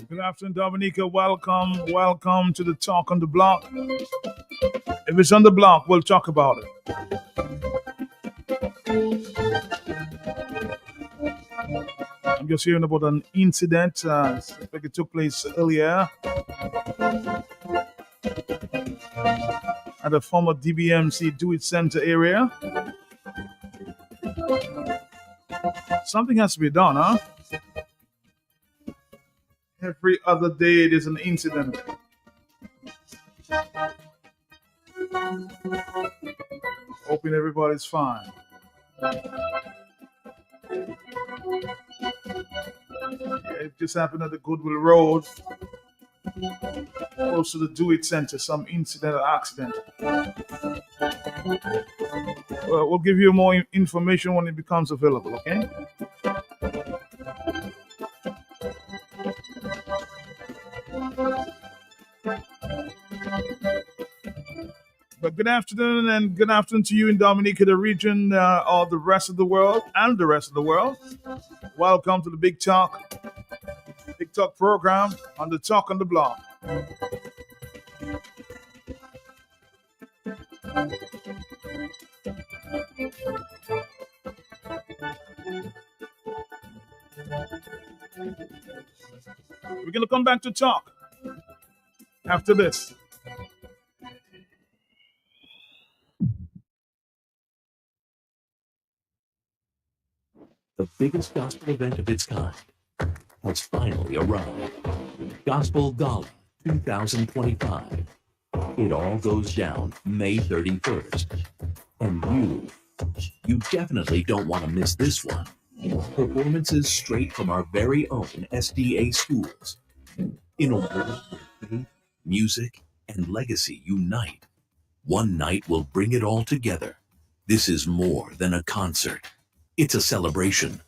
Good afternoon, Dominica. Welcome to the Talk on the Block. If it's on the block, we'll talk about it. I'm just hearing about an incident. Like it took place earlier at a former DBMC Do It Center area. Something has to be done, huh? Every other day there's an incident. Hoping everybody's fine. It just happened at the Goodwill Road, close to the Do It Center, some incident or accident. Well, we'll give you more information when it becomes available, okay? But good afternoon, and good afternoon to you in Dominica, the region, or the rest of the world, and the rest of the world. Welcome to the Big Talk program on the Talk on the Block. We're going to come back to talk after this. The biggest gospel event of its kind has finally arrived. Gospel Gala 2025. It all goes down May 31st. And you definitely don't want to miss this one. Performances straight from our very own SDA schools. In a world where faith, music, and legacy unite, one night will bring it all together. This is more than a concert. It's a celebration.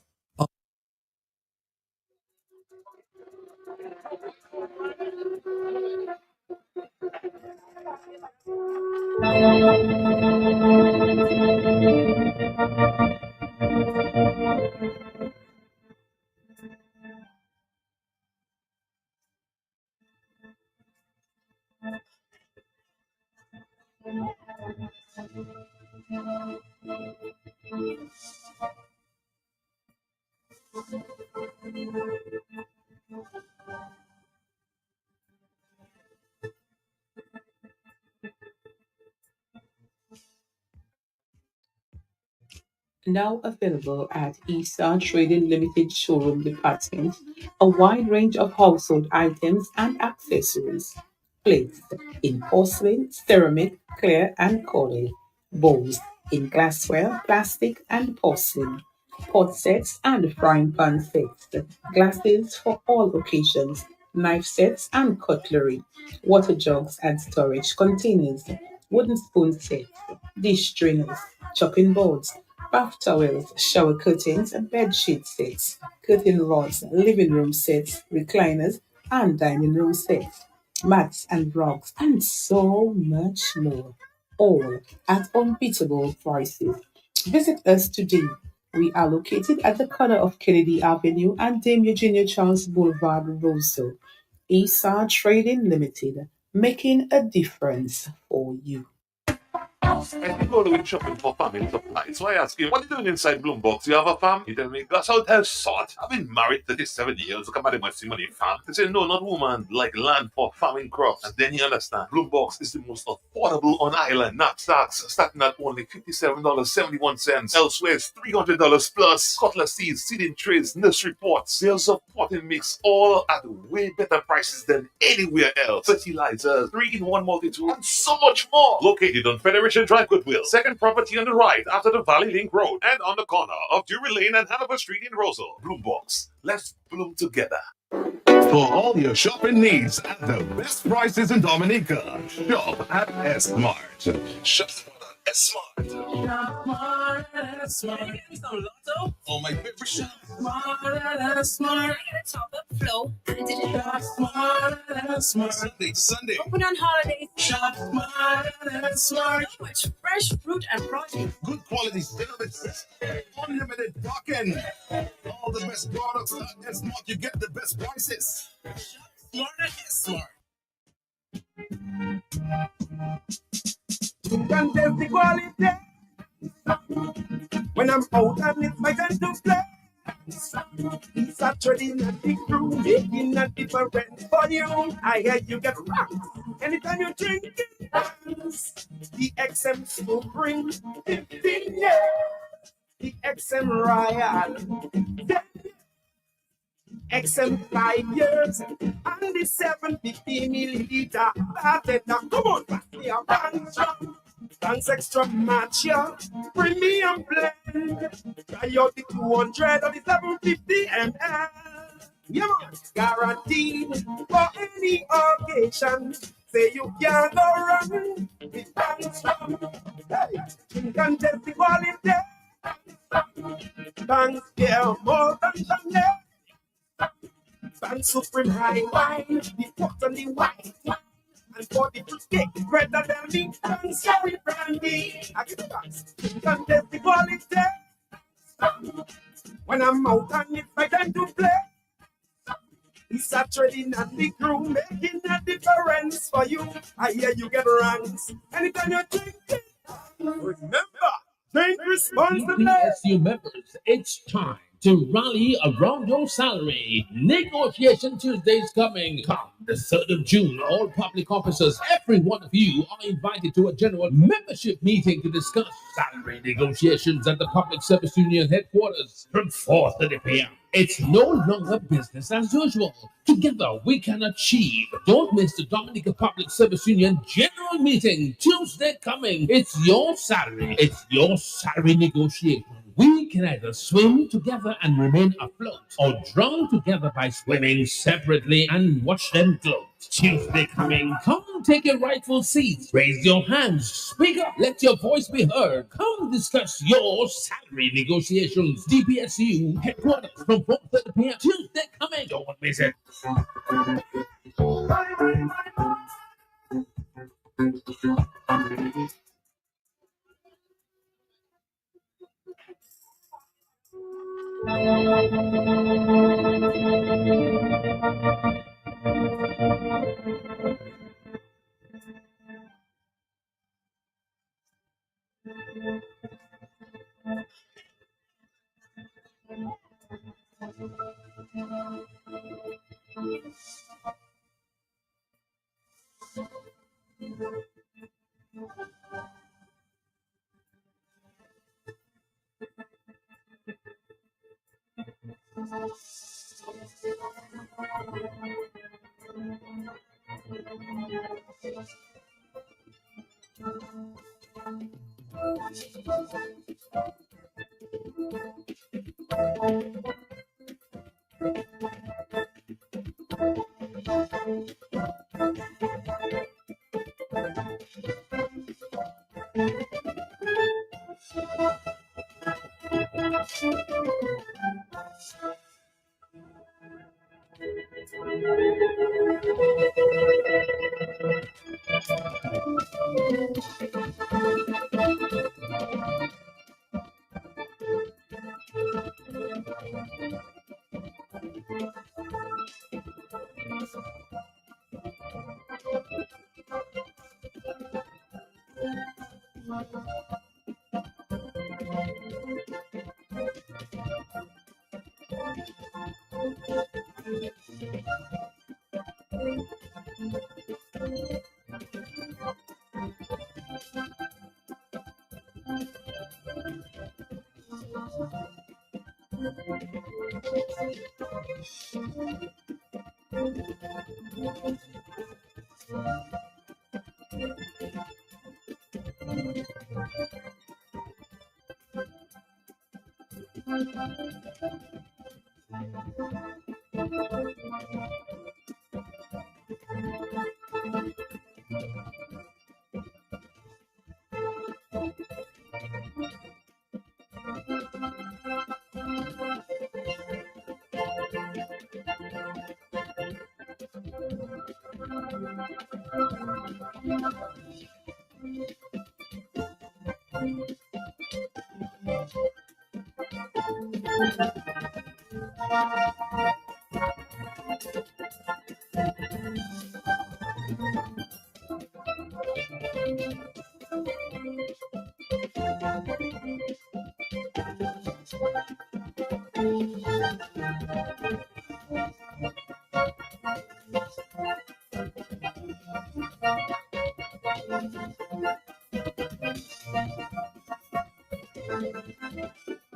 Now available at Eastside Trading Limited Showroom Department, a wide range of household items and accessories placed in porcelain, ceramic, clear and cordial, bowls in glassware, plastic and porcelain, pot sets and frying pan sets, glasses for all occasions, knife sets and cutlery, water jugs and storage containers, wooden spoon sets, dish strainers, chopping boards, bath towels, shower curtains, bed sheet sets, curtain rods, living room sets, recliners, and dining room sets, mats and rugs, and so much more. All at unbeatable prices. Visit us today. We are located at the corner of Kennedy Avenue and Dame Eugenia Charles Boulevard, Roseville. Eastside Trading Limited, making a difference for you. And people are shopping for family supplies. So I ask you, what are you doing inside Bloombox? You have a farm? You tell me, that's how it has sort. I've been married 37 years. Look at my money farm. They say, no, not woman, like land for farming crops. And then you understand, Bloombox is the most affordable on island. Knapsacks starting at only $57.71. Elsewhere, it's $300 plus. Cutlass seeds, seeding trays, nursery pots, sales of potting mix, all at way better prices than anywhere else. Fertilizers, 3-in-1 multi-tool, and so much more. Located on Federation Richard Drive, Goodwill. Second property on the right after the Valley Link Road and on the corner of Drury Lane and Hanover Street in Rosal. Bloombox. Let's bloom together. For all your shopping needs at the best prices in Dominica, shop at S-Mart. Shop at S-Mart. Shop smart at S-Mart. Oh, my favorite shop. Smart at S-Mart. Top up flow. Shop smart at S-Mart. Sunday to Sunday. Open on holidays. Shop smart at S-Smart. So much fresh fruit and produce. Good quality service. Unlimited parking. All the best products at S-Mart. You get the best prices. Smart at S-Smart. You can tell the quality when I'm out and it's my time to play. It's actually not the crew, making a difference for you. I hear you get rocked anytime you drink it. The XM Supreme 15 years, the XM Royal 10 XM 5 years, and the 750 milliliter bartender. Come on, back me up, Thanks extra match, yeah. Premium blend. Try out the 200 or the 750 ml. Yeah, man. Guaranteed for any occasion. Say you can't go wrong with Thanks from. Hey, you can test the quality. Thanks, yeah, more than Chanel. Thanks Supreme High Wine, the pot and the white wine. And for the cake, better than me, and sorry, brandy. I get the box. Can test the quality. When I'm out and it's my time to play, it's a trading and the crew making a difference for you. I hear you get ranks anytime you drink it. Remember, drink responsibly. PSU members, it's time to rally around your salary. Negotiation Tuesday is coming. Come the 3rd of June, all public officers, every one of you are invited to a general membership meeting to discuss salary negotiations at the Public Service Union headquarters from 4:30 p.m. It's no longer business as usual. Together we can achieve. Don't miss the Dominica Public Service Union General Meeting Tuesday coming. It's your salary. It's your salary negotiation. We can either swim together and remain afloat, or drown together by swimming separately and watch them float. Tuesday coming, come take your rightful seats. Raise your hands, speak up, let your voice be heard. Come discuss your salary negotiations. DPSU headquarters from 4:30 p.m. Tuesday coming. Don't miss it.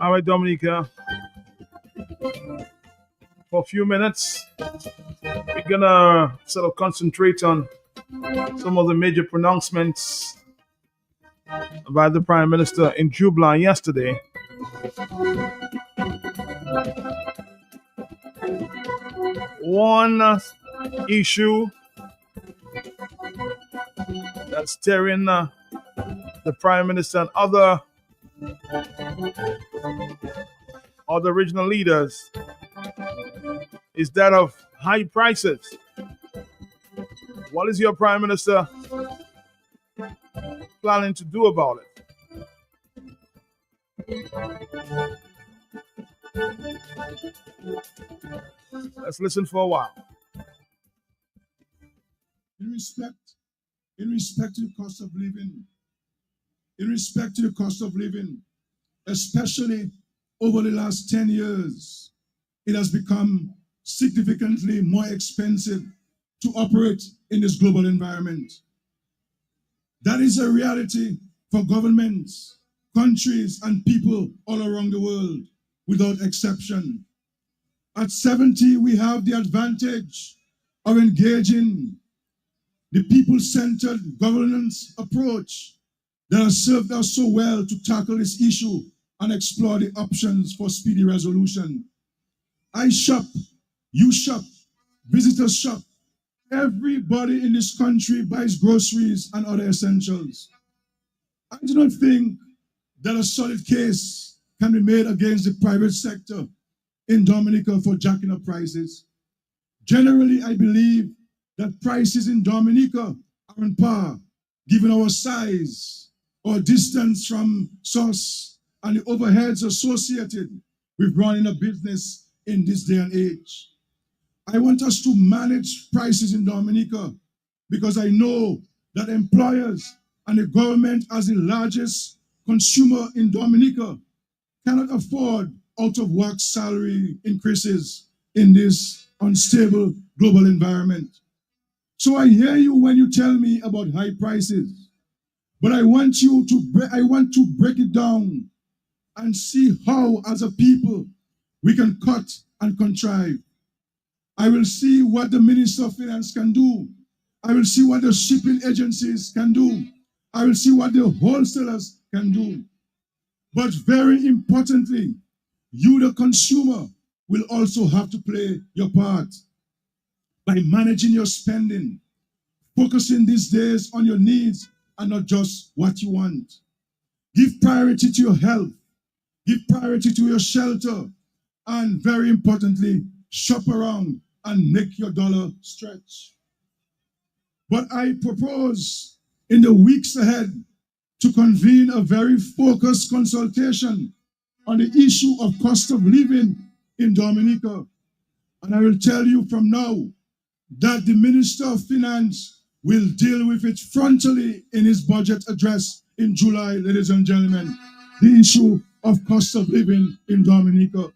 All right, Dominica. For a few minutes, we're gonna sort of concentrate on some of the major pronouncements by the Prime Minister in Juba yesterday. One issue that's stirring the Prime Minister and other regional leaders is that of high prices. What is your Prime Minister planning to do about it? Let's listen for a while. In respect to the cost of living, especially over the last 10 years, it has become significantly more expensive to operate in this global environment. That is a reality for governments, countries, and people all around the world, without exception. At 70, we have the advantage of engaging the people-centered governance approach that has served us so well to tackle this issue and explore the options for speedy resolution. I shop, you shop, visitors shop. Everybody in this country buys groceries and other essentials. I do not think that a solid case can be made against the private sector in Dominica for jacking up prices. Generally, I believe that prices in Dominica are on par, given our size, our distance from source, and the overheads associated with running a business in this day and age. I want us to manage prices in Dominica because I know that employers and the government as the largest consumer in Dominica cannot afford out-of-work salary increases in this unstable global environment. So I hear you when you tell me about high prices, but I want to break it down and see how, as a people, we can cut and contrive. I will see what the Minister of Finance can do. I will see what the shipping agencies can do. I will see what the wholesalers can do. But very importantly, you, the consumer, will also have to play your part by managing your spending, focusing these days on your needs and not just what you want. Give priority to your health, give priority to your shelter, and very importantly, shop around and make your dollar stretch. But I propose in the weeks ahead to convene a very focused consultation on the issue of cost of living in Dominica. And I will tell you from now that the Minister of Finance will deal with it frontally in his budget address in July, ladies and gentlemen, the issue of cost of living in Dominica.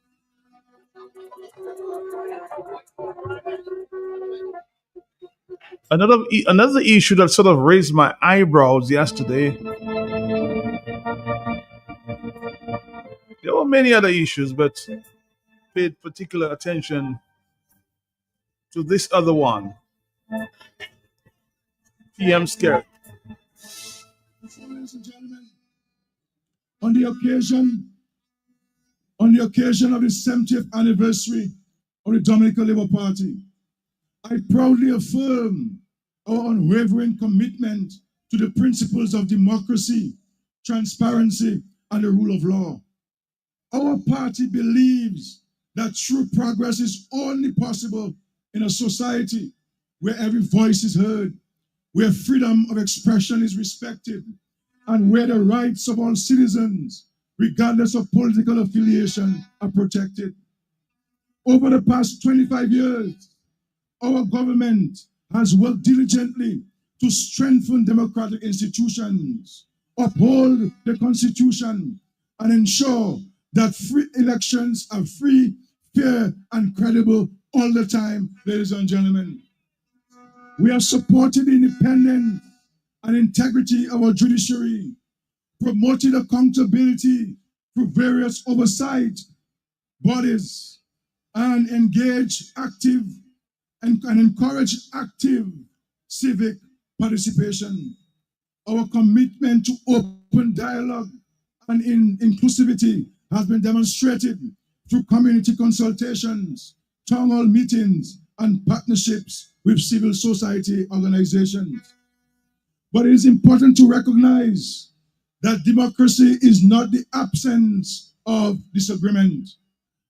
Another issue that sort of raised my eyebrows yesterday. There were many other issues, but paid particular attention to this other one. PM scared. Ladies and gentlemen, on the occasion On the occasion of the 70th anniversary of the Dominican Labour Party, I proudly affirm our unwavering commitment to the principles of democracy, transparency, and the rule of law. Our party believes that true progress is only possible in a society where every voice is heard, where freedom of expression is respected, and where the rights of all citizens, regardless of political affiliation, are protected. Over the past 25 years, our government has worked diligently to strengthen democratic institutions, uphold the Constitution, and ensure that free elections are free, fair, and credible all the time, ladies and gentlemen. We have supported the independence and integrity of our judiciary, promoted accountability through various oversight bodies, and engage active and encourage active civic participation. Our commitment to open dialogue and inclusivity has been demonstrated through community consultations, town hall meetings, and partnerships with civil society organizations. But it is important to recognize that democracy is not the absence of disagreement,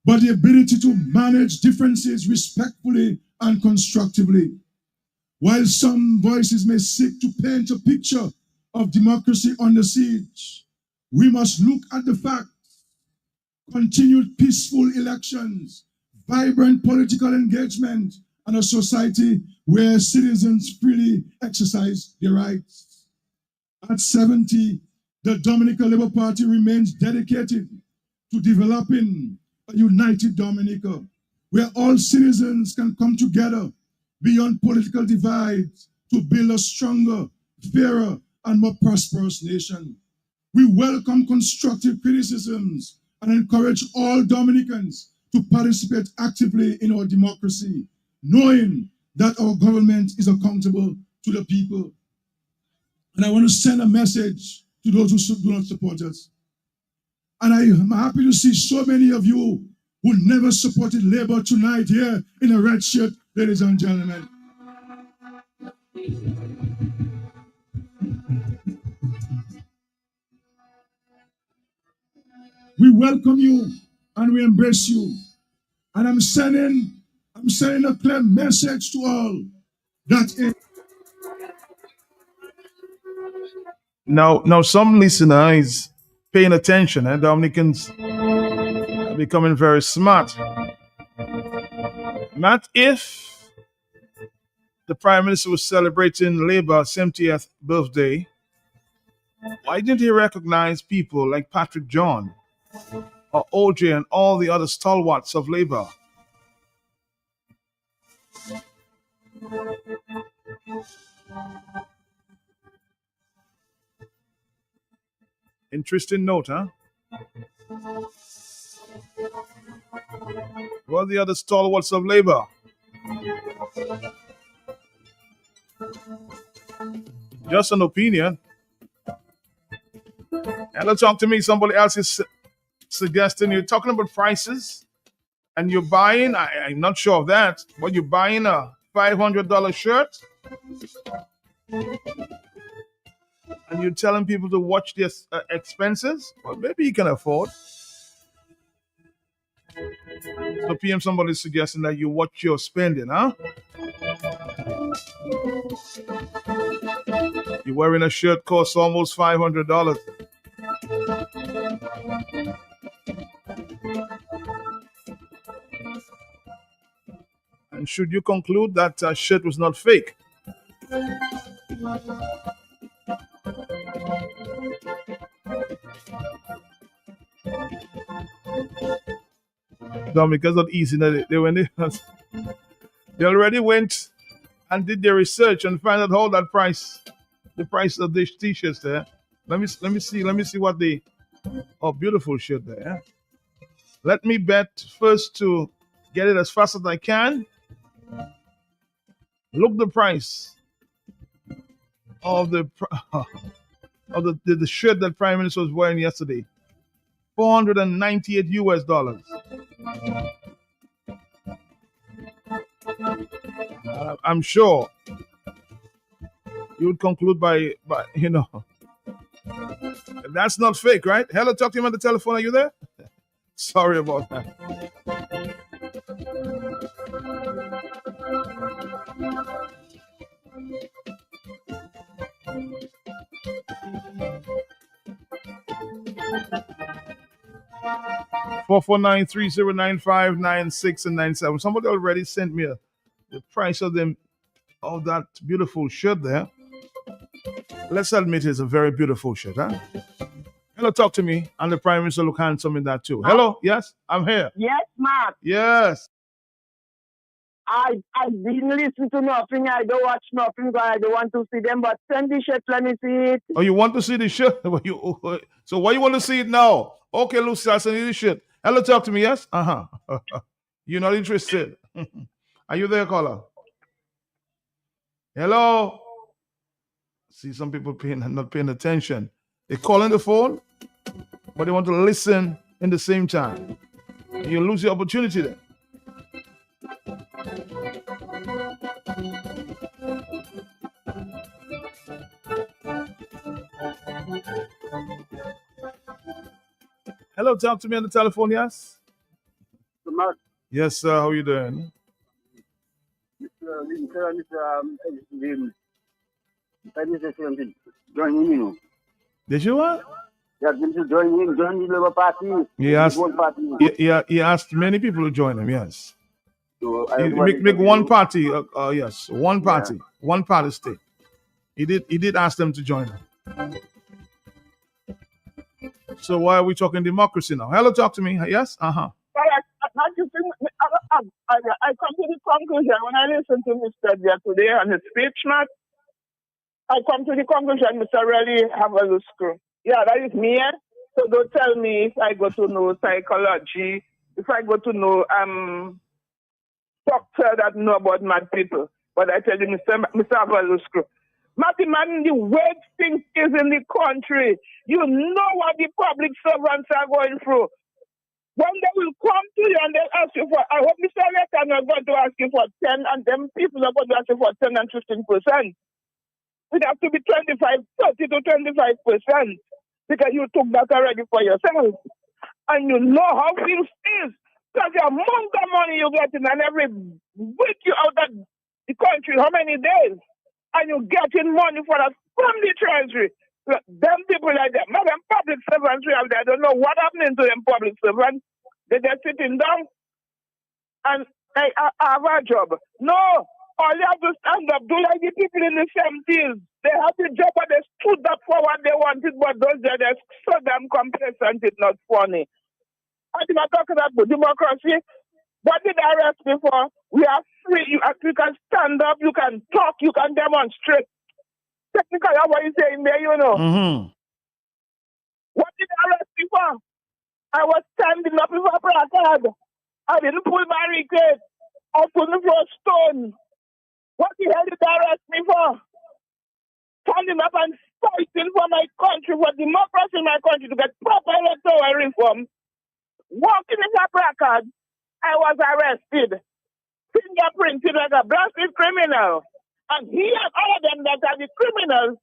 but the ability to manage differences respectfully and constructively. While some voices may seek to paint a picture of democracy under siege, we must look at the facts. Continued peaceful elections, vibrant political engagement, and a society where citizens freely exercise their rights. At 70, the Dominican Labour Party remains dedicated to developing a united Dominica, where all citizens can come together beyond political divides to build a stronger, fairer, and more prosperous nation. We welcome constructive criticisms and encourage all Dominicans to participate actively in our democracy, knowing that our government is accountable to the people. And I want to send a message to those who do not support us. And I am happy to see so many of you who never supported Labour tonight here in a red shirt, ladies and gentlemen. We welcome you and we embrace you. And I'm sending a clear message to all that Now some listener is paying attention, and Dominicans are becoming very smart. Not if the Prime Minister was celebrating Labour's 70th birthday, why didn't he recognize people like Patrick John or OJ and all the other stalwarts of Labour? Interesting note, huh? What are the other stalwarts of Labour? Just an opinion. And don't talk to me. Somebody else is suggesting you're talking about prices and you're buying, I'm not sure of that, but you're buying a $500 shirt and you're telling people to watch their expenses. Well, maybe you can afford. So PM, somebody's suggesting that you watch your spending, huh? You're wearing a shirt costs almost $500. And should you conclude that shirt was not fake? Because not easy. They already went and did their research and find out how that price, the price of these t-shirts there. Let me see what the beautiful shirt there. Let me bet first to get it as fast as I can. Look the price of the shirt that Prime Minister was wearing yesterday. $498 US. I'm sure you would conclude by that's not fake, right? Hello, talk to him on the telephone. Are you there? Sorry about that. (449-3095-96 and 97). Somebody already sent me the price of that beautiful shirt there. Let's admit it's a very beautiful shirt, huh? Hello, talk to me. And the Prime Minister look handsome in that too. Hello, yes, I'm here. Yes, Mark. Yes. I didn't listen to nothing. I don't watch nothing because I don't want to see them. But send the shirt, let me see it. Oh, you want to see the shirt? So why you want to see it now? Okay, Lucy, I'll send you the shirt. Hello, talk to me, yes? You're not interested. Are you there, caller? Hello? See, some people not paying attention. They call in the phone, but they want to listen in the same time. You lose the opportunity there. Hello, talk to me on the telephone, yes? Yes, sir. How are you doing? Did you what? Join the Labour Party. He asked many people to join him, yes. So make one party, yes, one party, one party state. He did ask them to join him. So why are we talking democracy now? Hello, talk to me. Yes? I come to the conclusion when I listen to Mr. Dia today and his speech, Matt. I come to the conclusion Mr. really have a loose screw. Yeah, that is me. So don't tell me if I go to know psychology, if I go to know doctor that know about mad people. But I tell you, Mr. have a loose screw. Matty man, the way things is in the country, you know what the public servants are going through. When they will come to you and they'll ask you for, I hope Mr. Letter are not going to ask you for 10, and them people are going to ask you for 10 and 15%. It has to be 30 to 25%, because you took that already for yourself. And you know how things is. Because the amount of money you get in, and every week you out of the country, how many days? And you getting money for that from the treasury. Them people like that, not them public servants we have there, I don't know what happening to them public servants. They're sitting down and I have a job. No, all you have to stand up, do like the people in the 70s. They had the job and they stood up for what they wanted, but those days they're so damn complacent, it's not funny. And if I'm talking about democracy, what did I arrest me for? We are free. You can stand up, you can talk, you can demonstrate. Technically, what you saying there, you know. Mm-hmm. What did I arrest me for? I was standing up with a placard. I didn't pull barricade. I couldn't throw a stone. What the hell did they arrest me for? Standing up and fighting for my country, for democracy in my country, to get proper electoral reform. Walking with a placard, I was arrested. Fingerprinted like a blasted criminal. And he and all of them that are the criminals,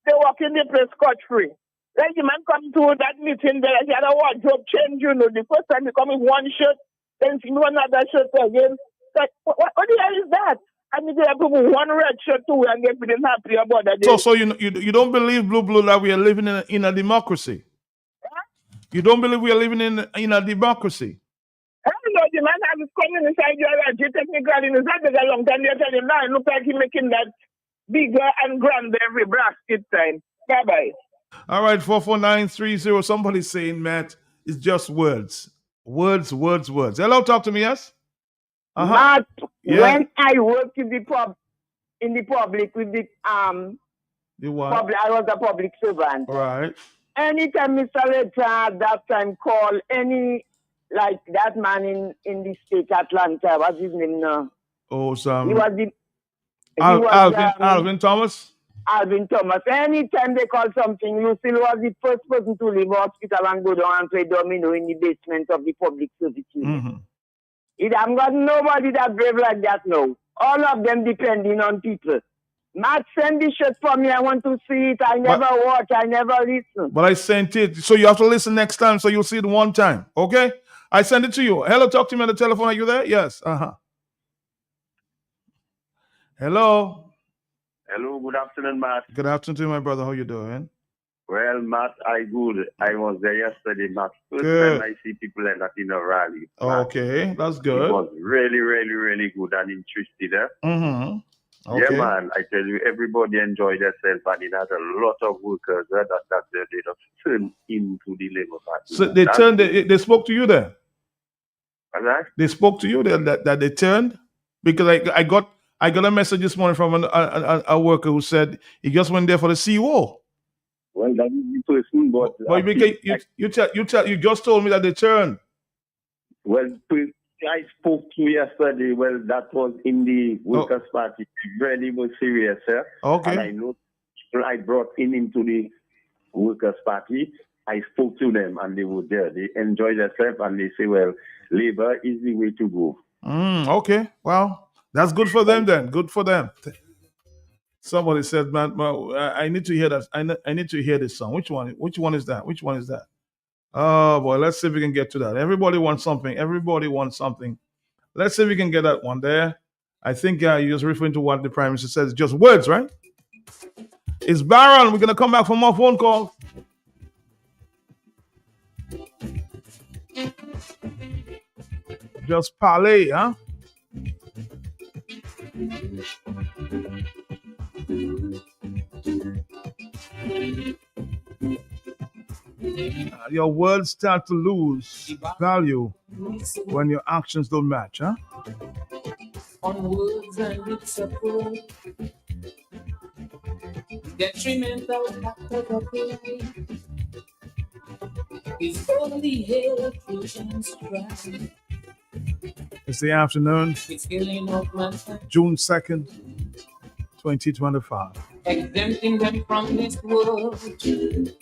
they walk in the place scot-free. Then the man come to that meeting there, he had a wardrobe change, you know. The first time he come with one shirt, then he wore another shirt again. Like, what the hell is that? And he have one red shirt too, and they didn't happy about that. So you don't believe, Blue, that we are living in a democracy? Huh? You don't believe we are living in a democracy? I don't know, the man has coming inside your ideology technically in his head a long time. They tell him now, it looks like he's making that bigger and grander every basket time. Bye-bye. All right, 44930. Somebody's saying, Matt, it's just words. Words. Hello, talk to me, yes? Matt, when I worked in the public with the public, I was a public servant. Right. Anytime Mr. Ledger at that time call any, like that man in the state Atlanta, what's his name now? Oh, he was the Alvin Thomas? Alvin Thomas. Anytime they call something, Lucille was the first person to leave hospital and go down and play domino in the basement of the public service union. Mm-hmm. It haven't got nobody that brave like that now. All of them depending on people. Matt, send the shirt for me. I want to see it. I never watch. I never listen. But I sent it. So you have to listen next time so you'll see it one time. Okay? I send it to you. Hello, talk to me on the telephone. Are you there? Yes. Hello. Hello, good afternoon, Matt. Good afternoon to you, my brother. How you doing? Well, Matt, I good. I was there yesterday, Matt. First Good. time I see people like that in a rally. Okay, that's good. It was really, really, really good and interested. Mm-hmm. Okay. Yeah, man. I tell you, everybody enjoyed themselves and it had a lot of workers that they just turned into the labor party. So they spoke to you there? Right? They spoke to you there that they turned? Because I got a message this morning from a worker who said he just went there for the CO. Well, that is the person, but you just told me that they turned. Well, I spoke to yesterday. Well, that was in the Workers' Party. Really was serious, sir. Okay. And I know people I brought into the Workers' Party. I spoke to them and they were there. They enjoyed themselves and they say, well, labor is the way to go. Okay. Well, that's good for them then. Good for them. Somebody said, man, I need to hear that. I need to hear this song. Which one is that? Which one is that? Oh, boy. Let's see if we can get to that. Everybody wants something. Everybody wants something. Let's see if we can get that one there. I think you're just referring to what the Prime Minister says. Just words, right? It's Baron. We're going to come back for more phone calls. Just parlay, huh? Your words start to lose value when your actions don't match, huh? On words and it's a pro. Detrimental factor of life is only hatred and strife. It's the afternoon, It's killing of mankind, June 2nd, 2025. exempting them from this world and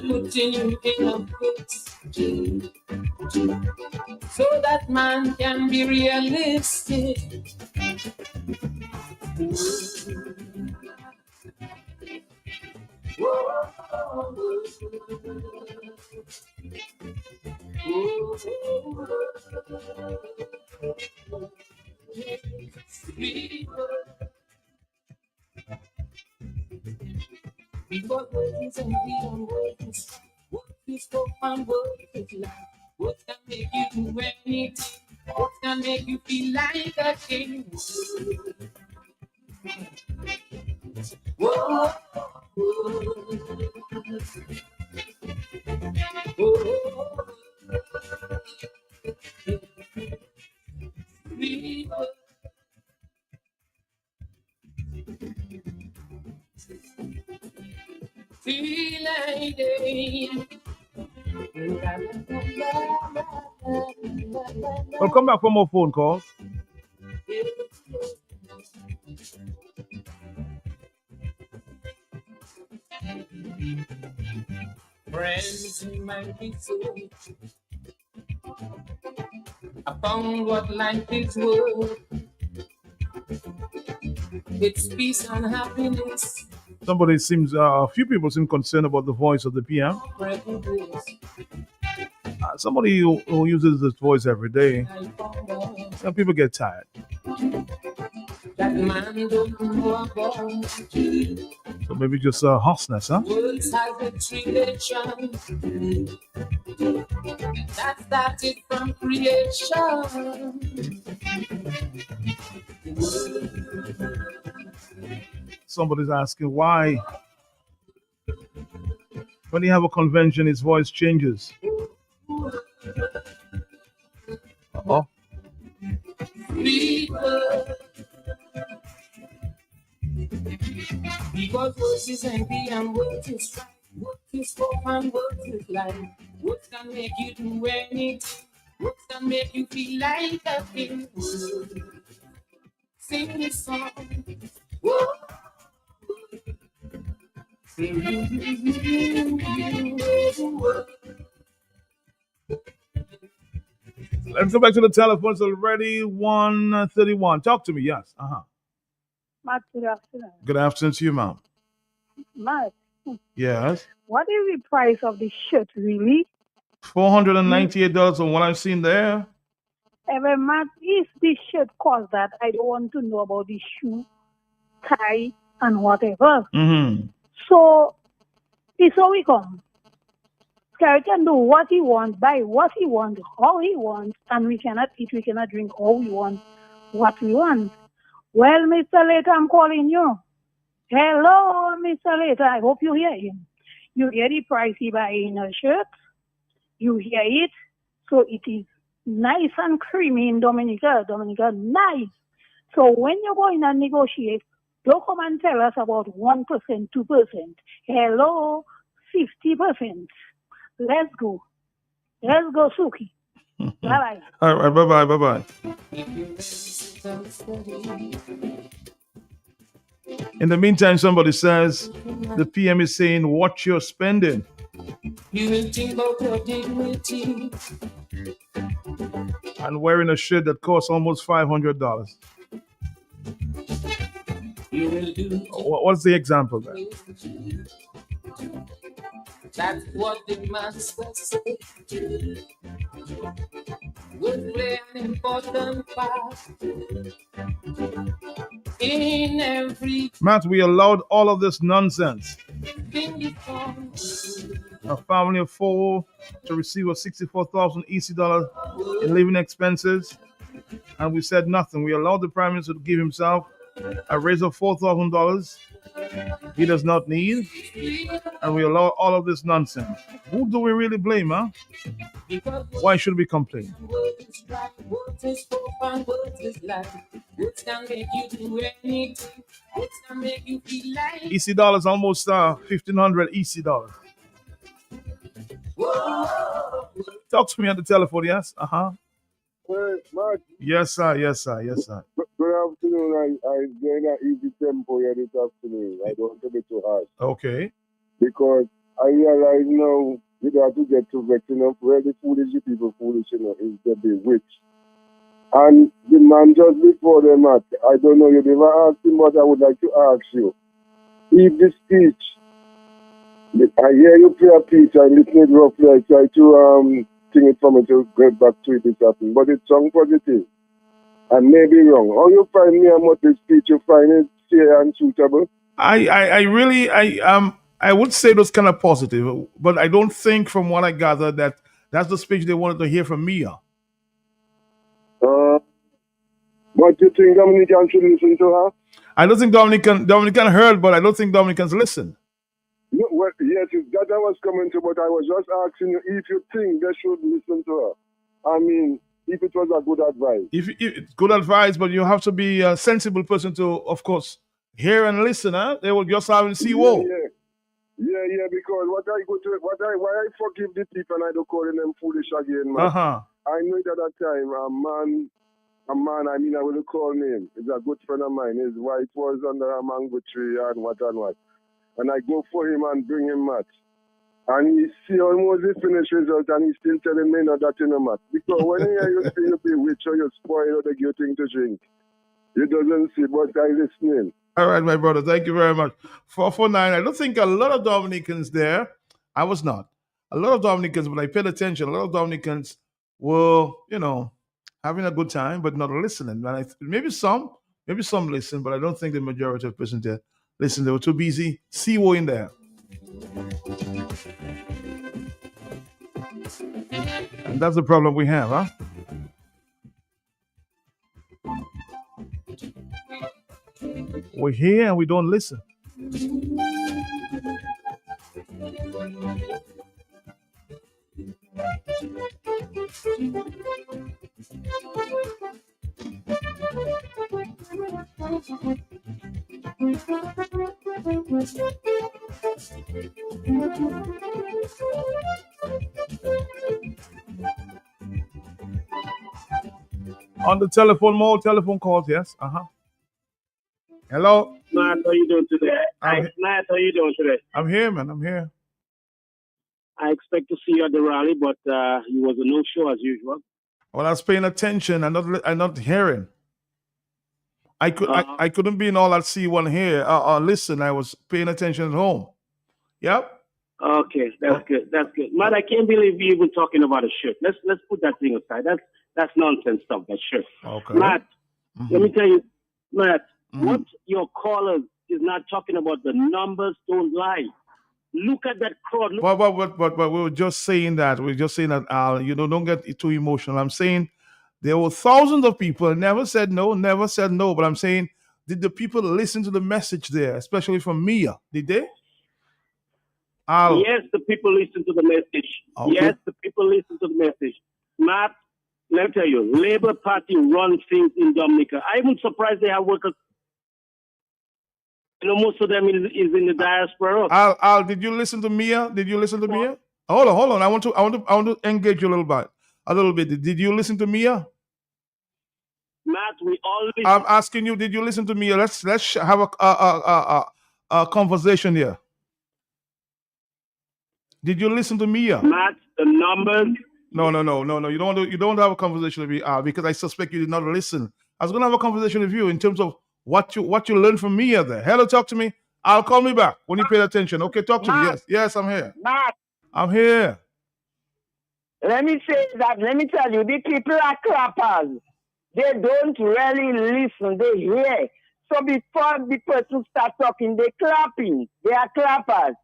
putting you in a fix so that man can be realistic. Because words and beyond words, what is hope and what is life? What can make you do anything? What can make you feel like a king? Whoa, feel like day. We'll come back for more phone calls. Friends in my soul, I found what life is worth. It's peace and happiness. A few people seem concerned about the voice of the PM. Somebody who uses this voice every day, some people get tired. That man don't know about. So maybe just hoarseness, huh? Words have a relation that started from creation. Somebody's asking why, when you have a convention, his voice changes. Uh-oh. Because words is empty and words is right. Words is hope and words is life. Words can make you do anything. Words can make you feel like a king. Sing this song. Whoa. Let's go back to the telephones already. 1:31. Talk to me. Yes. Matt, good afternoon. Good afternoon to you, ma'am. Matt, Yes. what is the price of the shirt, really? $498 on what I've seen there. Matt, if the shirt costs that, I don't want to know about the shoe, tie, and whatever. Mm-hmm. So, it's how we come. Carrie can do what he wants, buy what he wants, how he wants, and we cannot eat, we cannot drink how we want, what we want. Well, Mr. Later, I'm calling you. Hello, Mr. Later. I hope you hear him. You hear the price he buying a shirt. You hear it. So it is nice and creamy in Dominica. Dominica, nice. So when you're going and negotiate, don't come and tell us about 1%, 2%. Hello, 50%. Let's go. Let's go, Suki. Bye-bye. All right, bye-bye, bye-bye. In the meantime, somebody says the PM is saying, watch your spending. You will think about your dignity. And wearing a shirt that costs almost $500. You will do. What's the example there? That's what the master said. Would play an important part in every Matt, we allowed all of this nonsense. thing you call. A family of 4 to receive a 64,000 EC dollar in living expenses, and we said nothing. We allowed the Prime Minister to give himself a raise of $4,000 he does not need, and we allow all of this nonsense. Who do we really blame, huh? Why should we complain? EC dollars almost 1,500 EC dollars. Talk to me on the telephone, yes? Well, Mark, Yes, sir, yes, sir, yes, sir. good afternoon. I'm going at easy tempo here this afternoon. I don't want to be too harsh. Okay. Because I realize now you got to get to vex enough where the foolish people foolish enough is the bewitched. And the man just before them, Matt, I don't know, you never asked him, but I would like to ask you. If the speech, I hear you play a piece, I listen it roughly, I try to sing it for me to get back to it this afternoon, but it's song positive. And maybe wrong. How you find me and what the speech you find it fair and suitable? I would say those kind of positive, but I don't think from what I gather that that's the speech they wanted to hear from me. But you think Dominican should listen to her? I don't think Dominican heard, but I don't think Dominicans listen. No, well, yes, that I was coming to, but I was just asking you if you think they should listen to her. I mean, if it was a good advice. If it's good advice, but you have to be a sensible person to, of course, hear and listen. They will just have and see. Whoa. Yeah, because why I forgive the people and I don't call them foolish again, man. I know that at that time a man, I mean, I will call him. He's a good friend of mine. His wife was under a mango tree and what. And I go for him and bring him match. And he see almost the finished result and he's still telling me not that in a match. Because when you see you be rich or you spoil or they give thing to drink, he doesn't see, but I listening. All right, my brother. Thank you very much. 449. I don't think a lot of Dominicans there. I was not. A lot of Dominicans, but I paid attention. A lot of Dominicans were, having a good time, but not listening. And maybe some listen, but I don't think the majority of persons there listen. They were too busy. See what in there. And that's the problem we have, huh? We're here and we don't listen. On the telephone, more telephone calls, yes. Hello. Matt, how you doing today? Matt, how you doing today? I'm here, man. I'm here. I expect to see you at the rally, but you was a no-show as usual. Well, I was paying attention. I'm not hearing. I couldn't be in all that C1 here. Listen, I was paying attention at home. Yep. Okay, that's good. That's good. Matt, I can't believe you even talking about a shirt. Let's put that thing aside. That's nonsense stuff. That shirt. Okay. Matt, let me tell you, Matt, what your caller is not talking about. The numbers don't lie. Look at that crowd. But we were just saying that. We were just saying that, Al, don't get too emotional. I'm saying there were thousands of people, never said no. But I'm saying, did the people listen to the message there, especially from Mia? Did they? Al. Yes, the people listen to the message. Okay. Yes, the people listen to the message. Matt, let me tell you, Labour Party runs things in Dominica. I'm surprised they have workers. Most of them is in the diaspora. Al, did you listen to Mia? Mia? Hold on. I want to engage you a little bit. Did you listen to Mia? Matt, we always. I'm asking you, did you listen to Mia? Let's have a conversation here. Did you listen to Mia? Matt, the numbers. No. You don't have a conversation with me, because I suspect you did not listen. I was gonna have a conversation with you in terms of what you learned from Mia there. Hello, talk to me. I'll call me back when you pay attention. Okay, talk to me. Yes, I'm here. Matt, I'm here. let me say that, let me tell you, the people are clappers. They don't really listen, they hear. So before the person starts talking, they're clapping. They are clappers.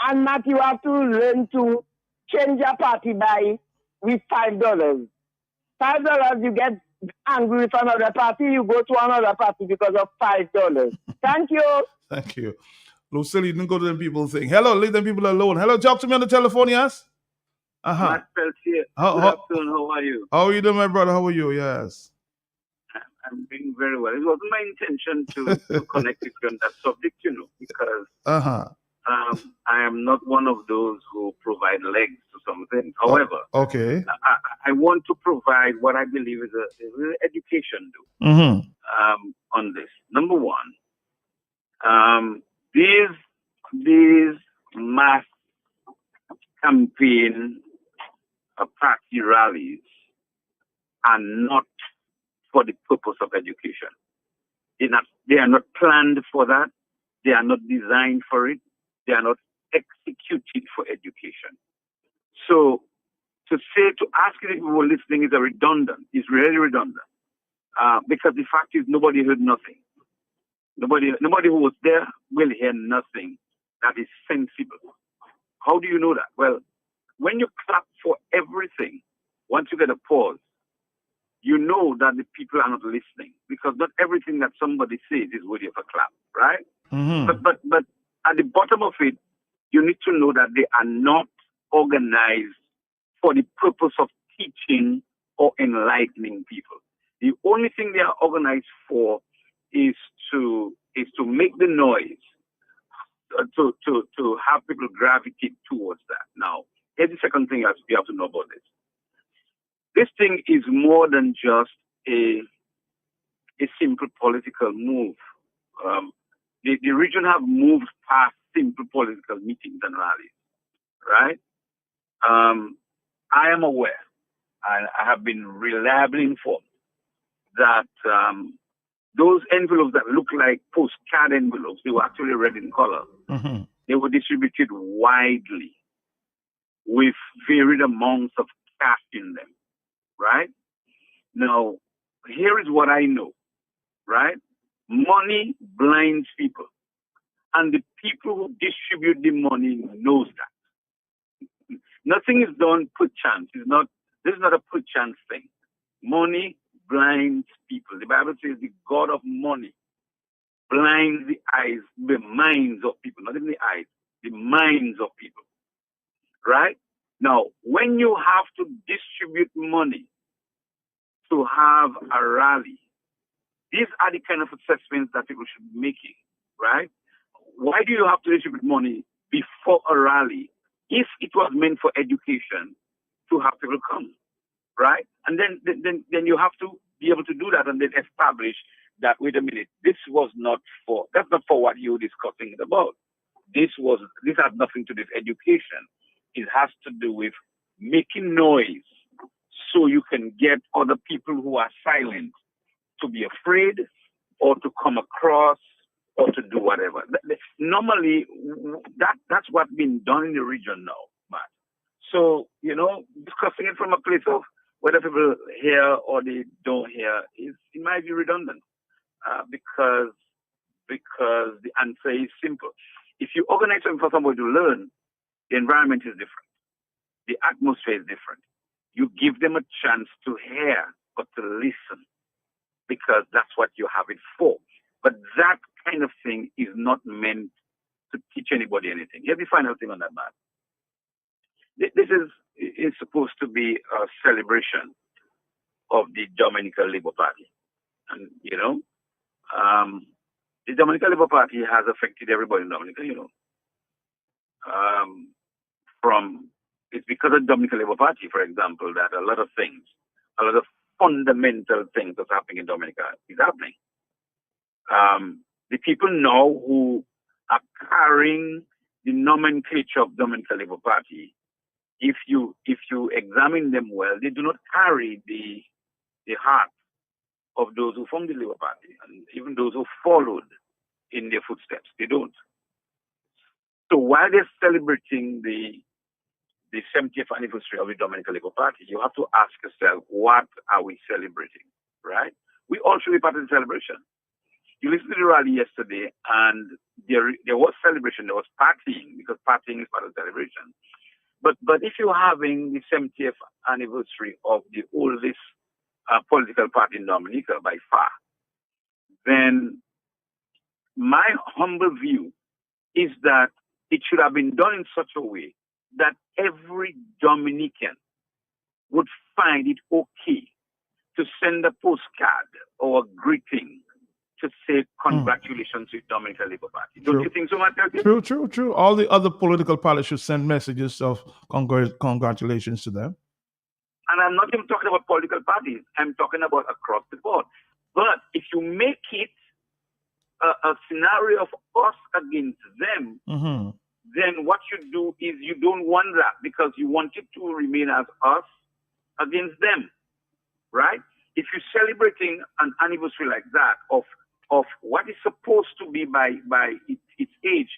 And Matt, you have to learn to change your party with $5. $5, you get angry with another party, you go to another party because of $5. Thank you. Thank you. Lucille, you didn't go to them people thing. Hello, leave them people alone. Hello, talk to me on the telephone, yes? Matt Phelps here. Good afternoon, how are you? How are you doing, my brother? How are you? Yes. I'm doing very well. It wasn't my intention to connect with you on that subject, because I am not one of those who provide legs to something. However, okay. I want to provide what I believe is an education on this. Number one, these mass campaign party rallies are not for the purpose of education. They are not planned for that. They are not designed for it. They are not executed for education. So to ask if people were listening is really redundant. Because the fact is nobody heard nothing. Nobody who was there will hear nothing that is sensible. How do you know that? Well, when you clap for everything, once you get a pause, you know that the people are not listening, because not everything that somebody says is worthy of a clap, right? Mm-hmm. But at the bottom of it, you need to know that they are not organized for the purpose of teaching or enlightening people. The only thing they are organized for is to make the noise, to have people gravitate towards that. Now, here's the second thing you have to know about this. This thing is more than just a simple political move. The region have moved past simple political meetings and rallies, right? I am aware, I have been reliably informed that those envelopes that look like postcard envelopes, they were actually red in color. Mm-hmm. They were distributed widely with varied amounts of cash in them, right? Now, here is what I know, right? Money blinds people, and the people who distribute the money knows that. Nothing is done per chance. This is not a per chance thing. Money blinds people. The Bible says the God of money blinds the eyes, the minds of people, not even the eyes, the minds of people, right? Now, when you have to distribute money to have a rally, these are the kind of assessments that people should be making, right? Why do you have to distribute money before a rally if it was meant for education to have people come, right? And then you have to be able to do that and then establish that, wait a minute, that's not for what you're discussing it about. This has nothing to do with education. It has to do with making noise so you can get other people who are silent to be afraid or to come across or to do whatever. Normally, that's what's been done in the region now, Matt. So, discussing it from a place of whether people hear or they don't hear is, in my view, redundant, because the answer is simple. If you organize something for somebody to learn, the environment is different. The atmosphere is different. You give them a chance to hear or to listen, because that's what you have it for. But that kind of thing is not meant to teach anybody anything. Here's the final thing on that, man. This is supposed to be a celebration of the Dominican Labour Party. And, the Dominican Labour Party has affected everybody in Dominica, it's because of the Dominican Labour Party, for example, that a lot of fundamental things that's happening in Dominica is happening. The people now who are carrying the nomenclature of Dominican Labour Party, if you examine them well, they do not carry the heart of those who formed the Labour Party and even those who followed in their footsteps. They don't. So while they're celebrating the 70th anniversary of the Dominican Labour Party, you have to ask yourself, what are we celebrating, right? We all should be part of the celebration. You listened to the rally yesterday, and there was celebration, there was partying, because partying is part of the celebration. But if you're having the 70th anniversary of the oldest political party in Dominica by far, then my humble view is that it should have been done in such a way that every Dominican would find it okay to send a postcard or a greeting to say congratulations to the Dominican Labour Party. Don't you think so, Matthew? True. All the other political parties should send messages of congratulations to them. And I'm not even talking about political parties. I'm talking about across the board. But if you make it a scenario of us against them, then what you do is you don't want that, because you want it to remain as us against them, right? If you're celebrating an anniversary like that of what is supposed to be by its age,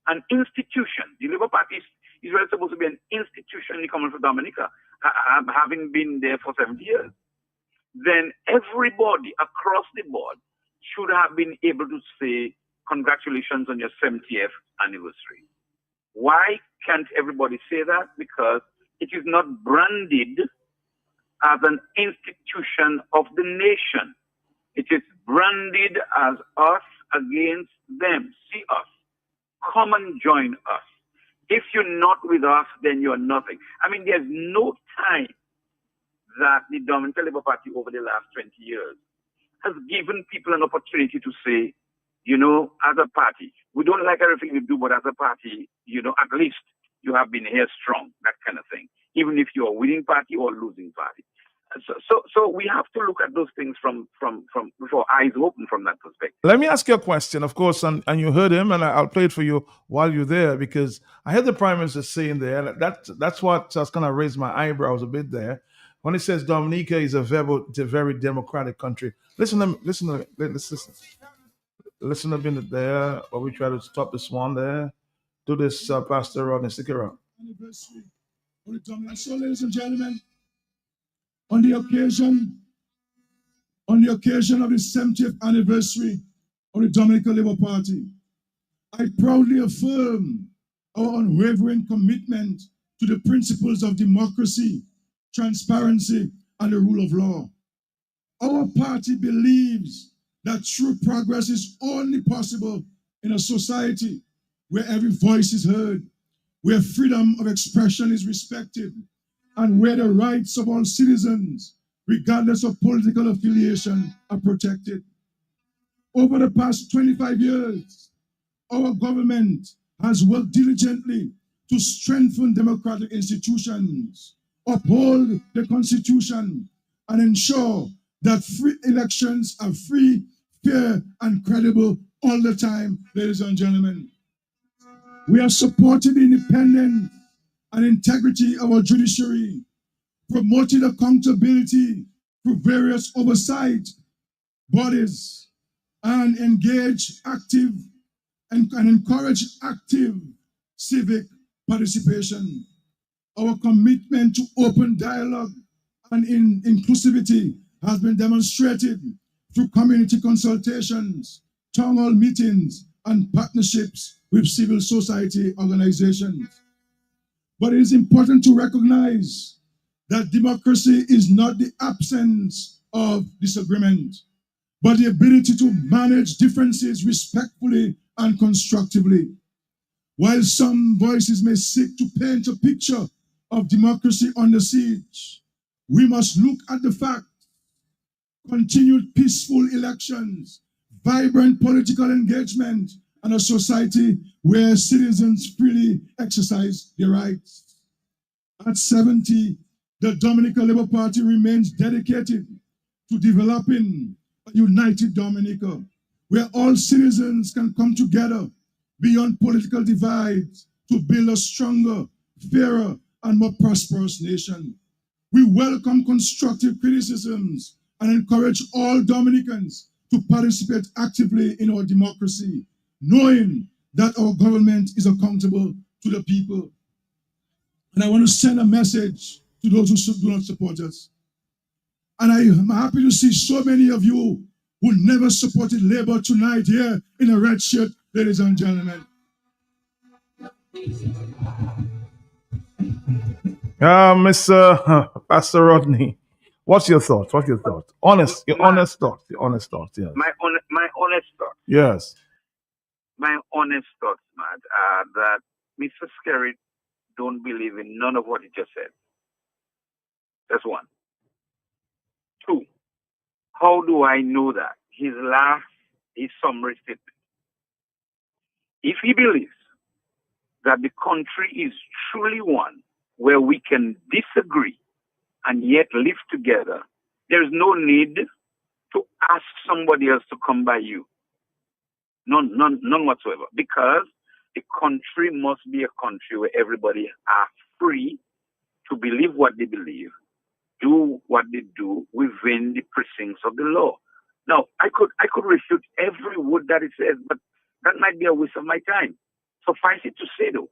an institution, the Labour Party is really supposed to be an institution in the Commonwealth of Dominica, having been there for 70 years, then everybody across the board should have been able to say congratulations on your 70th anniversary. Why can't everybody say that? Because it is not branded as an institution of the nation. It is branded as us against them. See us. Come and join us. If you're not with us, then you're nothing. I mean, there's no time that the Dominican Labour Party over the last 20 years has given people an opportunity to say, as a party, we don't like everything you do, but as a party, at least you have been here strong, that kind of thing, even if you're a winning party or a losing party. So we have to look at those things from with our eyes open from that perspective. Let me ask you a question, of course, and you heard him, and I'll play it for you while you're there, because I heard the Prime Minister saying there, that's what has kind of raised my eyebrows a bit there, when he says Dominica is a very democratic country. Listen a minute there, while we try to stop this one there. Do this, Pastor Rodney, stick around. So, ladies and gentlemen, on the occasion of the 70th anniversary of the Dominican Labour Party, I proudly affirm our unwavering commitment to the principles of democracy, transparency, and the rule of law. Our party believes that true progress is only possible in a society where every voice is heard, where freedom of expression is respected, and where the rights of all citizens, regardless of political affiliation, are protected. Over the past 25 years, our government has worked diligently to strengthen democratic institutions, uphold the Constitution, and ensure that free elections are free, fair, and credible all the time, ladies and gentlemen. We have supported the independence and integrity of our judiciary, promoted accountability through various oversight bodies, and engage active and encourage active civic participation. Our commitment to open dialogue and inclusivity has been demonstrated through community consultations, town hall meetings, and partnerships with civil society organizations. But it is important to recognize that democracy is not the absence of disagreement, but the ability to manage differences respectfully and constructively. While some voices may seek to paint a picture of democracy under siege, we must look at the fact: continued peaceful elections, vibrant political engagement, and a society where citizens freely exercise their rights. At 70, the Dominica Labour Party remains dedicated to developing a united Dominica, where all citizens can come together beyond political divides to build a stronger, fairer, and more prosperous nation. We welcome constructive criticisms and encourage all Dominicans to participate actively in our democracy, knowing that our government is accountable to the people. And I want to send a message to those who do not support us. And I am happy to see so many of you who never supported Labour tonight here in a red shirt, ladies and gentlemen. Mr. Pastor Rodney, what's your thoughts? What's your thoughts? Your honest thoughts. Yes. My honest thoughts. Yes. My honest thoughts, Matt, are that Mr. Skerritt don't believe in none of what he just said. That's one. Two, how do I know that? His summary statement. If he believes that the country is truly one where we can disagree and yet live together, there's no need to ask somebody else to come by you. None whatsoever. Because the country must be a country where everybody are free to believe what they believe, do what they do within the precincts of the law. Now, I could refute every word that it says, but that might be a waste of my time. Suffice it to say, though,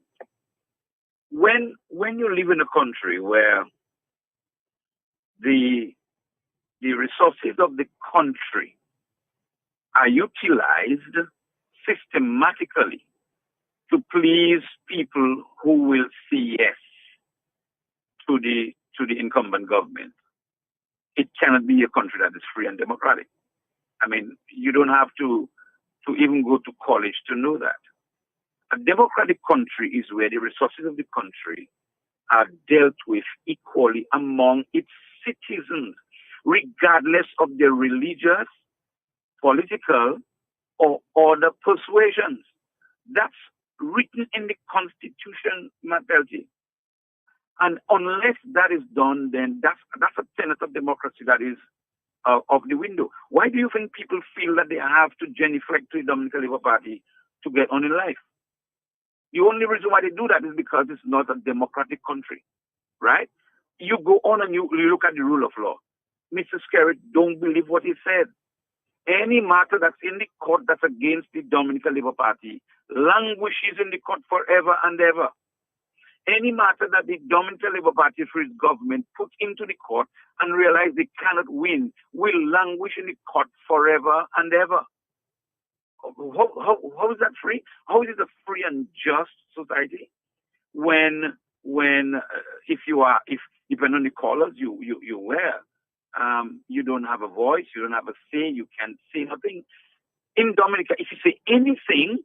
when you live in a country where the resources of the country are utilized systematically to please people who will say yes to the incumbent government, it cannot be a country that is free and democratic. I mean, you don't have to even go to college to know that. A democratic country is where the resources of the country are dealt with equally among its citizens, regardless of their religious, political, or other persuasions. That's written in the Constitution, Mottley. And unless that is done, then that's a tenet of democracy that is of the window. Why do you think people feel that they have to genuflect to the Dominican Labour Party to get on in life? The only reason why they do that is because it's not a democratic country, right? You go on and you look at the rule of law. Mr. Skerritt don't believe what he said. Any matter that's in the court that's against the Dominican Labour Party languishes in the court forever and ever. Any matter that the Dominican Labour Party through its government put into the court and realize they cannot win will languish in the court forever and ever. How is that free? How is it a free and just society when if depending on the colors you wear, you don't have a voice, you don't have a say, you can't say nothing. In Dominica, if you say anything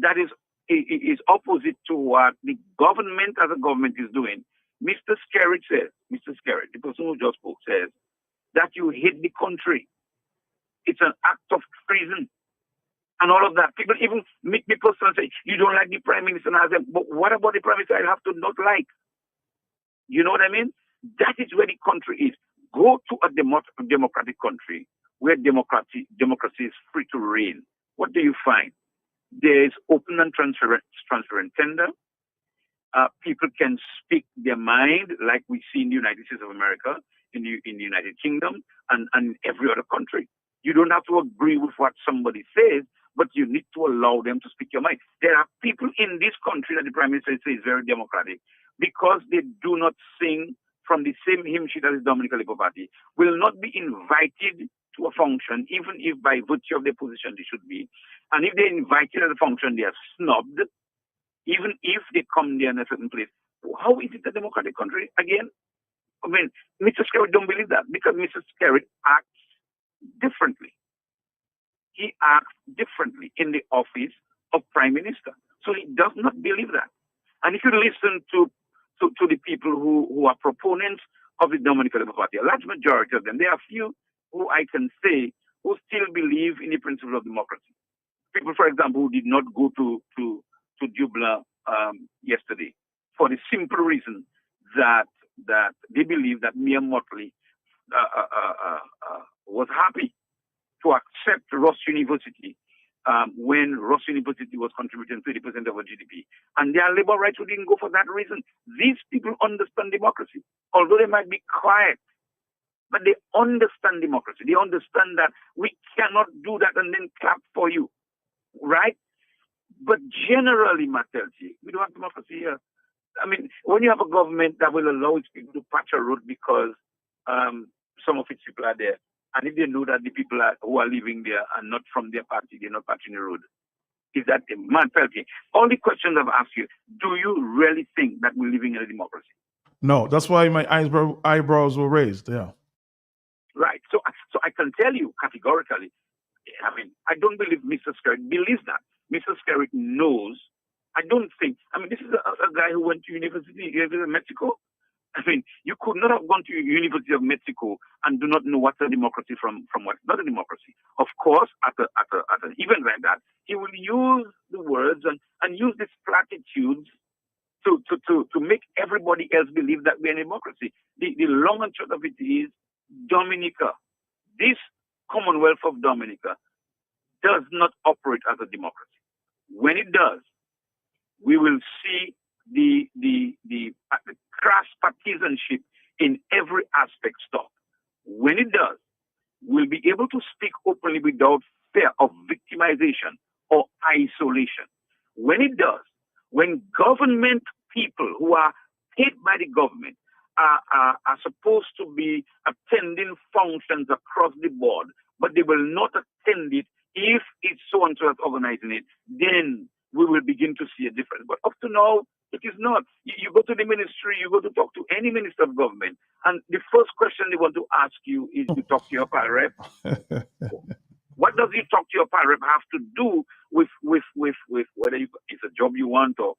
that is opposite to what the government as a government is doing, Mr. Skerritt, the person who just spoke, says that you hate the country. It's an act of treason. And all of that. People even meet me personally and say, you don't like the Prime Minister. And I say, but what about the Prime Minister I have to not like? You know what I mean? That is where the country is. Go to a democratic country where democracy is free to reign, what do you find? There is open and transparent tender. People can speak their mind like we see in the United States of America, in the United Kingdom, and every other country. You don't have to agree with what somebody says, but you need to allow them to speak your mind. There are people in this country that the Prime Minister says is very democratic because they do not sing from the same hymn sheet as the Dominican Labour Party, will not be invited to a function, even if by virtue of their position they should be. And if they're invited at a function, they are snubbed, even if they come there in a certain place. How is it a democratic country again? I mean, Mr. Skerritt don't believe that because Mr. Skerritt acts differently. He acts differently in the office of Prime Minister. So he does not believe that. And if you listen to the people who are proponents of the Dominican Labour Party, a large majority of them, there are few who I can say who still believe in the principle of democracy. People, for example, who did not go to Dublin yesterday for the simple reason that they believe that Mia Mottley was happy to accept Ross University when Ross University was contributing 30% of our GDP. And their labor rights didn't go for that reason. These people understand democracy, although they might be quiet, but they understand democracy. They understand that we cannot do that and then clap for you, right? But generally, Matelji, we don't have democracy here. I mean, when you have a government that will allow its people to patch a road because some of its people are there, and if they know that the people who are living there are not from their party, they're not patching the road, is that a Matelji? All the questions I've asked you, do you really think that we're living in a democracy? No, that's why my eyebrows were raised. Yeah. Right. So I can tell you categorically, I mean, I don't believe Mr. Skerritt believes that. Mr. Skerritt knows. I don't think. I mean, this is a guy who went to University of Mexico. I mean, you could not have gone to University of Mexico and do not know what's a democracy from what's not a democracy. Of course, at an event like that, he will use the words and use these platitudes to make everybody else believe that we're a democracy. The long and short of it is Dominica, this Commonwealth of Dominica, does not operate as a democracy. When it does, we will see the crass partisanship in every aspect stop. When it does, we'll be able to speak openly without fear of victimization or isolation. When it does, when government people who are paid by the government are supposed to be attending functions across the board, but they will not attend it if it's so-and-so that's organizing it, then we will begin to see a difference. But up to now, it is not. You go to the ministry, you go to talk to any minister of government, and the first question they want to ask you is to talk to your pal rep. What does you talk to your pal rep have to do with whether it's a job you want or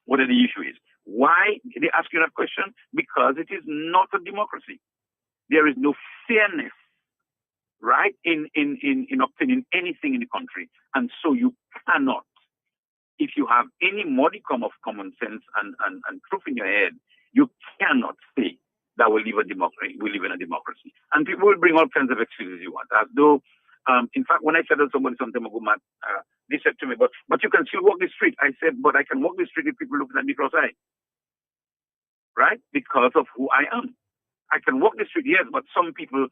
whatever the issue is? Why they ask you that question? Because it is not a democracy. There is no fairness, right, in obtaining anything in the country. And so you cannot, if you have any modicum of common sense and truth in your head, you cannot say that we live in a democracy. And people will bring all kinds of excuses you want, as though, in fact, when I said to somebody some time ago, Matt, they said to me, but you can still walk the street. I said, but I can walk the street if people looking at me cross-eyed, right? Because of who I am. I can walk the street, yes, but some people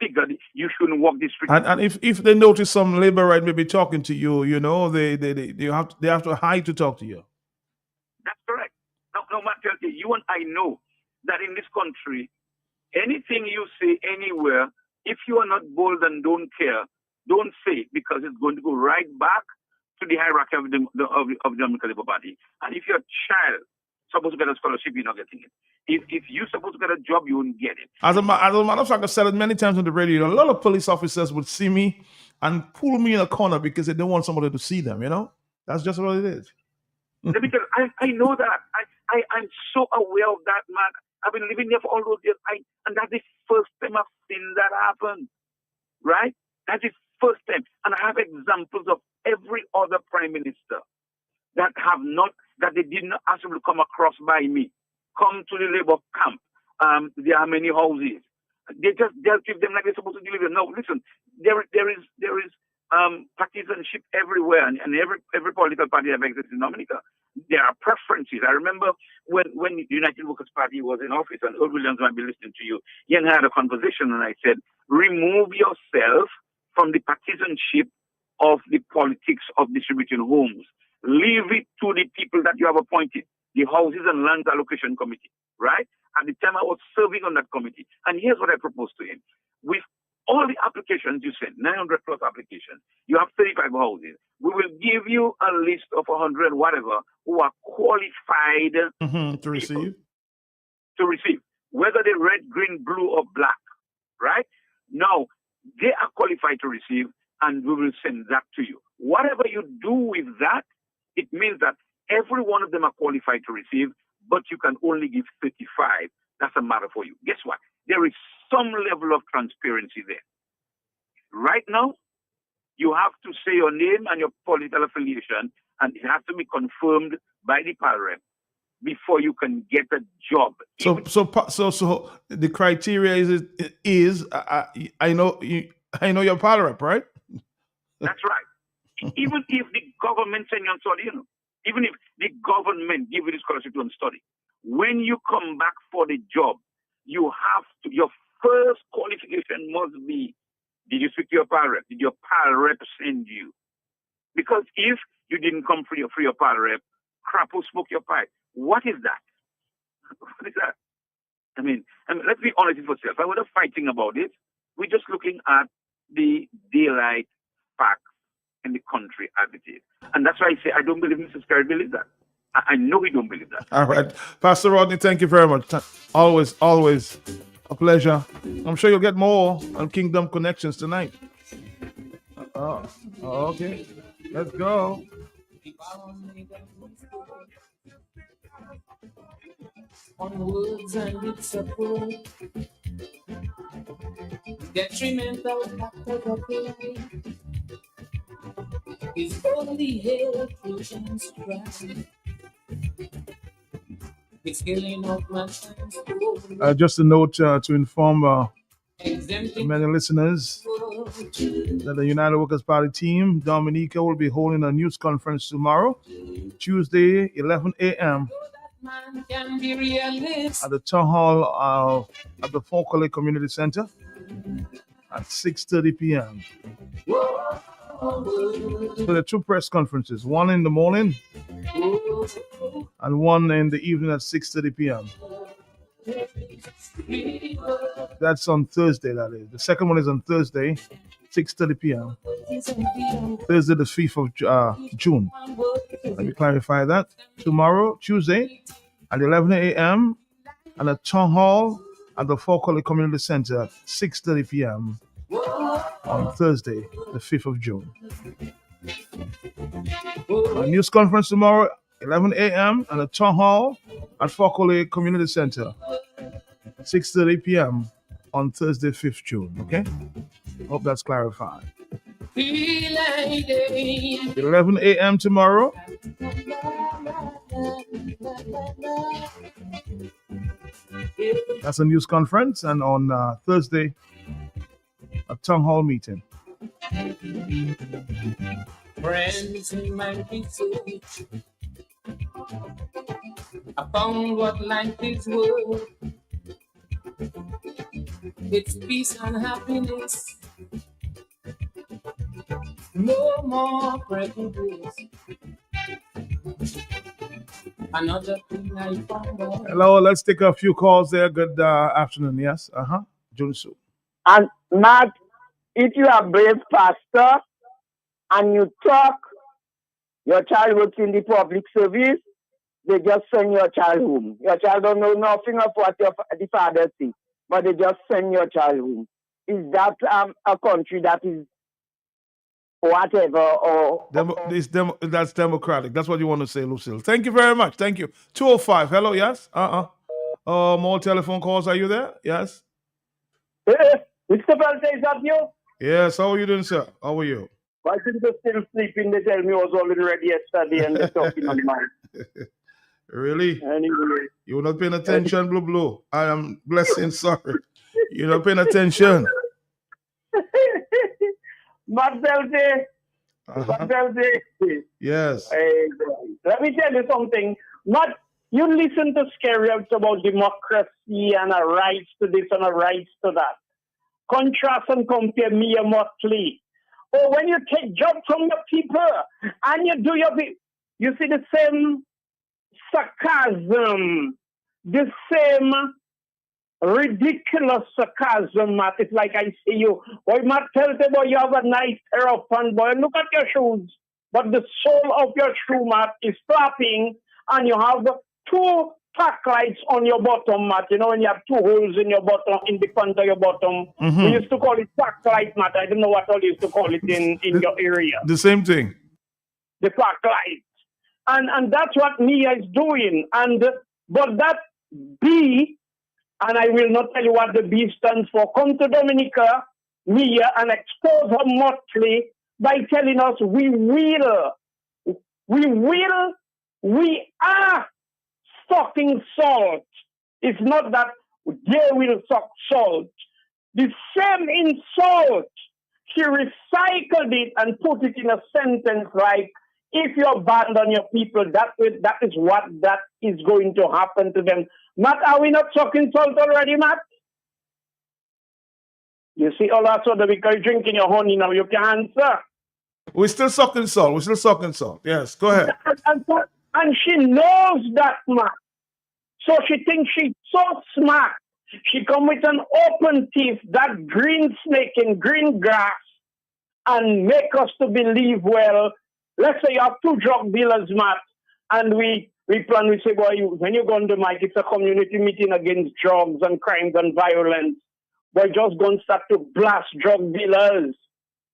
figure you shouldn't walk the street. And if they notice some labor right maybe talking to you, you know, they have to hide to talk to you. That's correct. No matter, you and I know that in this country, anything you say anywhere, if you are not bold and don't care, don't say it, because it's going to go right back to the hierarchy of the Dominican Labour Party. And if your child supposed to get a scholarship, you're not getting it. If you're supposed to get a job, you won't get it. As a matter of fact, I said it many times on the radio. A lot of police officers would see me and pull me in a corner because they don't want somebody to see them, you know? That's just what it is. Because I know that. I'm so aware of that, man. I've been living there for all those years. And that's the first time I've seen that happen, right? That's the first time. And I have examples of every other prime minister that they did not actually come across by me. Come to the labor camp. There are many houses. They just dealt with them like they're supposed to deal with them. No, listen, there is partisanship everywhere, and every political party that exists in Dominica. There are preferences. I remember when the United Workers' Party was in office, and Earl Williams might be listening to you. He and I had a conversation, and I said, remove yourself from the partisanship of the politics of distributing homes. Leave it to the people that you have appointed, the Houses and Lands Allocation Committee, right? At the time I was serving on that committee. And here's what I proposed to him. With all the applications you sent, 900 plus applications, you have 35 houses. We will give you a list of 100 whatever who are qualified to receive. To receive, whether they're red, green, blue, or black, right? Now, they are qualified to receive, and we will send that to you. Whatever you do with that, it means that every one of them are qualified to receive, but you can only give 35. That's a matter for you. Guess what? There is some level of transparency there. Right now, you have to say your name and your political affiliation, and it has to be confirmed by the PALREP before you can get a job. So the criteria is I know your PALREP, right? That's right. Even if the government send you on study, even if the government give you the scholarship to study, when you come back for the job, you have to, your first qualification must be, did you speak to your PALREP? Did your PALREP send you? Because if you didn't come for your PALREP, crap, who smoked your pipe? What is that? What is that? I mean, let's be honest with ourselves. I wasn't fighting about it. We're just looking at the daylight facts in the country as it is. And that's why I say I don't believe Mrs. Perry believes that. I know he don't believe that. All right. Pastor Rodney, thank you very much. Always a pleasure. I'm sure you'll get more on Kingdom Connections tonight. Oh, okay. Let's go. On words and it's a proof. Detrimental factor of life is only hatred and strife. It's killing of my time. Just a note to inform many listeners that the United Workers' Party team, Dominica, will be holding a news conference tomorrow, Tuesday, 11 a.m. at the Town Hall at the Falkirk Community Center at 6:30 p.m. So there are two press conferences, one in the morning and one in the evening at 6:30 p.m. That's on Thursday, that is. The second one is on Thursday, 6:30 p.m. Thursday, the 5th of June. Let me clarify that. Tomorrow, Tuesday, at 11 a.m. at the Town Hall at the Falkirk Community Center at 6:30 p.m. on Thursday, the 5th of June. A news conference tomorrow, 11 a.m. at the Town Hall at Falkirk Community Center, 6:30 p.m. on Thursday, 5th June. Okay? Hope that's clarified. 11 a.m. tomorrow. That's a news conference, and on Thursday, a town hall meeting. Friends in my research, I found what life is worth. It's peace and happiness. No more prejudice. Another thing I found out. Hello, let's take a few calls there. Good afternoon. Yes. Junsu. And Matt, if you are brave pastor and you talk, your child works in the public service, they just send your child home. Your child don't know nothing of what the father sees, but they just send your child home. Is that a country that is whatever or that's democratic? That's what you want to say, Lucille. Thank you very much. Thank you. 205. Hello, yes? More telephone calls. Are you there? Yes. Mr. Belter, is that you? Yes. How are you doing, sir? How are you? I think they're still sleeping. They tell me I was already ready yesterday and they're talking on mine. Really? Anyway. You were not paying attention, Blue. I am blessing, sorry. You're not paying attention. Madelte, Yes. let me tell you something. You listen to scary about democracy and a rights to this and a rights to that. Contrast and compare me and Mottley. Or when you take jobs from the people and you do you see the same sarcasm, the same ridiculous sarcasm, Matt. It's like I see you. Boy, Matt tells you, boy, you have a nice pair of pants, boy. Look at your shoes. But the sole of your shoe, Matt, is flapping, and you have 2 pack lights on your bottom, Matt. You know, when you have 2 holes in your bottom, in the front of your bottom. Mm-hmm. We used to call it pack light, Matt. I don't know what all you used to call it in your area. The same thing. The pack light. And that's what Mia is doing. But that B, and I will not tell you what the B stands for, come to Dominica, Mia, and expose her Mottley by telling us we are sucking salt. It's not that they will suck salt. The same insult, she recycled it and put it in a sentence like, if you abandon your people, that is what that is going to happen to them. Matt, are we not sucking salt already, Matt? You see, all of a sudden, because you're drinking your honey now, you can answer. We're still sucking salt. Yes, go ahead. And she knows that, Matt. So she thinks she's so smart. She come with an open teeth, that green snake in green grass, and make us to believe, well, let's say you have 2 drug dealers, Matt, and we plan, we say, boy, when you go on the mic, it's a community meeting against drugs and crimes and violence. Boy, just go and start to blast drug dealers.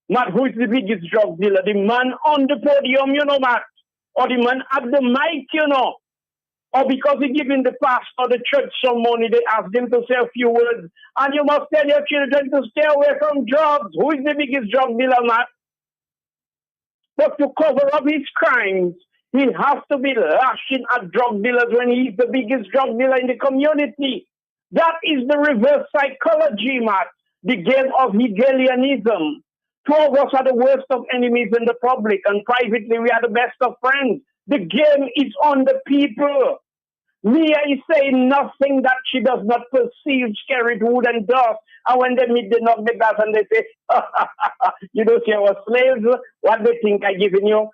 Matt, who is the biggest drug dealer? The man on the podium, you know, Matt, or the man at the mic, you know, or because he giving the pastor or the church some money, they ask him to say a few words, and you must tell your children to stay away from drugs. Who is the biggest drug dealer, Matt? But to cover up his crimes, he has to be lashing at drug dealers when he's the biggest drug dealer in the community. That is the reverse psychology, Matt, the game of Hegelianism. 2 of us are the worst of enemies in the public, and privately we are the best of friends. The game is on the people. Mia is saying nothing that she does not perceive, scary wood and dust. And when they meet, they knock the glass and they say, you don't see our slaves. What they think I giving you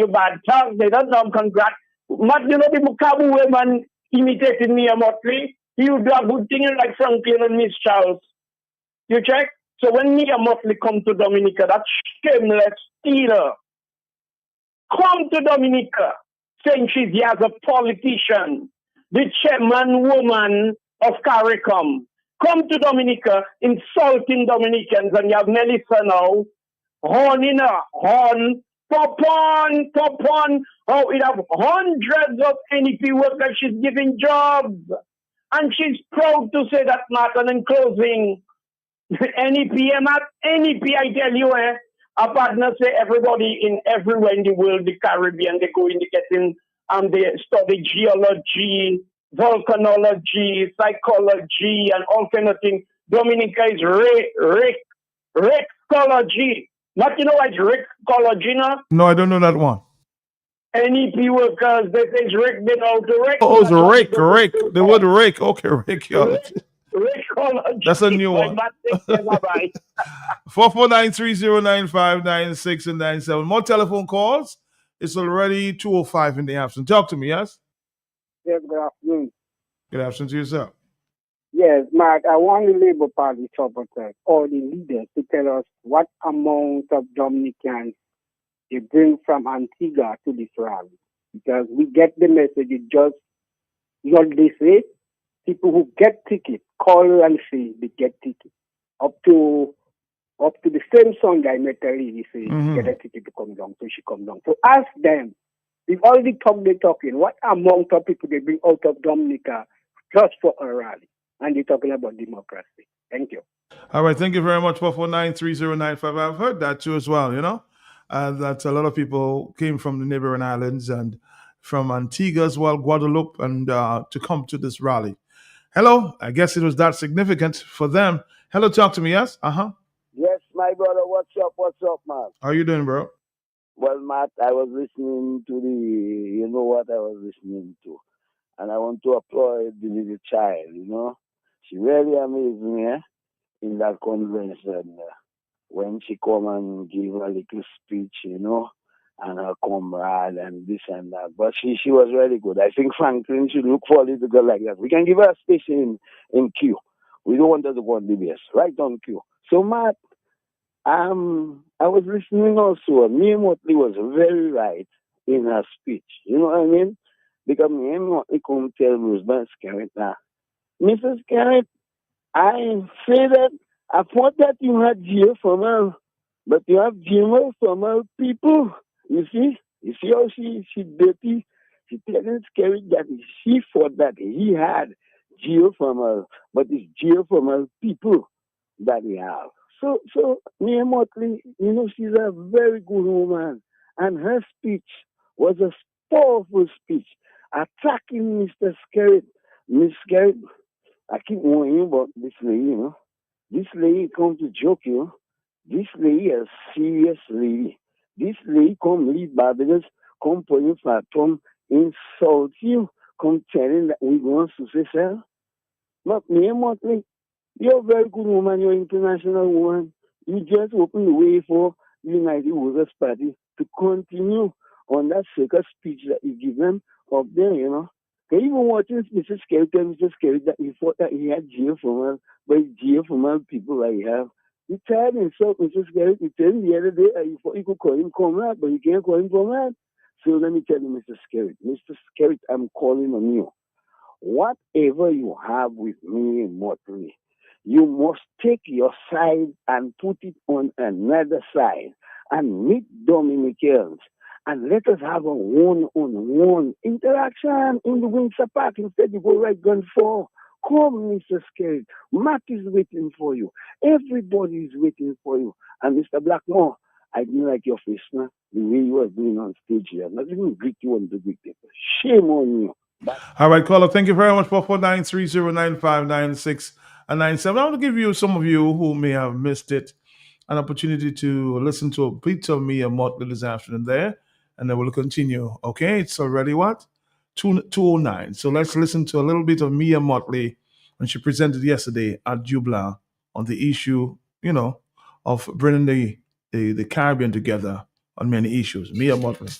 bad talk. They don't know congrats. But you know the Bukabu woman imitated Mia Mottley. He would do a good thing like Franklin and Miss Charles. You check? So when Mia Mottley come to Dominica, that shameless stealer, come to Dominica, saying she's here as a politician, the chairman woman of CARICOM. Come to Dominica, insulting Dominicans, and you have Melissa now, horning her, horn, pop on, oh, it have hundreds of NEP workers she's giving jobs. And she's proud to say that, Martin, in closing, NEP, I tell you, our partners say everybody everywhere in the world, the Caribbean, they go in, they get in, and they study geology, volcanology, psychology, and all kind of things. Dominica is rexology. But you know what rexology now? No, I don't know that one. NEP workers, they say Rick, they know to rake. Oh, it's rake. The word rake. Okay, rakeology. That's a new one. 449-309-596 and 97. More telephone calls. It's already 2:05 in the afternoon. Talk to me, yes? Yes, good afternoon. Good afternoon to yourself. Yes, Mark, I want the Labour Party supporters or the leaders to tell us what amount of Dominicans they bring from Antigua to this rally. Because we get the message, it just, what they say, people who get tickets, call and say they get tickets. Up to the same song I met a lady say, get a ticket to come down, so she come down. So ask them, with all the talk they're talking, what amount of people they bring out of Dominica just for a rally? And they're talking about democracy. Thank you. All right, thank you very much, 449-3095. I've heard that too as well, you know, that a lot of people came from the neighboring islands and from Antigua as well, Guadeloupe, and to come to this rally. Hello. I guess it was that significant for them. Hello, talk to me. Yes. Yes, my brother, what's up, man? How you doing, bro? Well, Matt, I was listening to you know what I was listening to, and I want to applaud the little child, She really amazed me, in that convention, when she come and give a little speech, and her comrade and this and that. But she was really good. I think Franklin should look for a little girl like that. We can give her a space in queue. We don't want her to go on DBS, right on queue. So, Matt, I was listening also. Mia Mottley was very right in her speech. You know what I mean? Because Mia Mottley come tell Rosemary Scarrett now, Mrs. Scarrett, I say that I thought that you had jail from her, but you have jail from her people. You see? You see how she dirty? She telling Scarrett that she thought that he had jail from her, but it's jail from her people that he have. So Mia Motley, she's a very good woman, and her speech was a powerful speech, attacking Mr. Skerritt. Miss Skerritt, I keep warning you about this lady, This lady come to joke you. This lady is a serious lady. This lady come lead Barbados, come put you platform, insult you, come telling that we going to suicide. But Mia Motley, you're a very good woman. You're an international woman. You just open the way for the United Workers' Party to continue on that circus speech that you give them up there, Even watching Mr. Skerritt tell Mr. Skerritt that he thought that he had jail from her, but it's jail from her people that he have. He tired himself, Mr. Skerritt. He told him the other day that he thought he could call him comrade, but he can't call him comrade. So let me tell you, Mr. Skerritt. Mr. Skerritt, I'm calling on you. Whatever you have with me in Mottley, you must take your side and put it on another side and meet Dominicans and let us have a one-on-one interaction in the Windsor Park instead you go right gun for. Come, Mr. Skerritt. Matt is waiting for you. Everybody is waiting for you. And Mr. Blackmore, I didn't like your face, man. The way you were doing on stage here. Not even greet you on the greet paper. Shame on you. All right, caller. Thank you very much for 449309596 and 97. I want to give you, some of you who may have missed it, an opportunity to listen to a bit of Mia Motley this afternoon there, and then we'll continue. Okay, it's already what? 209. So let's listen to a little bit of Mia Motley when she presented yesterday at Jubla on the issue, of bringing the Caribbean together on many issues. Mia Motley.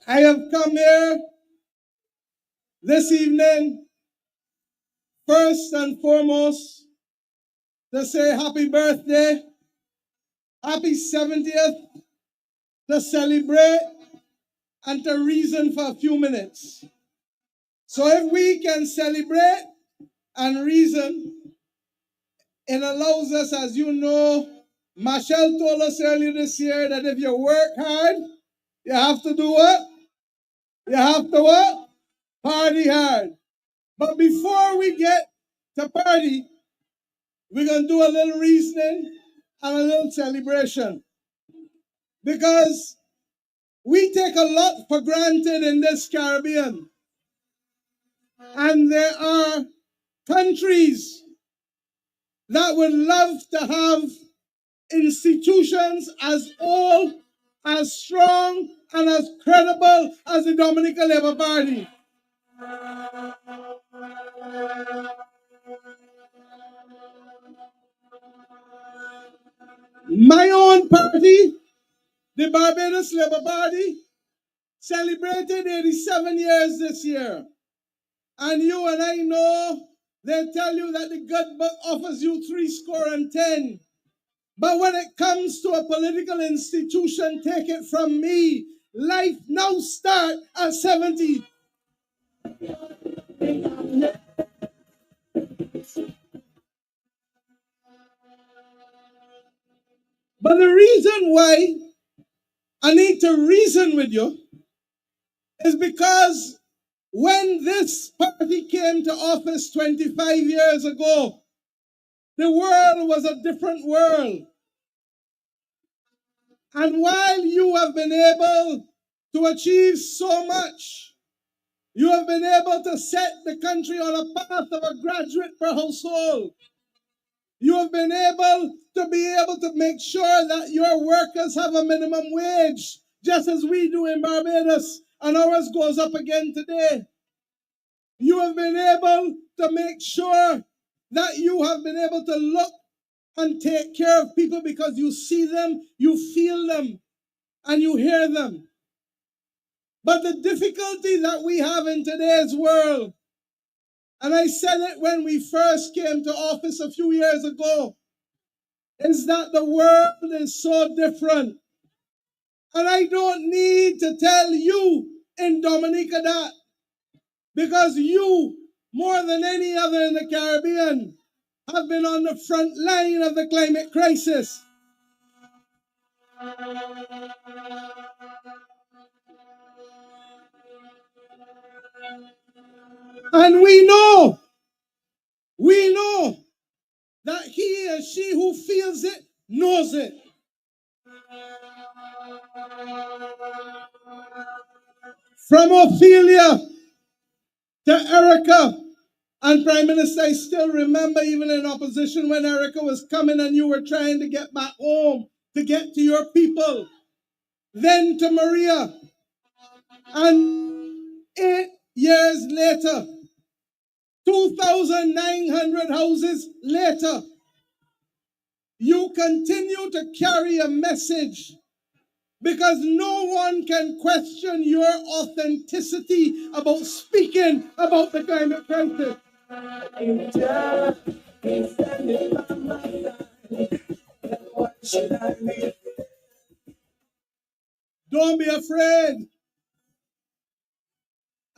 I have come here this evening, first and foremost, to say happy birthday, happy 70th, to celebrate and to reason for a few minutes. So if we can celebrate and reason, it allows us, as you know, Marshall told us earlier this year that if you work hard, you have to do what? You have to what? Party hard. But before we get to party, we're going to do a little reasoning and a little celebration. Because we take a lot for granted in this Caribbean. And there are countries that would love to have institutions as old, as strong, and as credible as the Dominican Labour Party. My own party, the Barbados Labour Party, celebrated 87 years this year. And you and I know they tell you that the good book offers you 70. But when it comes to a political institution, take it from me, life now starts at 70. But the reason why I need to reason with you is because when this party came to office 25 years ago, the world was a different world. And while you have been able to achieve so much. You have been able to set the country on a path of a graduate per household. You have been able to make sure that your workers have a minimum wage, just as we do in Barbados, and ours goes up again today. You have been able to make sure that you have been able to look and take care of people because you see them, you feel them, and you hear them. But the difficulty that we have in today's world, and I said it when we first came to office a few years ago, is that the world is so different. And I don't need to tell you in Dominica that, because you, more than any other in the Caribbean, have been on the front line of the climate crisis. And we know that he or she who feels it knows it. From Ophelia to Erica and Prime Minister, I still remember even in opposition when Erica was coming and you were trying to get back home, to get to your people. Then to Maria. And 8 years later, 2,900 houses later, you continue to carry a message because no one can question your authenticity about speaking about the climate crisis. Don't be afraid.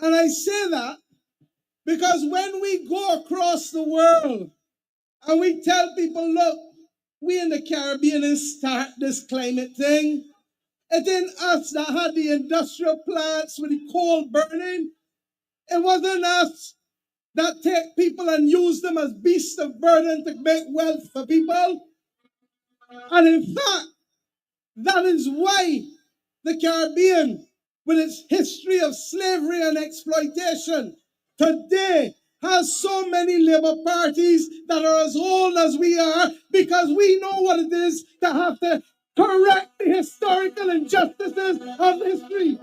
And I say that because when we go across the world and we tell people, look, we in the Caribbean and start this climate thing. It ain't us that had the industrial plants with the coal burning. It wasn't us that take people and use them as beasts of burden to make wealth for people. And in fact, that is why the Caribbean, with its history of slavery and exploitation, today has so many labor parties that are as old as we are, because we know what it is to have to correct the historical injustices of history.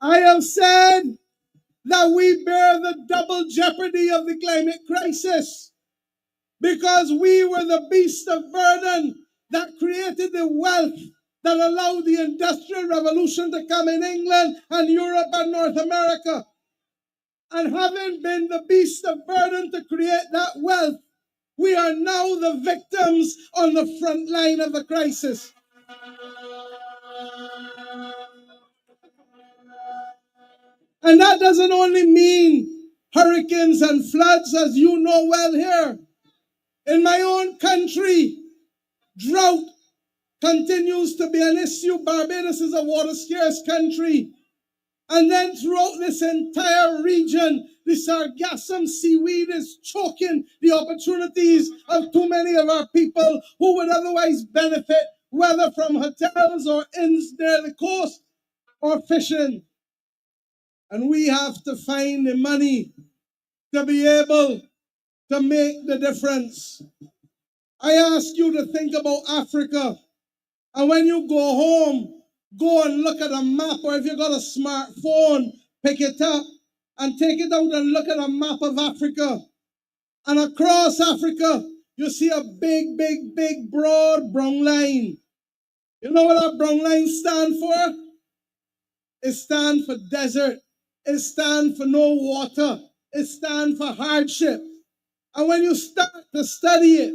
I have said that we bear the double jeopardy of the climate crisis because we were the beast of burden that created the wealth that allowed the Industrial Revolution to come in England and Europe and North America. And having been the beast of burden to create that wealth, we are now the victims on the front line of the crisis. And that doesn't only mean hurricanes and floods, as you know well here. In my own country, drought continues to be an issue. Barbados is a water-scarce country. And then throughout this entire region, the sargassum seaweed is choking the opportunities of too many of our people who would otherwise benefit, whether from hotels or inns near the coast or fishing. And we have to find the money to be able to make the difference. I ask you to think about Africa. And when you go home, go and look at a map, or if you've got a smartphone, pick it up and take it out and look at a map of Africa. And across Africa, you see a big, big, big, broad brown line. You know what that brown line stands for? It stands for desert. It stands for no water. It stands for hardship. And when you start to study it,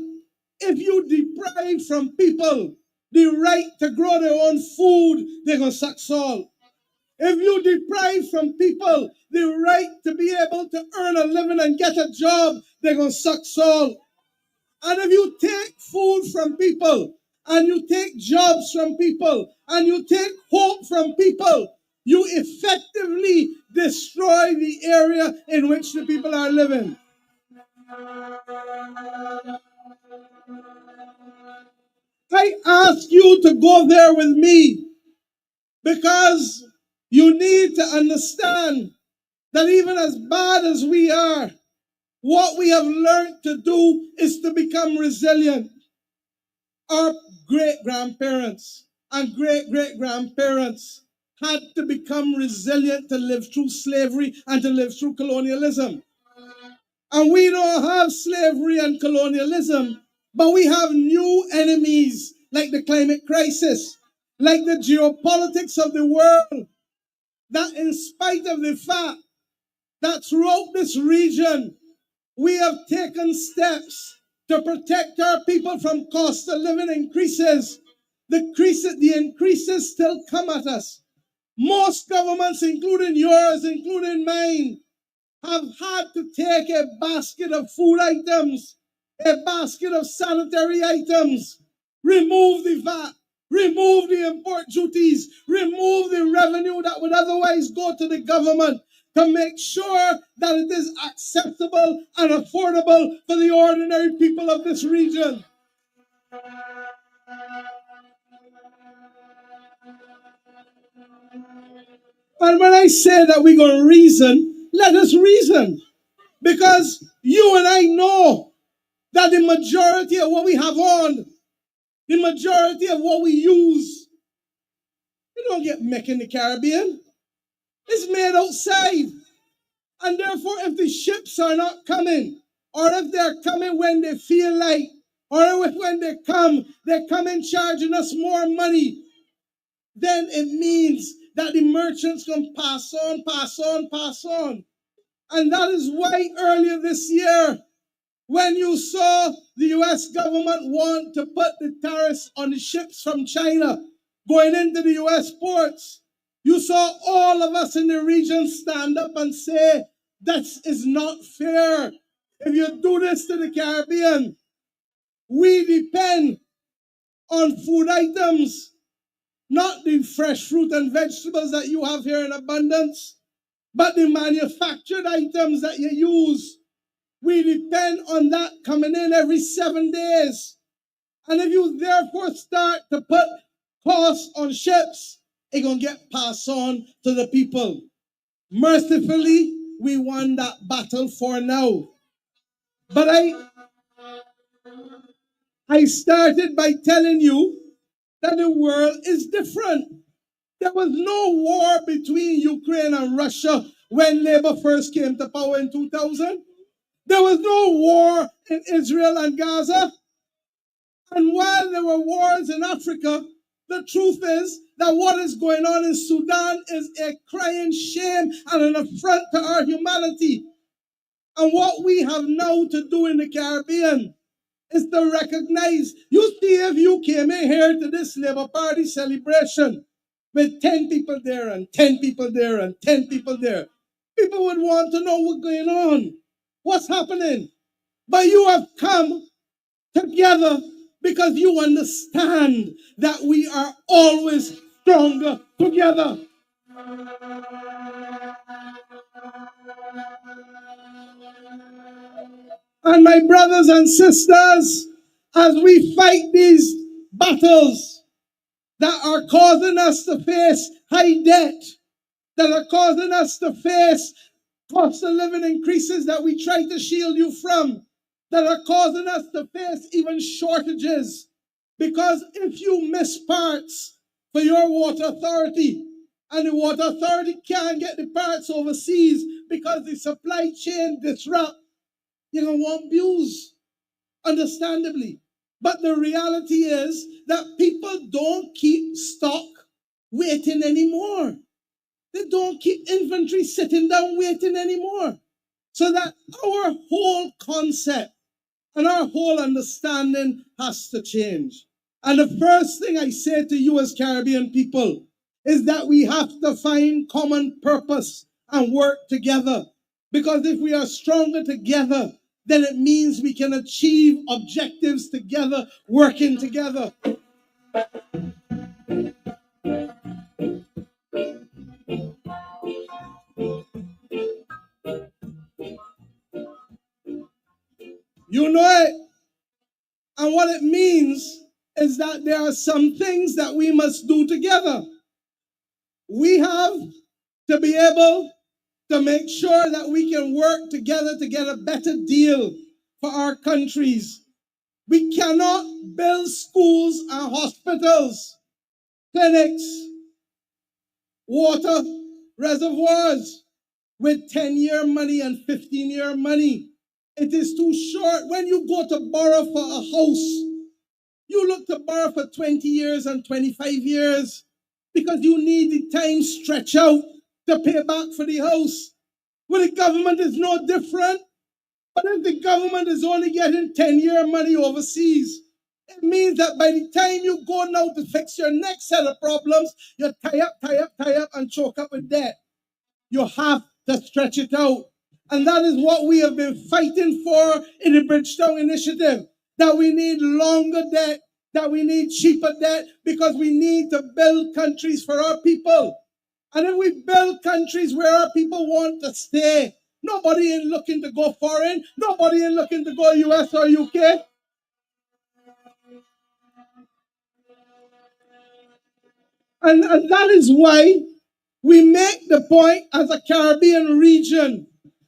if you deprive from people the right to grow their own food, they're going to suck salt. If you deprive from people the right to be able to earn a living and get a job, they're going to suck salt. And if you take food from people, and you take jobs from people, and you take hope from people, you effectively destroy the area in which the people are living. I ask you to go there with me because you need to understand that even as bad as we are, what we have learned to do is to become resilient. Our great-grandparents and great-great-grandparents had to become resilient to live through slavery and to live through colonialism. And we don't have slavery and colonialism, but we have new enemies like the climate crisis, like the geopolitics of the world, that in spite of the fact that throughout this region, we have taken steps to protect our people from cost of living increases. The increases still come at us. Most governments, including yours, including mine, have had to take a basket of food items, a basket of sanitary items, remove the VAT, remove the import duties, remove the revenue that would otherwise go to the government to make sure that it is acceptable and affordable for the ordinary people of this region. And when I say that we're going to reason, let us reason. Because you and I know that the majority of what we have on, the majority of what we use, it don't get made in the Caribbean. It's made outside. And therefore, if the ships are not coming, or if they're coming when they feel like, or if when they're coming charging us more money, then it means that the merchants can pass on, pass on, pass on. And that is why earlier this year, when you saw the US government want to put the tariffs on the ships from China going into the US ports, you saw all of us in the region stand up and say, that is not fair. If you do this to the Caribbean, we depend on food items, not the fresh fruit and vegetables that you have here in abundance, but the manufactured items that you use. We depend on that coming in every 7 days. And if you therefore start to put costs on ships, it's going to get passed on to the people. Mercifully, we won that battle for now. But I started by telling you that the world is different. There was no war between Ukraine and Russia when Labour first came to power in 2000. There was no war in Israel and Gaza. And while there were wars in Africa, the truth is that what is going on in Sudan is a crying shame and an affront to our humanity. And what we have now to do in the Caribbean is to recognize, you see, if you came in here to this Labour Party celebration with 10 people there and 10 people there and 10 people there, people would want to know what's going on, what's happening. But you have come together because you understand that we are always stronger together. And my brothers and sisters, as we fight these battles that are causing us to face high debt, that are causing us to face cost of living increases that we try to shield you from, that are causing us to face even shortages. Because if you miss parts for your water authority, and the water authority can't get the parts overseas because the supply chain disrupt, you're going to want bills, understandably. But the reality is that people don't keep stock waiting anymore. They don't keep inventory sitting down waiting anymore. So that our whole concept and our whole understanding has to change. And the first thing I say to you as Caribbean people is that we have to find common purpose and work together. Because if we are stronger together, then it means we can achieve objectives together, working together. You know it. And what it means is that there are some things that we must do together. We have to be able to make sure that we can work together to get a better deal for our countries. We cannot build schools and hospitals, clinics, water reservoirs with 10-year money and 15-year money. It is too short. When you go to borrow for a house, you look to borrow for 20 years and 25 years because you need the time stretch out to pay back for the house. Well, the government is no different. But if the government is only getting 10-year money overseas, it means that by the time you go now to fix your next set of problems, you tie up, and choke up with debt. You have to stretch it out. And that is what we have been fighting for in the Bridgetown Initiative, that we need longer debt, that we need cheaper debt, because we need to build countries for our people. And if we build countries where our people want to stay, nobody ain't looking to go foreign, nobody ain't looking to go US or UK. And that is why we make the point as a Caribbean region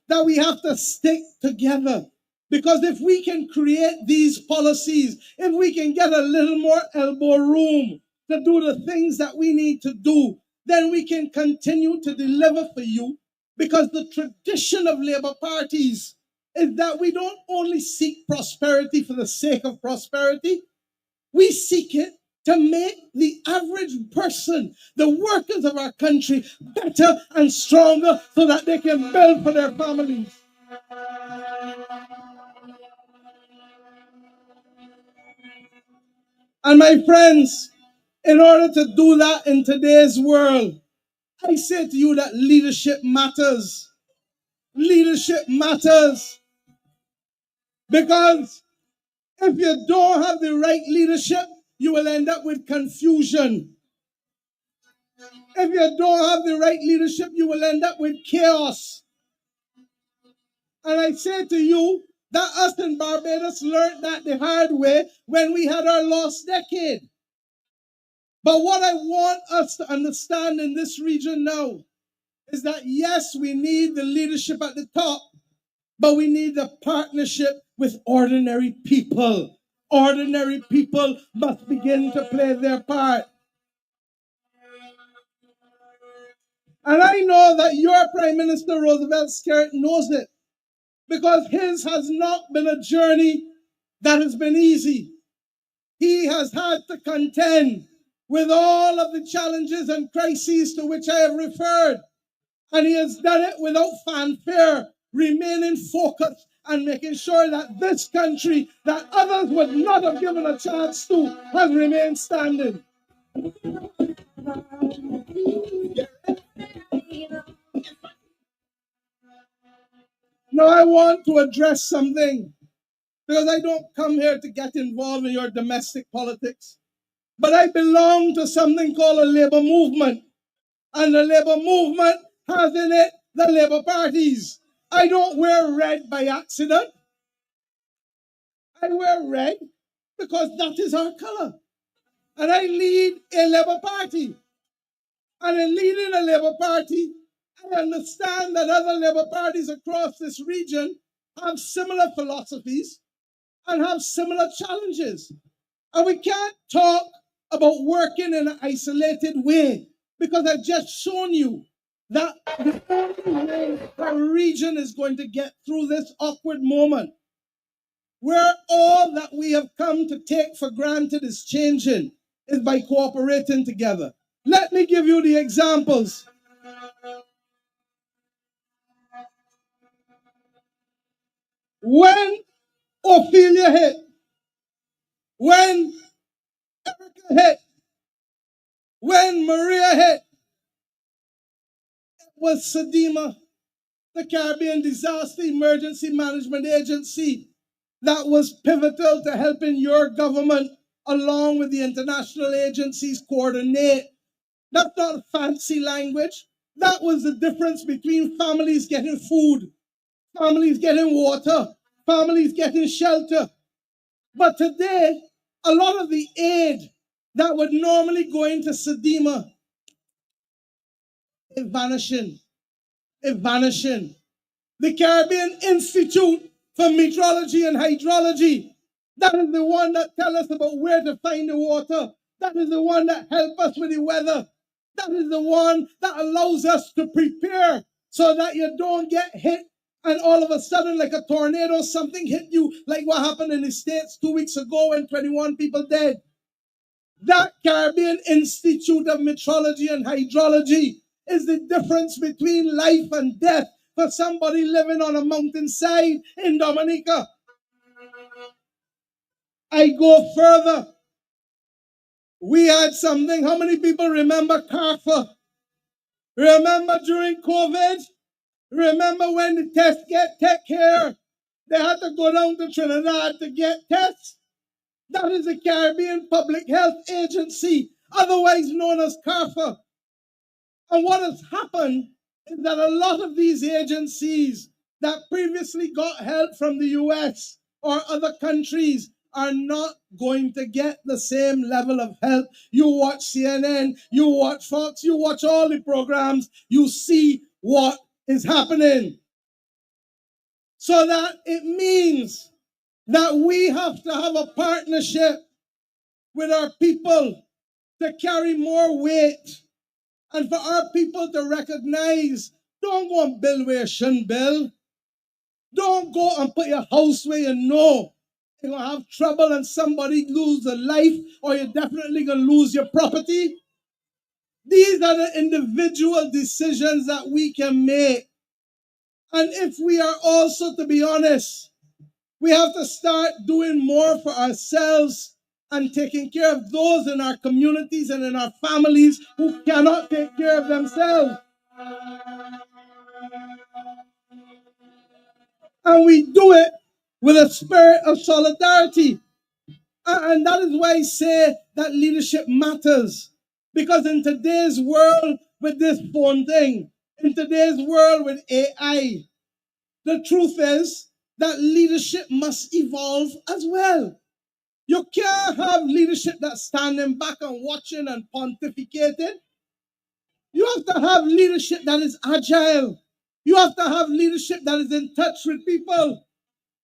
that we have to stick together. Because if we can create these policies, if we can get a little more elbow room to do the things that we need to do, then we can continue to deliver for you. Because the tradition of Labour parties is that we don't only seek prosperity for the sake of prosperity, we seek it to make the average person, the workers of our country, better and stronger so that they can build for their families. And my friends, in order to do that in today's world, I say to you that leadership matters. Leadership matters. Because if you don't have the right leadership, you will end up with confusion. If you don't have the right leadership, you will end up with chaos. And I say to you that us in Barbados learned that the hard way when we had our lost decade. But what I want us to understand in this region now is that yes, we need the leadership at the top, but we need a partnership with ordinary people. Ordinary people must begin to play their part. And I know that your Prime Minister, Roosevelt Skerrit, knows it, because his has not been a journey that has been easy. He has had to contend with all of the challenges and crises to which I have referred. And he has done it without fanfare, remaining focused and making sure that this country that others would not have given a chance to has remained standing. Now I want to address something, because I don't come here to get involved in your domestic politics, but I belong to something called a labor movement. And the labor movement has in it the labor parties. I don't wear red by accident. I wear red because that is our color. And I lead a labor party. And in leading a labor party, I understand that other labor parties across this region have similar philosophies and have similar challenges. And we can't talk about working in an isolated way, because I've just shown you that the only way our region is going to get through this awkward moment, where all that we have come to take for granted is changing, is by cooperating together. Let me give you the examples. When Ophelia hit, when Erica hit, when Maria hit, it was SEDEMA, the Caribbean Disaster Emergency Management Agency, that was pivotal to helping your government, along with the international agencies, coordinate. That's not fancy language. That was the difference between families getting food, families getting water, families getting shelter. But today, A lot of the aid that would normally go into Sedema is vanishing. It's vanishing. The Caribbean Institute for Meteorology and Hydrology, that is the one that tells us about where to find the water. That is the one that helps us with the weather. That is the one that allows us to prepare so that you don't get hit and all of a sudden, like a tornado, something hit you, like what happened in the States 2 weeks ago when 21 people died. That Caribbean Institute of Meteorology and Hydrology is the difference between life and death for somebody living on a mountainside in Dominica. I go further. We had something. How many people remember CARFA? Remember during COVID? Remember when the tests get take care? They had to go down to Trinidad to get tests. That is the Caribbean Public Health Agency, otherwise known as CARFA. And what has happened is that a lot of these agencies that previously got help from the US or other countries are not going to get the same level of help. You watch CNN, you watch Fox, you watch all the programs, you see what is happening. So that it means that we have to have a partnership with our people to carry more weight and for our people to recognize, don't go and build where you shouldn't build. Don't go and put your house where you know you're going to have trouble and somebody lose a life or you're definitely going to lose your property. These are the individual decisions that we can make. And if we are also, to be honest, we have to start doing more for ourselves and taking care of those in our communities and in our families who cannot take care of themselves. And we do it with a spirit of solidarity. And that is why I say that leadership matters. Because in today's world with this phone thing, in today's world with AI, the truth is that leadership must evolve as well. You can't have leadership that's standing back and watching and pontificating. You have to have leadership that is agile. You have to have leadership that is in touch with people.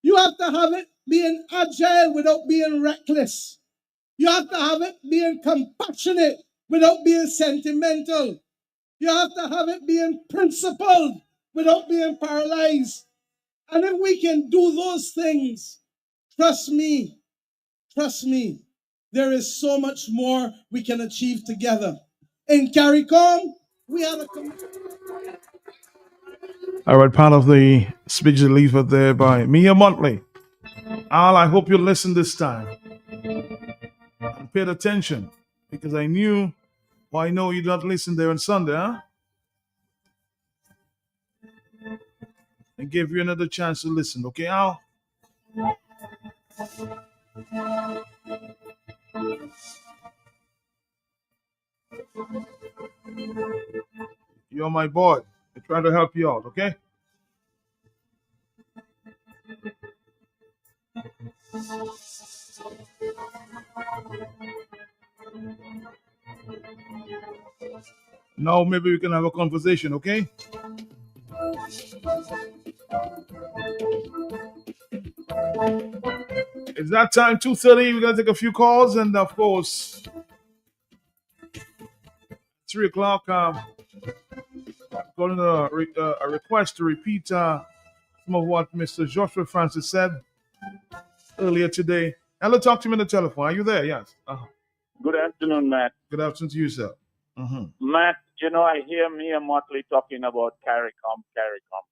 You have to have it being agile without being reckless. You have to have it being compassionate without being sentimental. You have to have it being principled without being paralyzed. And if we can do those things, trust me, there is so much more we can achieve together. In CARICOM, we have a All right, part of the speech delivered there by Mia Mottley. Al, I hope you listen this time and paid attention because I know you don't listen there on Sunday, huh? And give you another chance to listen, okay, Al? You're my boy. I'm trying to help you out, okay? Now maybe we can have a conversation, okay? It's that time, 2:30. We're gonna take a few calls, and of course, 3 o'clock. Going to a request to repeat some of what Mr. Joshua Francis said earlier today. Hello, talk to me on the telephone. Are you there? Yes. Good afternoon, Matt. Good afternoon to you, sir. Matt, I hear me and Mottley talking about CARICOM.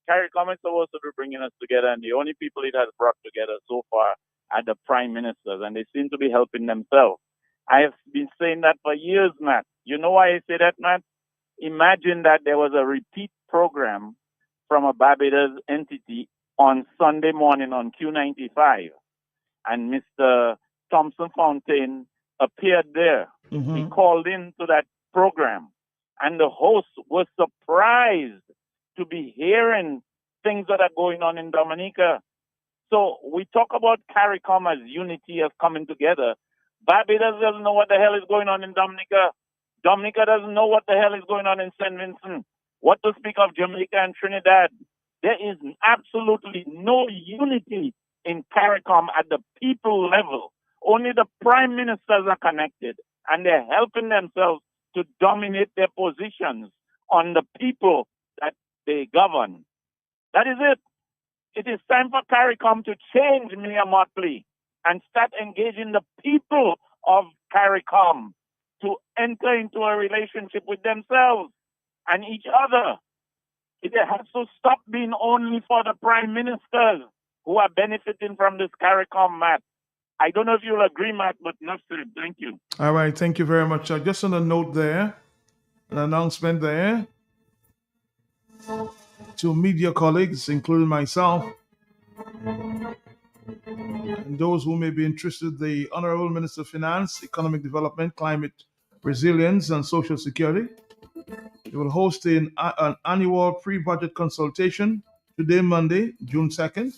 CARICOM is supposed to be bringing us together, and the only people it has brought together so far are the prime ministers, and they seem to be helping themselves. I have been saying that for years, Matt. You know why I say that, Matt? Imagine that there was a repeat program from a Barbados entity on Sunday morning on Q95, and Mr. Thompson Fontaine appeared there. He called into that program, and the host was surprised to be hearing things that are going on in Dominica. So we talk about CARICOM as unity, as coming together, Barbados doesn't know what the hell is going on in Dominica. Dominica doesn't know what the hell is going on in St. Vincent. What to speak of Jamaica and Trinidad? There is absolutely no unity in CARICOM at the people level. Only the prime ministers are connected, and they're helping themselves to dominate their positions on the people that they govern. That is it. It is time for CARICOM to change, Mayor Mottley, and start engaging the people of CARICOM to enter into a relationship with themselves and each other. It has to stop being only for the prime ministers who are benefiting from this CARICOM, Matt. I don't know if you'll agree, Matt, but enough said. Thank you. All right, thank you very much. Just on a note there, an announcement there to media colleagues, including myself, and those who may be interested, the Honorable Minister of Finance, Economic Development, Climate Resilience, and Social Security. They will host an annual pre-budget consultation today, Monday, June 2nd,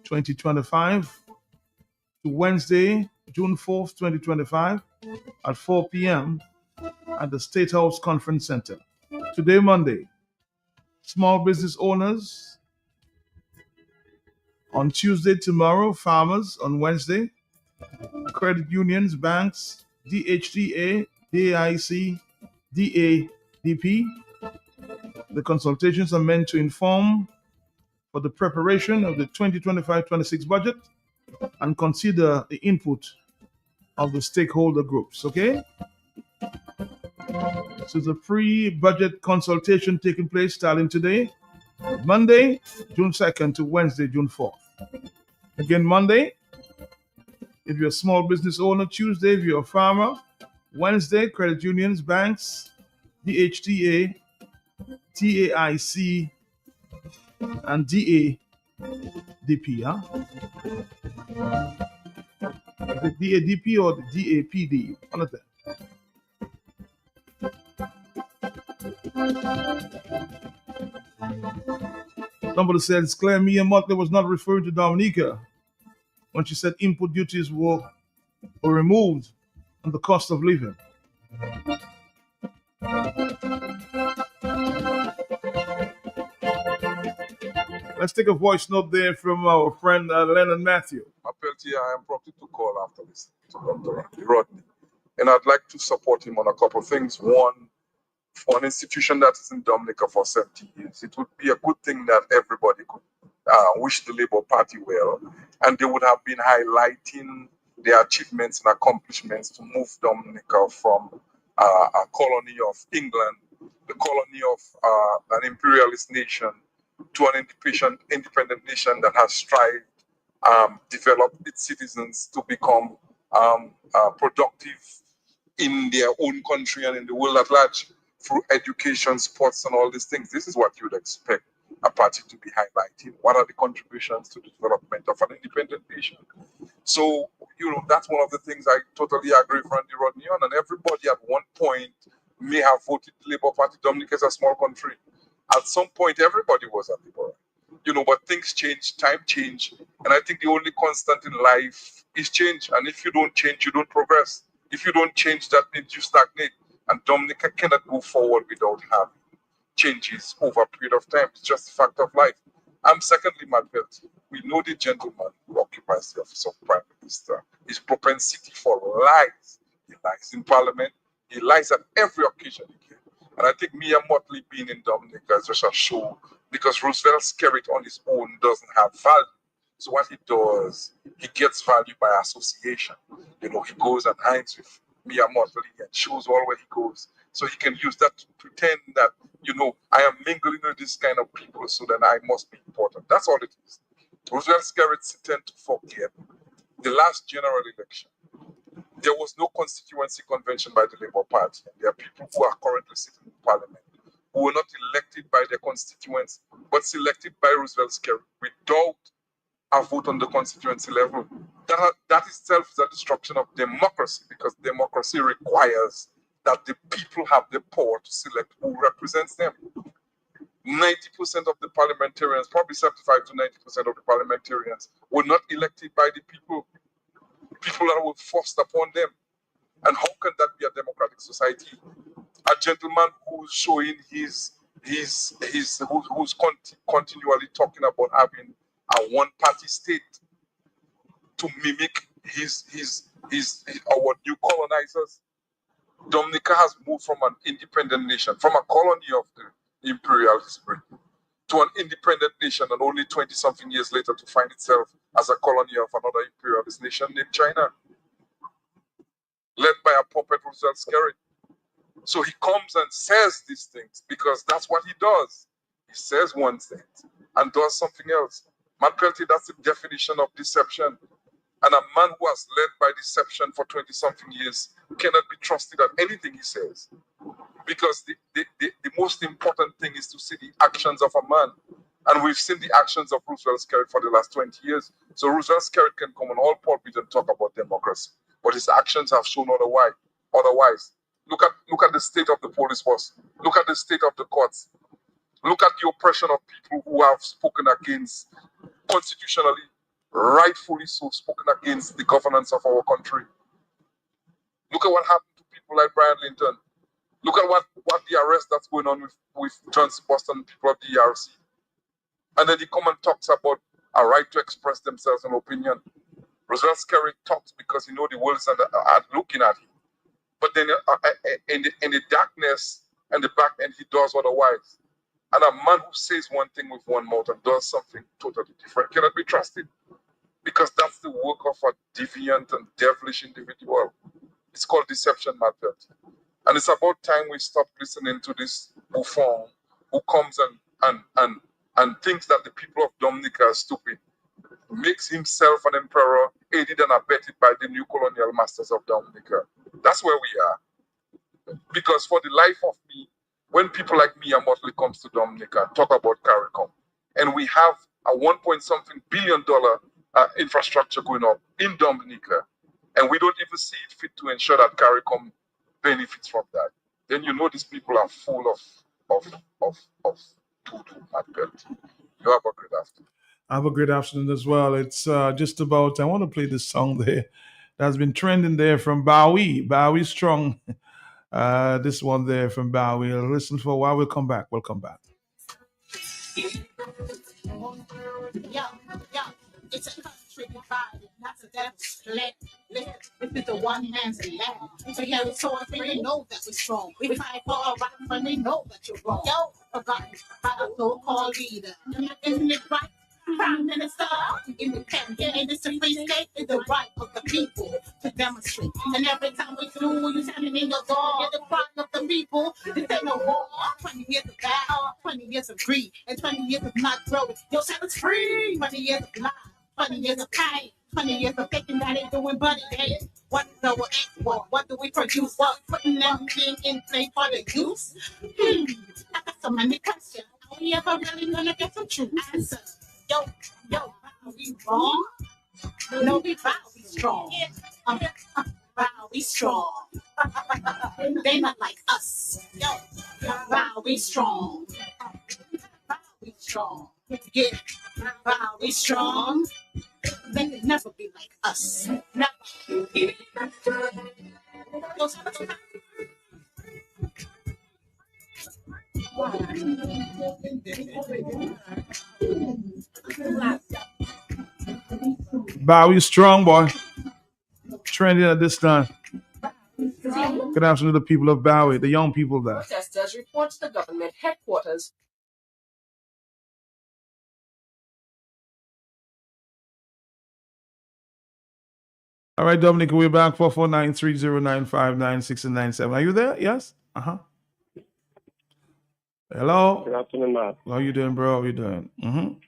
2025, to Wednesday, June 4th, 2025, at 4 p.m. at the State House Conference Center. Today, Monday, small business owners. On Tuesday, tomorrow, farmers. On Wednesday, credit unions, banks, DHTA, DAIC, DADP. The consultations are meant to inform for the preparation of the 2025-26 budget and consider the input of the stakeholder groups, okay? So it's a pre-budget consultation taking place starting today, Monday, June 2nd to Wednesday, June 4th. Again, Monday, if you're a small business owner. Tuesday, if you're a farmer. Wednesday, credit unions, banks, DHTA, TAIC, and DADP, huh? Is it DADP or the DAPD? One of them. Somebody said it's clear Mia Mottley was not referring to Dominica when she said input duties were removed and the cost of living. Let's take a voice note there from our friend Lennon Matthew. Appelti, I am prompted to call after this to Dr. Rodney. And I'd like to support him on a couple of things. One, for an institution that is in Dominica for 70 years, it would be a good thing that everybody could wish the Labour Party well, and they would have been highlighting their achievements and accomplishments to move Dominica from a colony of England, the colony of an imperialist nation, to an independent nation that has strived, developed its citizens to become productive in their own country and in the world at large through education, sports, and all these things. This is what you would expect a party to be highlighting. What are the contributions to the development of an independent nation? So, that's one of the things I totally agree with Randy Rodney on. And everybody at one point may have voted the Labour Party. Dominica is a small country. At some point, everybody was a Labour. But things change, time change. And I think the only constant in life is change. And if you don't change, you don't progress. If you don't change, that means you stagnate. And Dominica cannot move forward without having changes over a period of time. It's just a fact of life. Secondly, Malbert, we know the gentleman who occupies the office of Prime Minister. His propensity for lies. He lies in Parliament. He lies at every occasion he can. And I think Mia Mottley being in Dominica is just a show, because Roosevelt Skerritt on his own doesn't have value. So what he does, he gets value by association. He goes and hangs with Mia Mottley and shows all where he goes. So he can use that to pretend that, I am mingling with this kind of people, so then I must be important. That's all it is. Roosevelt Skerritt tend to forget the last general election. There was no constituency convention by the Labour Party. And there are people who are currently sitting in Parliament who were not elected by their constituents, but selected by Roosevelt Skerritt without a vote on the constituency level. That itself is a destruction of democracy, because democracy requires that the people have the power to select who represents them. 90% of the parliamentarians, probably 75 to 90% of the parliamentarians, were not elected by the people that were forced upon them. And how can that be a democratic society? A gentleman who's showing who's continually talking about having a one-party state to mimic our new colonizers. Dominica has moved from an independent nation, from a colony of the imperial history, to an independent nation, and only 20-something years later to find itself as a colony of another imperialist nation named China, led by a puppet Roosevelt Skerritt. So he comes and says these things because that's what he does. He says one thing and does something else. McCarthy, that's the definition of deception. And a man who has led by deception for 20-something years cannot be trusted at anything he says. Because the most important thing is to see the actions of a man. And we've seen the actions of Roosevelt Skerritt for the last 20 years. So Roosevelt Skerritt can come on all pulpits and talk about democracy. But his actions have shown otherwise. Look at the state of the police force. Look at the state of the courts. Look at the oppression of people who have spoken against, constitutionally, rightfully so, spoken against the governance of our country. Look at what happened to people like Brian Linton. Look at what the arrest that's going on with John Boston, people of the ERC. And then he come and talks about a right to express themselves and opinion. Roosevelt Skerritt talks because he knows the world is looking at him. But then in the darkness and the back end, he does otherwise. And a man who says one thing with one mouth and does something totally different cannot be trusted. Because that's the work of a deviant and devilish individual. It's called deception, Malpert. And it's about time we stop listening to this buffoon who comes and thinks that the people of Dominica are stupid. Makes himself an emperor, aided and abetted by the new colonial masters of Dominica. That's where we are. Because for the life of me, when people like me and Mottley comes to Dominica, talk about CARICOM, and we have a $1.something billion infrastructure going up in Dominica, and we don't even see it fit to ensure that CARICOM benefits from that, then you know these people are full of doo-doo, Malpert. You have a great afternoon. Have a great afternoon as well. It's just about, I want to play this song there that's been trending there from Bowie Strong. This one there from Bowie. Listen for a while. We'll come back. It's a country divided, not a devil split. This is a one man's land. So yeah, we so we know that we're strong. We fight for our rights when we know that you're wrong. Yo, forgotten by a so-called leader. Isn't it right? Prime Minister, independent, and it's a free state is the right of the people to demonstrate. And every time we do, you standing in your door, you're the cry of the people. This ain't no war. 20 years of battle, 20 years of greed, and 20 years of not growing. Your set is free. 20 years of lies, 20 years of pain, 20 years of thinking that ain't doing but it ain't. What is our export? What do we produce? What putting everything in place for the use? I got so many questions. Are we ever really gonna get some true answers? Yo, are we wrong? No, we bow, we strong. Bow, we strong. They not like us. Yo, bow, we strong. Bow, we strong. Yeah, bow, we strong. They could never be like us. Never. Bowie Strong, boy. Trending at this time. Good afternoon to the people of Bowie, the young people there. Protesters report to the government headquarters. All right, Dominic, we're back. 449-309-596 and 97. Are you there? Yes? Hello? Good afternoon, Matt. How you doing, bro? How you doing? I'm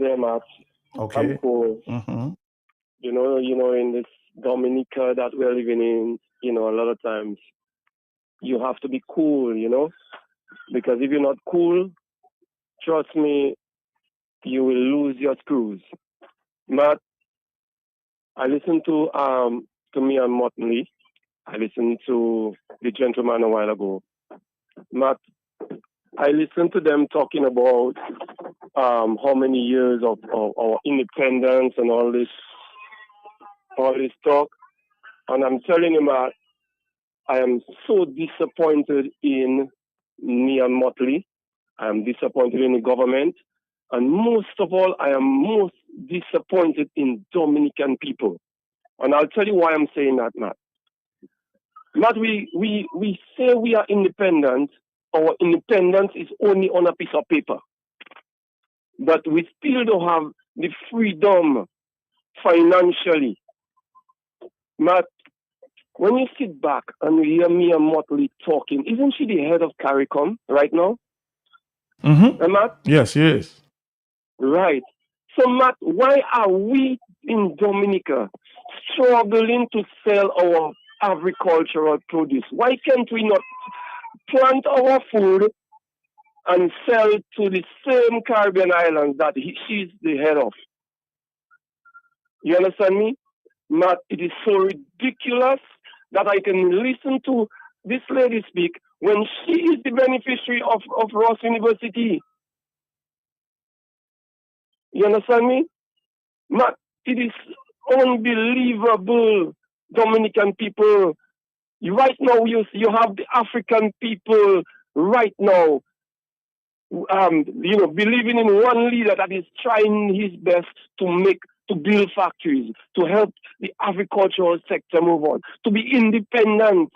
there, Matt. Okay. I'm cool. You know, in this Dominica that we're living in, a lot of times you have to be cool, because if you're not cool, trust me, you will lose your screws. Matt, I listened to me and Mottley. I listened to the gentleman a while ago. Matt, I listened to them talking about how many years of our independence and all this talk. And I'm telling you, Matt, I am so disappointed in me and Mottley. I am disappointed in the government. And most of all, I am most disappointed in Dominican people. And I'll tell you why I'm saying that, Matt. Matt, we say we are independent. Our independence is only on a piece of paper. But we still don't have the freedom financially. Matt, when you sit back and you hear me and Mottley talking, isn't she the head of CARICOM right now? Mm-hmm. Matt? Yes, he is. Right. So, Matt, why are we in Dominica struggling to sell our agricultural produce? Why can't we not plant our food and sell to the same Caribbean islands that she's the head of? You understand me? Matt, it is so ridiculous that I can listen to this lady speak when she is the beneficiary of Ross University. You understand me? Matt, it is unbelievable, Dominican people. Right now, you have the African people right now, believing in one leader that is trying his best to build factories, to help the agricultural sector move on, to be independent.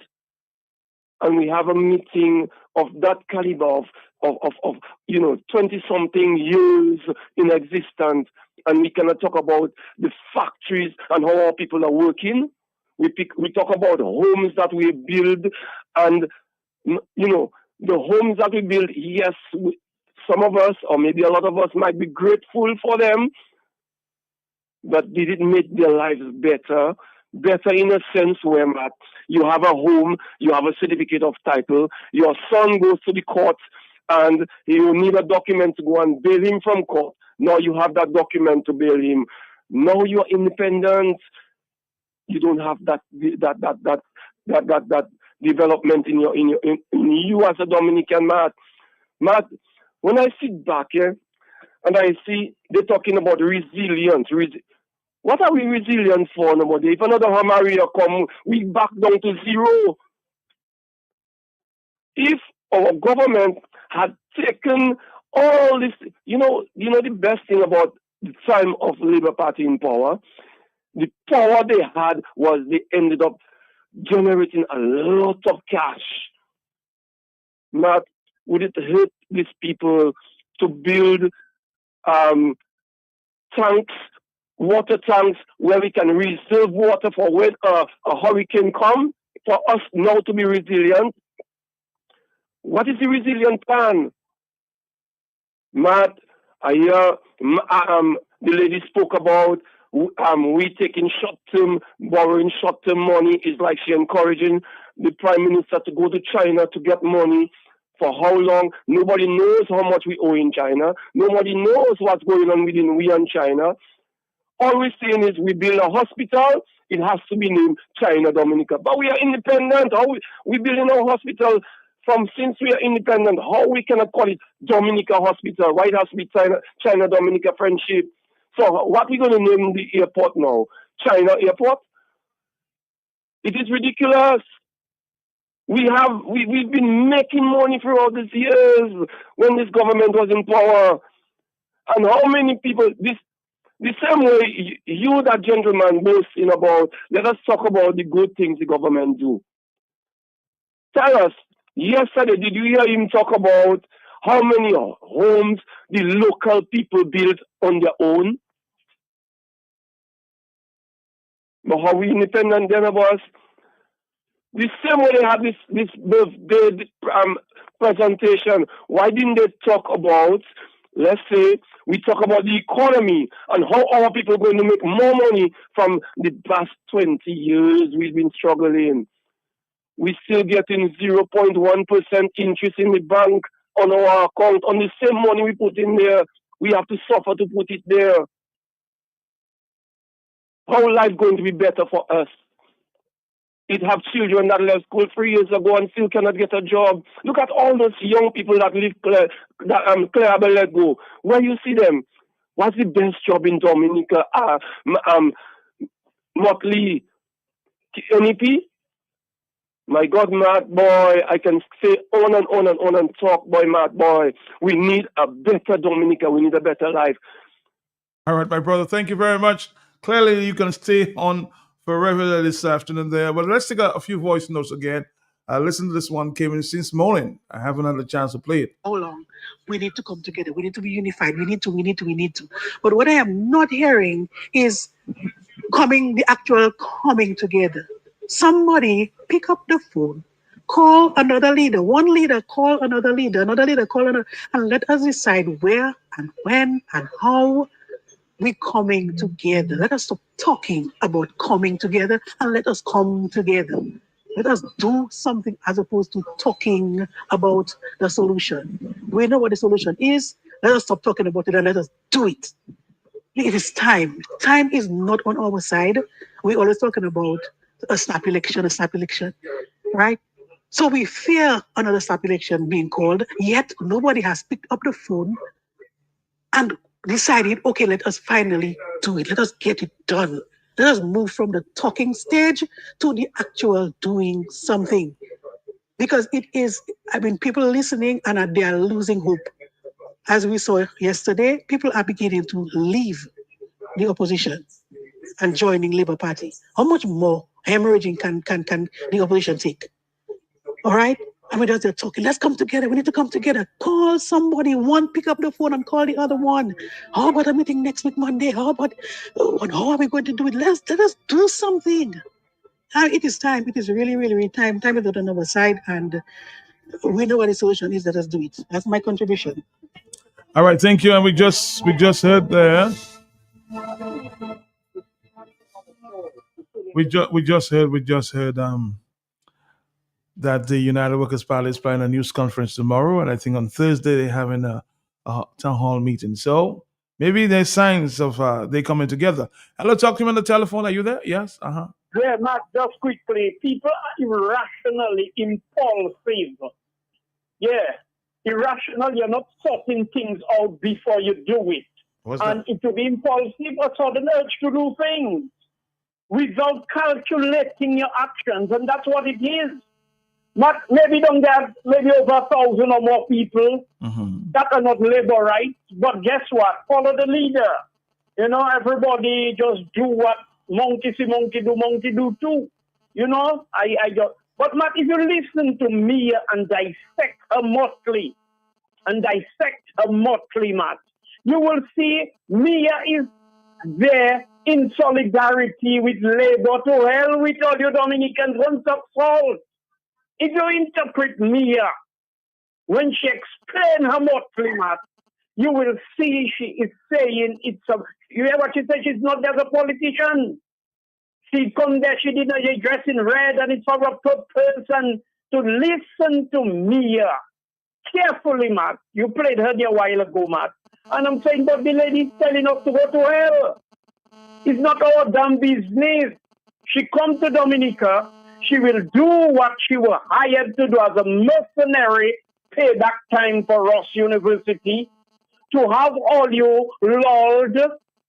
And we have a meeting of that caliber of 20-something years in existence, and we cannot talk about the factories and how our people are working. We talk about homes that we build, and the homes that we build, yes, some of us, or maybe a lot of us, might be grateful for them, but did it make their lives better? Better in a sense where, Matt, you have a home, you have a certificate of title, your son goes to the court, and you need a document to go and bail him from court. Now you have that document to bail him. Now you're independent. You don't have that development in you as a Dominican, Matt. Matt, when I sit back here and I see they're talking about resilience, what are we resilient for nobody? If another Maria come, we back down to zero. If our government had taken all this, the best thing about the time of Labour Party in power, the power they had was they ended up generating a lot of cash. Matt, would it hurt these people to build tanks, water tanks, where we can reserve water for when a hurricane comes, for us now to be resilient? What is the resilient plan? Matt, I hear the lady spoke about we taking short-term, borrowing short-term money. Is like she encouraging the Prime Minister to go to China to get money. For how long? Nobody knows how much we owe in China. Nobody knows what's going on within we and China. All we're saying is we build a hospital, it has to be named China Dominica. But we are independent. How we building our hospital since we are independent, how we cannot call it Dominica Hospital? Why it has to be China Dominica Friendship? So what we going to name the airport now? China Airport? It is ridiculous. We've been making money throughout these years when this government was in power. And how many people, the same way you, that gentleman, boasting about, let us talk about the good things the government do. Tell us, yesterday, did you hear him talk about how many homes the local people built on their own? But how we independent then of us? The same way they had this birthday presentation, why didn't they talk about, let's say, we talk about the economy and how our people are going to make more money from the past 20 years we've been struggling. We're still getting 0.1% interest in the bank on our account. On the same money we put in there, we have to suffer to put it there. How life going to be better for us? It have children that left school 3 years ago and still cannot get a job. Look at all those young people that live Claire let go. Where you see them? What's the best job in Dominica? Mottley, NEP. My God, Matt boy, I can say on and on and on and talk, boy, Matt boy. We need a better Dominica. We need a better life. All right, my brother. Thank you very much. Clearly, you can stay on forever this afternoon there. But let's take a few voice notes again. Listen to this one. Came in since morning. I haven't had a chance to play it. How long? We need to come together. We need to be unified. We need to. But what I am not hearing is the actual coming together. Somebody pick up the phone, call another leader. One leader call another leader call another, and let us decide where and when and how we coming together. Let us stop talking about coming together and let us come together. Let us do something as opposed to talking about the solution. We know what the solution is. Let us stop talking about it and let us do it. It is time. Time is not on our side. We're always talking about a snap election, right? So we fear another snap election being called, yet nobody has picked up the phone and decided, okay, let us finally do it. Let us get it done. Let us move from the talking stage to the actual doing something. Because it is, people listening and they are losing hope. As we saw yesterday, people are beginning to leave the opposition and joining Labour Party. How much more hemorrhaging can the opposition take? All right? As they're talking, let's come together. We need to come together. Call somebody. One, pick up the phone and call the other one. How about a meeting next week, Monday? How are we going to do it? Let us do something. It is time. It is really, really, really time. Time is not on our side, and we know what the solution is. Let us do it. That's my contribution. All right, thank you. And we just heard there. We just heard that the United Workers Party is planning a news conference tomorrow, and I think on Thursday they're having a town hall meeting. So maybe there's signs of they coming together. Hello, talk to me on the telephone. Are you there? Yes. Yeah, Matt, just quickly. People are irrationally impulsive. Yeah, irrational. You're not sorting things out before you do it. And it will be impulsive or sudden urge to do things without calculating your actions, and that's what it is. Maybe don't get maybe over 1,000 or more people that are not labor rights, but guess what? Follow the leader. Everybody just do what monkey see monkey do too. But Matt, if you listen to Mia and dissect her Mottley, Matt, you will see Mia is there in solidarity with Labour. To hell with all you Dominicans, once of salt. If you interpret Mia, when she explained her Mottley, Matt, you will see she is saying you hear what she said? She's not there as a politician. She come there, she did not dress in red, and it's for a person to listen to Mia carefully, Matt. You played her there a while ago, Matt. And I'm saying, but the lady's telling us to go to hell. It's not our damn business. She come to Dominica. She will do what she was hired to do as a mercenary, payback time for Ross University, to have all you lulled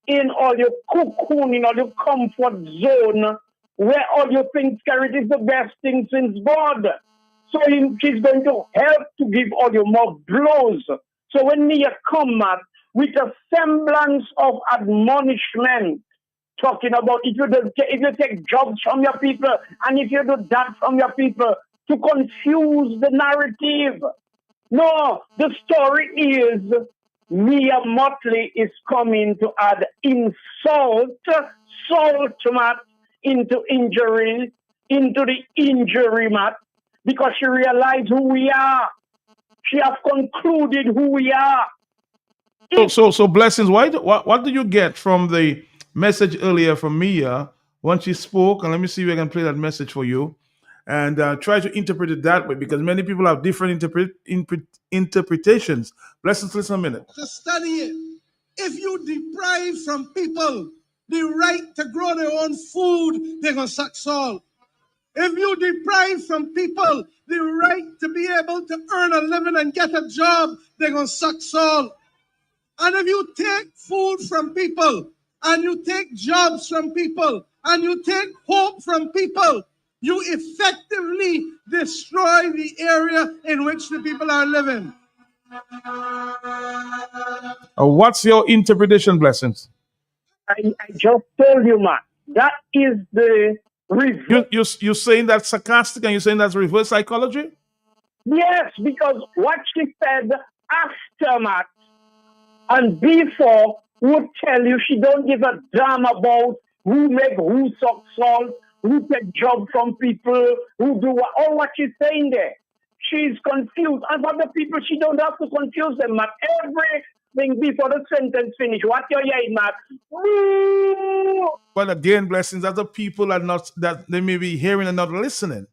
in all your cocoon, in all your comfort zone, where all you think Scarrett is the best thing since God. So she's going to help to give all you more blows. So when Mia come up with a semblance of admonishment, talking about if you take jobs from your people and if you do that from your people, to confuse the narrative. No, the story is Mia Mottley is coming to add salt, Matt, into the injury, Matt, because she realized who we are. She has concluded who we are. So blessings. What do you get from the message earlier from Mia when she spoke? And let me see if I can play that message for you, and try to interpret it that way, because many people have different interpretations. Blessings. Listen a minute. To study it. If you deprive from people the right to grow their own food, they're going to suck salt. If you deprive from people the right to be able to earn a living and get a job, they're going to suck salt. And if you take food from people and you take jobs from people, and you take hope from people, you effectively destroy the area in which the people are living. What's your interpretation, Blessings? I just told you, man. That is the reverse. You're saying that's sarcastic and you're saying that's reverse psychology? Yes, because what she said aftermath and before would tell you she don't give a damn about who make who suck salt, who take job from people, who do what, all what she's saying there. She's confused. And for the people, she don't have to confuse them, man. Everything before the sentence finish. What you're hearing, man? But again, Blessings, other people are not, that they may be hearing and not listening.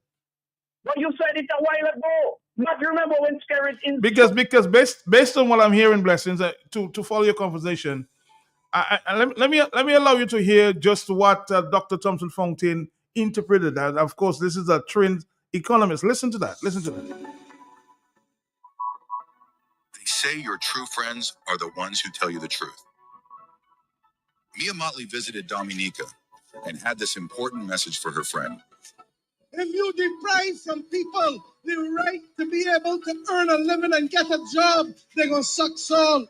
But you said it a while ago. Not remember when Spirit in Because based on what I'm hearing, Blessings, to follow your conversation, let me allow you to hear just what Dr. Thompson Fontaine interpreted. And of course, this is a trained economist. Listen to that. Listen to that. They say your true friends are the ones who tell you the truth. Mia Mottley visited Dominica and had this important message for her friend. If you deprive some people the right to be able to earn a living and get a job, they're going to suck salt.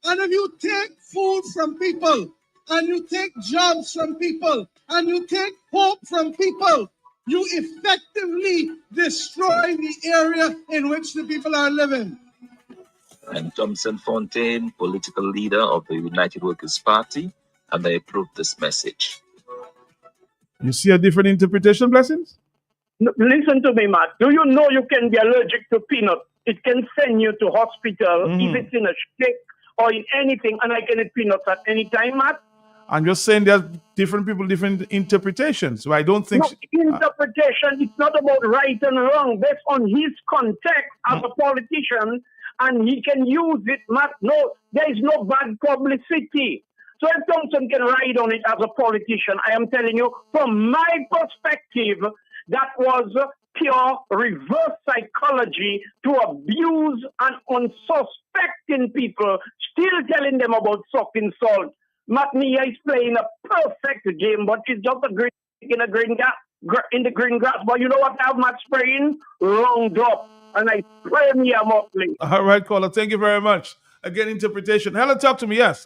And if you take food from people, and you take jobs from people, and you take hope from people, you effectively destroy the area in which the people are living. And Thompson Fontaine, political leader of the United Workers' Party, and I approve this message. You see a different interpretation, Blessings? Listen to me, Matt. Do you know you can be allergic to peanut? It can send you to hospital if it's in a shake or in anything, and I can eat peanuts at any time, Matt. I'm just saying there's different people, different interpretations. So I don't think... Interpretation, it's not about right and wrong. Based on his context as a politician, and he can use it, Matt. No, there is no bad publicity. So if Thompson can ride on it as a politician, I am telling you, from my perspective, that was pure reverse psychology to abuse and unsuspecting people, still telling them about sucking salt. Matt Mia is playing a perfect game, but she's just a green in the green grass. But you know what I have Matt spraying? Roundup. And I spray Mia Mottley. All right, caller. Thank you very much. Again, interpretation. Helen, talk to me. Yes.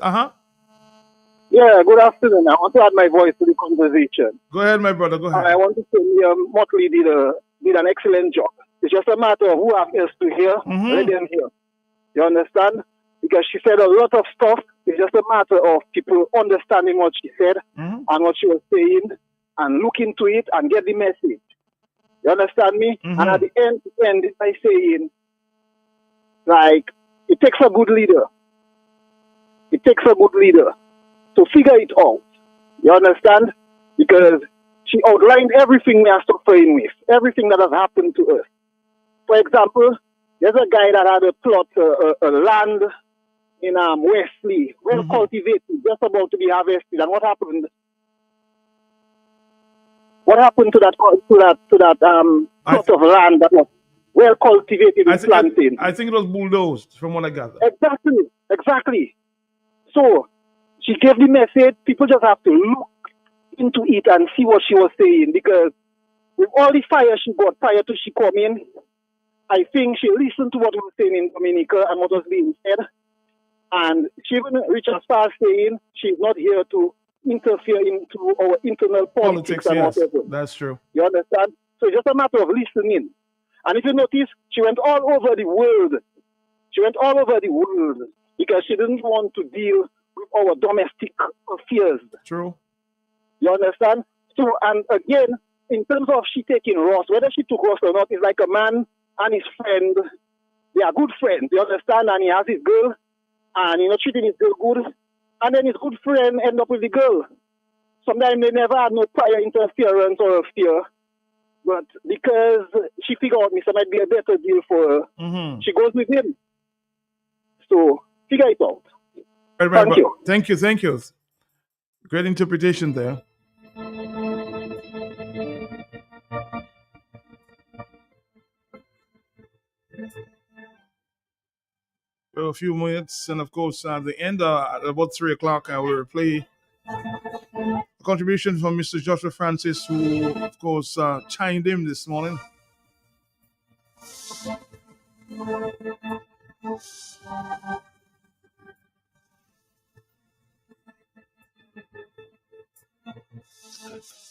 Yeah, good afternoon. I want to add my voice to the conversation. Go ahead, my brother. Go ahead. I want to say Mottley did an excellent job. It's just a matter of who have ears to hear, let them hear. You understand? Because she said a lot of stuff. It's just a matter of people understanding what she said and what she was saying and look into it and get the message. You understand me? And at the end by saying, like, it takes a good leader. It takes a good leader to figure it out. You understand? Because she outlined everything we are suffering with, everything that has happened to us. For example, there's a guy that had a plot, a land in Wesley, well cultivated, just about to be harvested. And what happened? What happened to that plot of land that was well cultivated with planting? I think it was bulldozed, from what I gathered. Exactly. So she gave the message. People just have to look into it and see what she was saying, because with all the fire she got prior to she coming, I think she listened to what was saying in Dominica and what was being said, and she even reached as far as saying she's not here to interfere into our internal politics and yes, whatever. that's true. You understand? So it's just a matter of listening. And if you notice, she went all over the world. She went all over the world because she didn't want to deal with our domestic affairs. True. You understand? So, and again, in terms of she taking Ross, whether she took Ross or not, it's like a man and his friend. They are good friends, you understand? And he has his girl, and treating his girl good. And then his good friend end up with the girl. Sometimes they never had no prior interference or fear. But because she figured out Mr. might be a better deal for her, she goes with him. So, figure it out. Thank you. Thank you. Great interpretation there. Well, a few minutes, and of course, at the end, at about 3 o'clock, I will play A contribution from Mr. Joshua Francis, who, of course, chimed in this morning.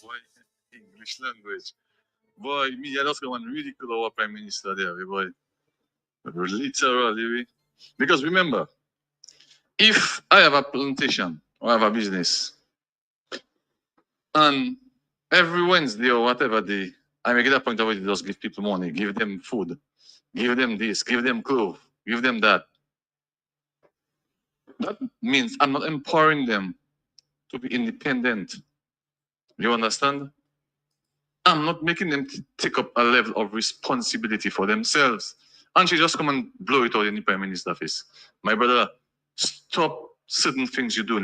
Boy, English language. Boy, me, I just go and ridicule our Prime Minister there, boy. Literally. Because remember, if I have a plantation or I have a business, and every Wednesday or whatever day, I make it a point of it, just give people money, give them food, give them this, give them clothes, give them that. That means I'm not empowering them to be independent. You understand? I'm not making them take up a level of responsibility for themselves. And she just come and blow it out in the Prime Minister's face. My brother, stop certain things you do.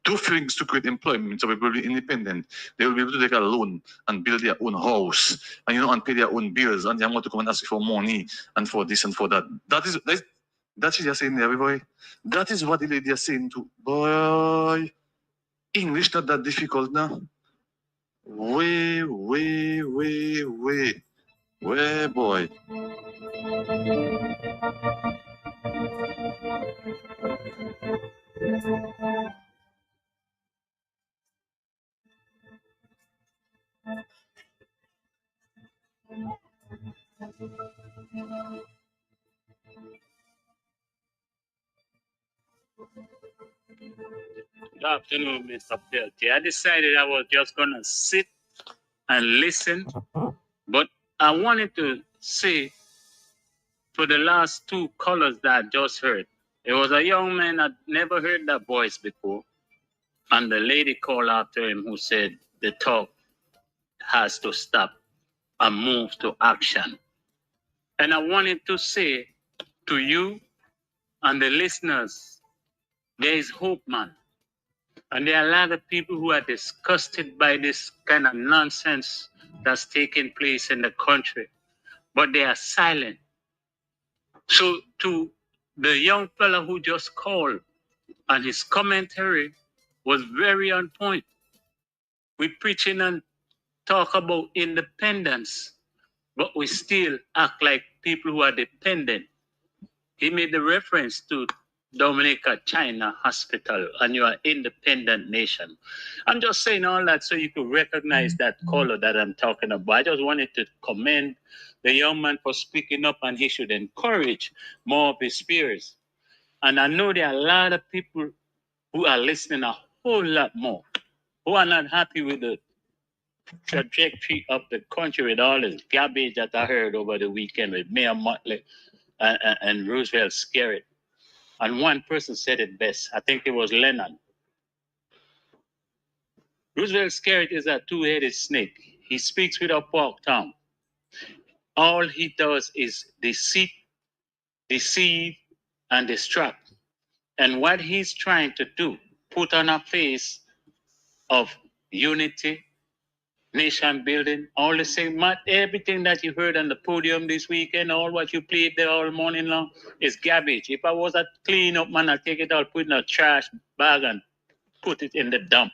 Do things to create employment so people will be independent. They will be able to take a loan and build their own house and and pay their own bills, and they want to come and ask you for money and for this and for that. That is just saying there, boy. That is what the lady is saying to boy. English not that difficult now. Way, boy. Good afternoon, Mr. Peltier. I decided I was just going to sit and listen, but I wanted to say for the last two colors that I just heard, it was a young man that never heard that voice before, and the lady called after him who said the talk has to stop and move to action. And I wanted to say to you and the listeners, there is hope, man. And there are a lot of people who are disgusted by this kind of nonsense that's taking place in the country, but they are silent. So to the young fella who just called, and his commentary was very on point. We preaching and talk about independence, but we still act like people who are dependent. He made the reference to Dominica China Hospital, and you are independent nation. I'm just saying all that so you could recognize that color that I'm talking about. I just wanted to commend the young man for speaking up, and he should encourage more of his peers. And I know there are a lot of people who are listening a whole lot more, who are not happy with the trajectory of the country with all this garbage that I heard over the weekend with Mayor Mottley and Roosevelt Skerritt. And one person said it best. I think it was Lennon. Roosevelt Skerritt is a two-headed snake. He speaks with a forked tongue. All he does is deceive, and distract. And what he's trying to do, put on a face of unity, nation building, all the same, everything that you heard on the podium this weekend, all what you played there all morning long is garbage. If I was a clean up man, I'd take it out, put it in a trash bag and put it in the dump.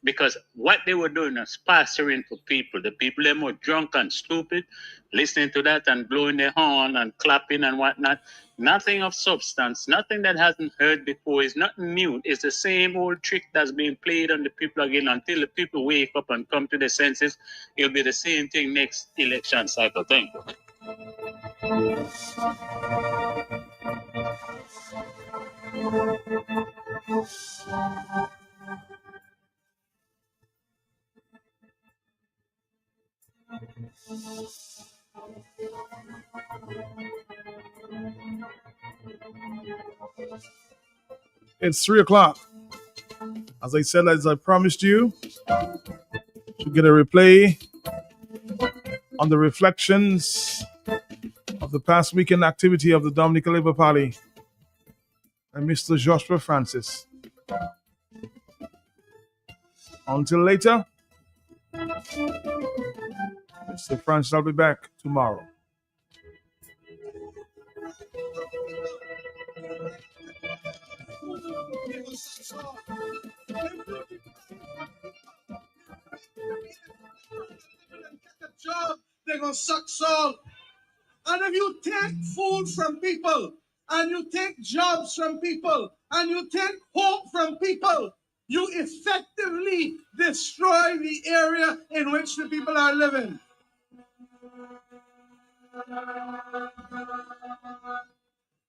Because what they were doing was pastoring for people. The people, they were drunk and stupid, listening to that and blowing their horn and clapping and whatnot. Nothing of substance, nothing that hasn't heard before. Is nothing new. It's the same old trick that's being played on the people again until the people wake up and come to their senses. It'll be the same thing next election cycle. Thank you. It's 3 o'clock. As I said, as I promised you, to get a replay on the reflections of the past weekend activity of the Dominica Labour Party and Mr. Joshua Francis. Until later, Mr. Francis, I'll be back tomorrow. Get a job, they're going to suck salt. And if you take food from people, and you take jobs from people, and you take hope from people, you effectively destroy the area in which the people are living.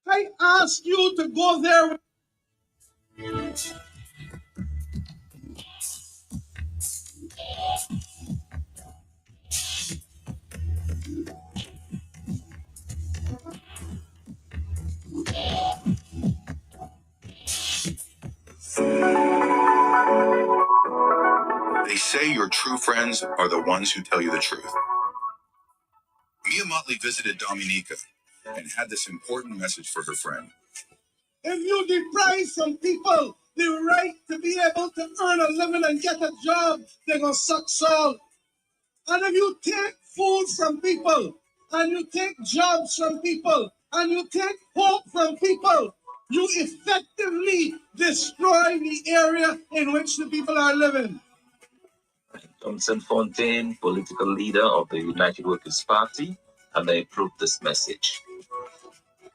I ask you to go there. They say your true friends are the ones who tell you the truth. Mia Mottley visited Dominica and had this important message for her friend. If you deprive some people the right to be able to earn a living and get a job, they're going to suck salt. And if you take food from people, and you take jobs from people, and you take hope from people, you effectively destroy the area in which the people are living. Thompson Fontaine, political leader of the United Workers' Party, and I approve this message.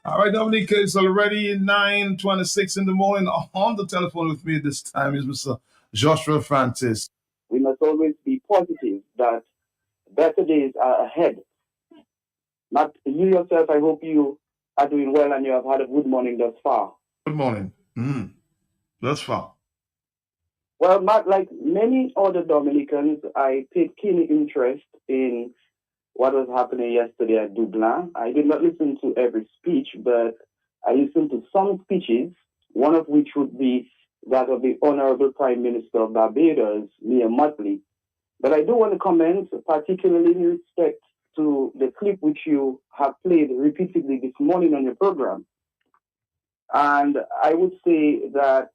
All right, Dominica, it's already 9:26 in the morning. On the telephone with me this time is Mr. Joshua Francis. We must always be positive that better days are ahead. Not you yourself, I hope you are doing well and you have had a good morning thus far. Good morning. Thus far. Well, Matt, like many other Dominicans, I paid keen interest in what was happening yesterday at Dublin. I did not listen to every speech, but I listened to some speeches, one of which would be that of the Honorable Prime Minister of Barbados, Mia Mottley. But I do want to comment, particularly in respect to the clip which you have played repeatedly this morning on your program. And I would say that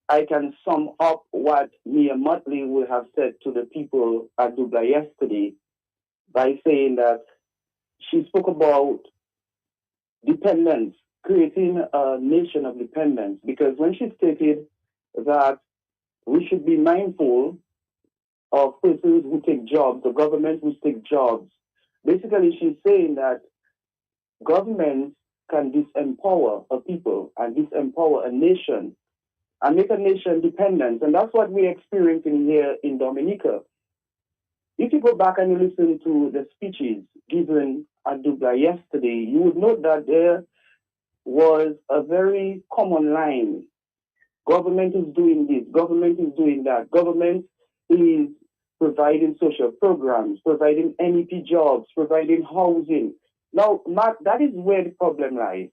I can sum up what Mia Mottley would have said to the people at Dublin yesterday by saying that she spoke about dependence, creating a nation of dependence, because when she stated that we should be mindful of persons who take jobs, the government who take jobs, basically she's saying that governments can disempower a people and disempower a nation and make a nation dependent. And that's what we're experiencing here in Dominica. If you go back and you listen to the speeches given at Dublin yesterday, you would note that there was a very common line. Government is doing this, government is doing that, government is providing social programs, providing NEP jobs, providing housing. Now, Matt, that is where the problem lies.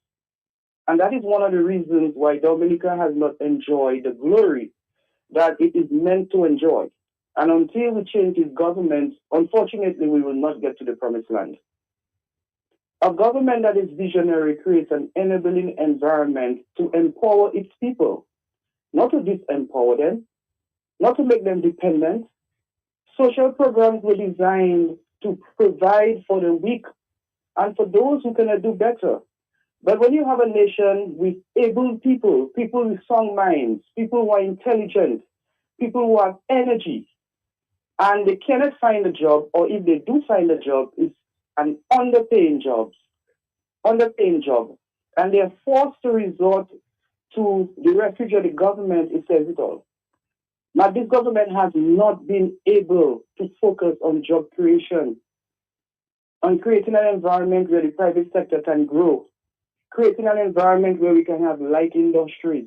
And that is one of the reasons why Dominica has not enjoyed the glory that it is meant to enjoy. And until we change this government, unfortunately, we will not get to the promised land. A government that is visionary creates an enabling environment to empower its people, not to disempower them, not to make them dependent. Social programs were designed to provide for the weak and for those who cannot do better. But when you have a nation with able people, people with strong minds, people who are intelligent, people who have energy, and they cannot find a job, or if they do find a job, it's an underpaying job, and they are forced to resort to the refuge of the government, it says it all. Now, this government has not been able to focus on job creation, on creating an environment where the private sector can grow, creating an environment where we can have light industries,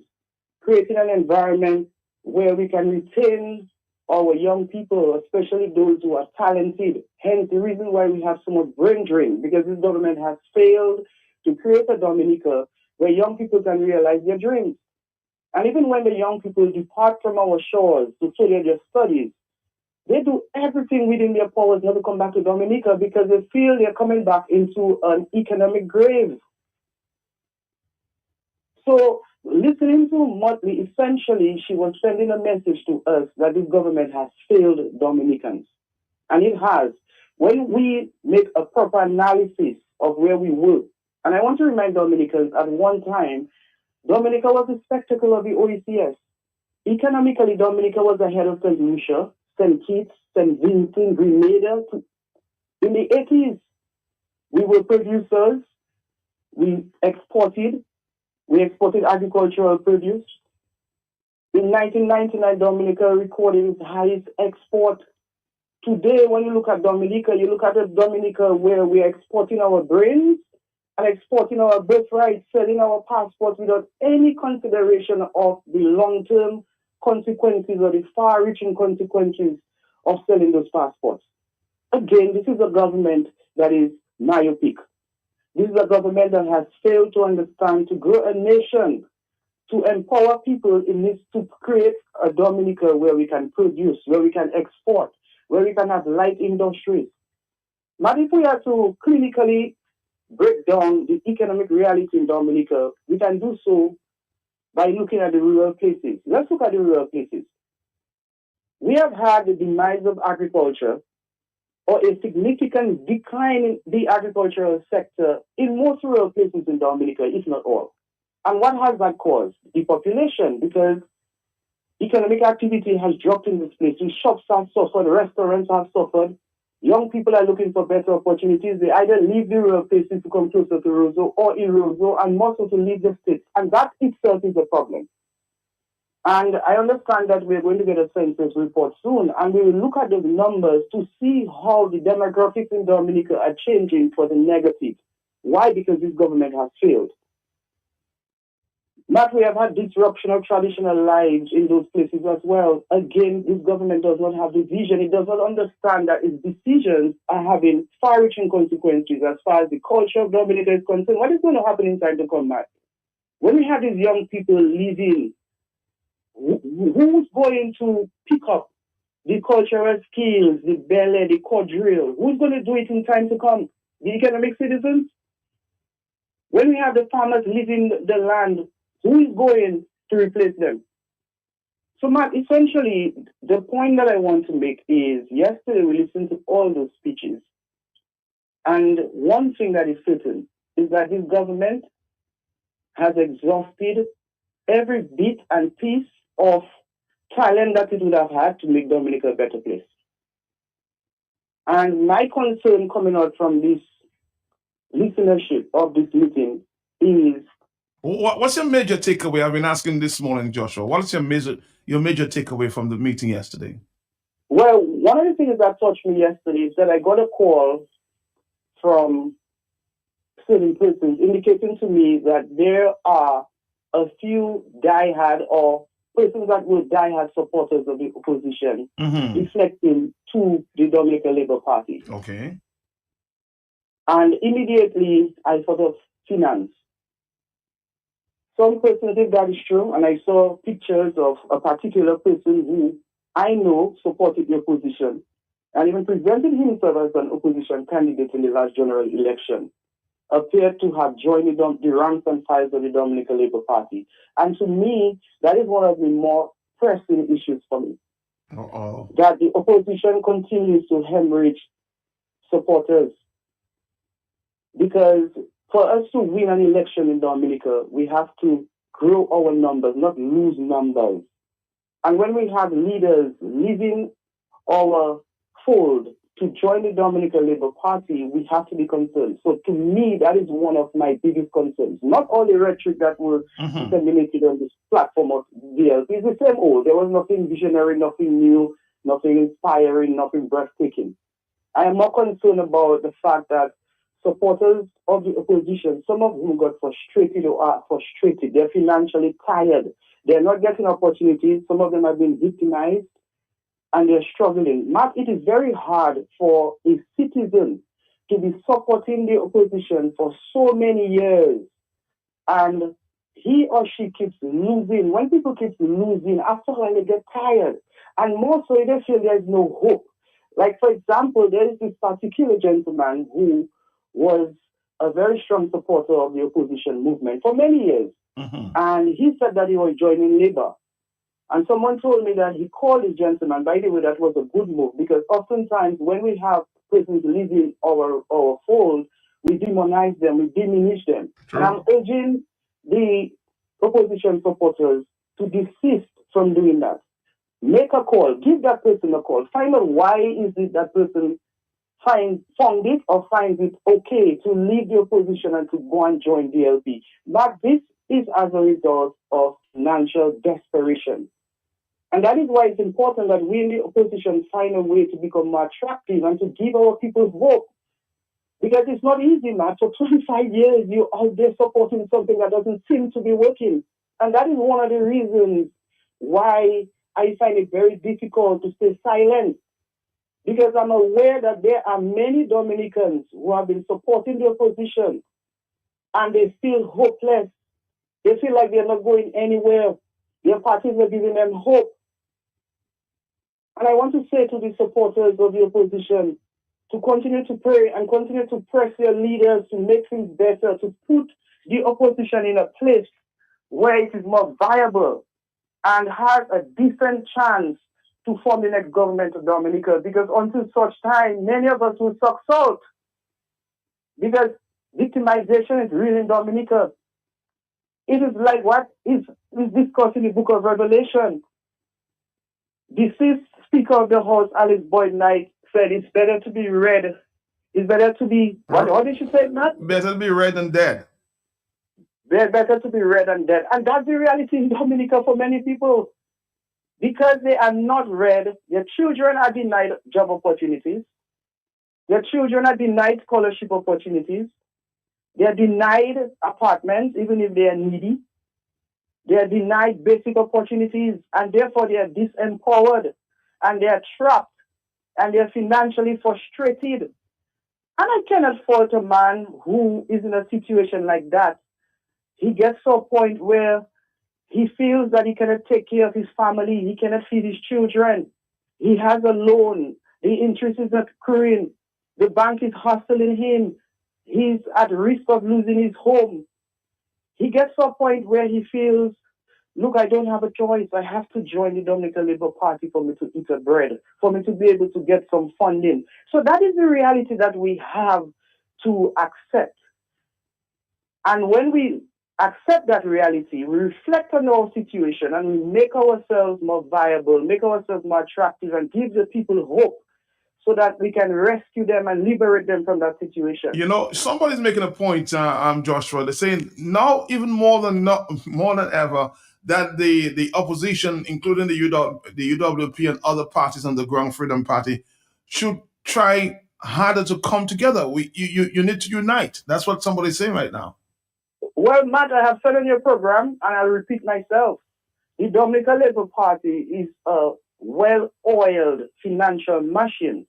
creating an environment where we can retain our young people, especially those who are talented. Hence the reason why we have so much brain drain, because this government has failed to create a Dominica where young people can realize their dreams. And even when the young people depart from our shores to further their studies, they do everything within their powers not to come back to Dominica because they feel they're coming back into an economic grave. So listening to Mottley, essentially, she was sending a message to us that this government has failed Dominicans. And it has. When we make a proper analysis of where we were, and I want to remind Dominicans, at one time, Dominica was the spectacle of the OECS. Economically, Dominica was ahead of St. Lucia, St. Kitts, St. Vincent, Grenada. In the 80s, we were producers. We exported agricultural produce. In 1999, Dominica recorded its highest export. Today, when you look at Dominica, you look at a Dominica where we are exporting our brains and exporting our birthright, selling our passports without any consideration of the long-term consequences or the far-reaching consequences of selling those passports. Again, this is a government that is myopic. This is a government that has failed to understand to grow a nation, to empower people. It needs to create a Dominica where we can produce, where we can export, where we can have light industries. But if we are to clinically break down the economic reality in Dominica, we can do so by looking at the rural places. Let's look at the rural places. We have had the demise of agriculture or a significant decline in the agricultural sector in most rural places in Dominica, if not all. And what has that caused? Depopulation, because economic activity has dropped in this place. The shops have suffered, restaurants have suffered. Young people are looking for better opportunities. They either leave the rural places to come closer to Roseau or in Roseau, and more so to leave the states. And that itself is a problem. And I understand that we're going to get a census report soon, and we will look at those numbers to see how the demographics in Dominica are changing for the negative. Why? Because this government has failed. But we have had disruption of traditional lives in those places as well. Again, this government does not have the vision. It does not understand that its decisions are having far-reaching consequences as far as the culture of Dominica is concerned. What is going to happen inside the combat? When we have these young people leaving, who's going to pick up the cultural skills, the ballet, the quadrille? Who's going to do it in time to come? The economic citizens? When we have the farmers leaving the land, who is going to replace them? So, Matt, essentially, the point that I want to make is, yesterday we listened to all those speeches. And one thing that is certain is that this government has exhausted every bit and piece of talent that it would have had to make Dominica a better place. And my concern coming out from this listenership of this meeting is, what's your major takeaway? I've been asking this morning, Joshua. What's your major takeaway from the meeting yesterday? Well, one of the things that touched me yesterday is that I got a call from certain persons indicating to me that there are a few diehard or persons that were diehard supporters of the opposition deflecting to the Dominica Labour Party. Okay. And immediately I thought of finance. Some persons, if that is true, and I saw pictures of a particular person who I know supported the opposition and even presented himself as an opposition candidate in the last general election, appeared to have joined the ranks and files of the Dominica Labour Party. And to me, that is one of the more pressing issues for me. That the opposition continues to hemorrhage supporters. Because for us to win an election in Dominica, we have to grow our numbers, not lose numbers. And when we have leaders leaving our fold to join the Dominica Labour Party, we have to be concerned. So to me, that is one of my biggest concerns. Not all the rhetoric that were disseminated on this platform of DLP is the same old. There was nothing visionary, nothing new, nothing inspiring, nothing breathtaking. I am more concerned about the fact that supporters of the opposition, some of whom got frustrated or are frustrated, they're financially tired. They're not getting opportunities. Some of them have been victimized and they're struggling. Matt, it is very hard for a citizen to be supporting the opposition for so many years and he or she keeps losing. When people keep losing, after a while they get tired. And more so, they feel there's no hope. Like, for example, there is this particular gentleman who was a very strong supporter of the opposition movement for many years. And he said that he was joining Labour. And someone told me that he called this gentleman. By the way, that was a good move because oftentimes when we have persons leaving our fold, we demonize them, we diminish them. True. And I'm urging the opposition supporters to desist from doing that. Make a call. Give that person a call. Find out why is it that person found it or finds it okay to leave the opposition and to go and join DLP. But this is as a result of financial desperation. And that is why it's important that we in the opposition find a way to become more attractive and to give our people hope. Because it's not easy, man. For 25 years, you're out there supporting something that doesn't seem to be working. And that is one of the reasons why I find it very difficult to stay silent. Because I'm aware that there are many Dominicans who have been supporting the opposition and they feel hopeless. They feel like they're not going anywhere. Their parties are giving them hope. And I want to say to the supporters of the opposition to continue to pray and continue to press their leaders to make things better, to put the opposition in a place where it is more viable and has a decent chance to form the next government of Dominica, because until such time, many of us will suck salt. Because victimization is real in Dominica. It is like what is discussed in the book of Revelation. Deceased Speaker of the House, Alice Boyd Knight, said it's better to be read. It's better to be, what did she say, Matt? Better to be read than dead. Better to be read than dead. And that's the reality in Dominica for many people. Because they are not read, their children are denied job opportunities. Their children are denied scholarship opportunities. They are denied apartments, even if they are needy. They are denied basic opportunities, and therefore they are disempowered, and they are trapped, and they are financially frustrated. And I cannot fault a man who is in a situation like that. He gets to a point where he feels that he cannot take care of his family. He cannot feed his children. He has a loan. The interest is not accruing. The bank is hustling him. He's at risk of losing his home. He gets to a point where he feels, look, I don't have a choice. I have to join the Dominican Labour Party for me to eat a bread, for me to be able to get some funding. So that is the reality that we have to accept. And when we accept that reality, we reflect on our situation and we make ourselves more viable, make ourselves more attractive, and give the people hope so that we can rescue them and liberate them from that situation. You know, somebody's making a point, Joshua. They're saying now, even more than ever, that the opposition, including the UWP and other parties and the Ground Freedom Party, should try harder to come together. You need to unite. That's what somebody's saying right now. Well, Matt, I have said on your program, and I'll repeat myself, the Dominican Labour Party is a well-oiled financial machine.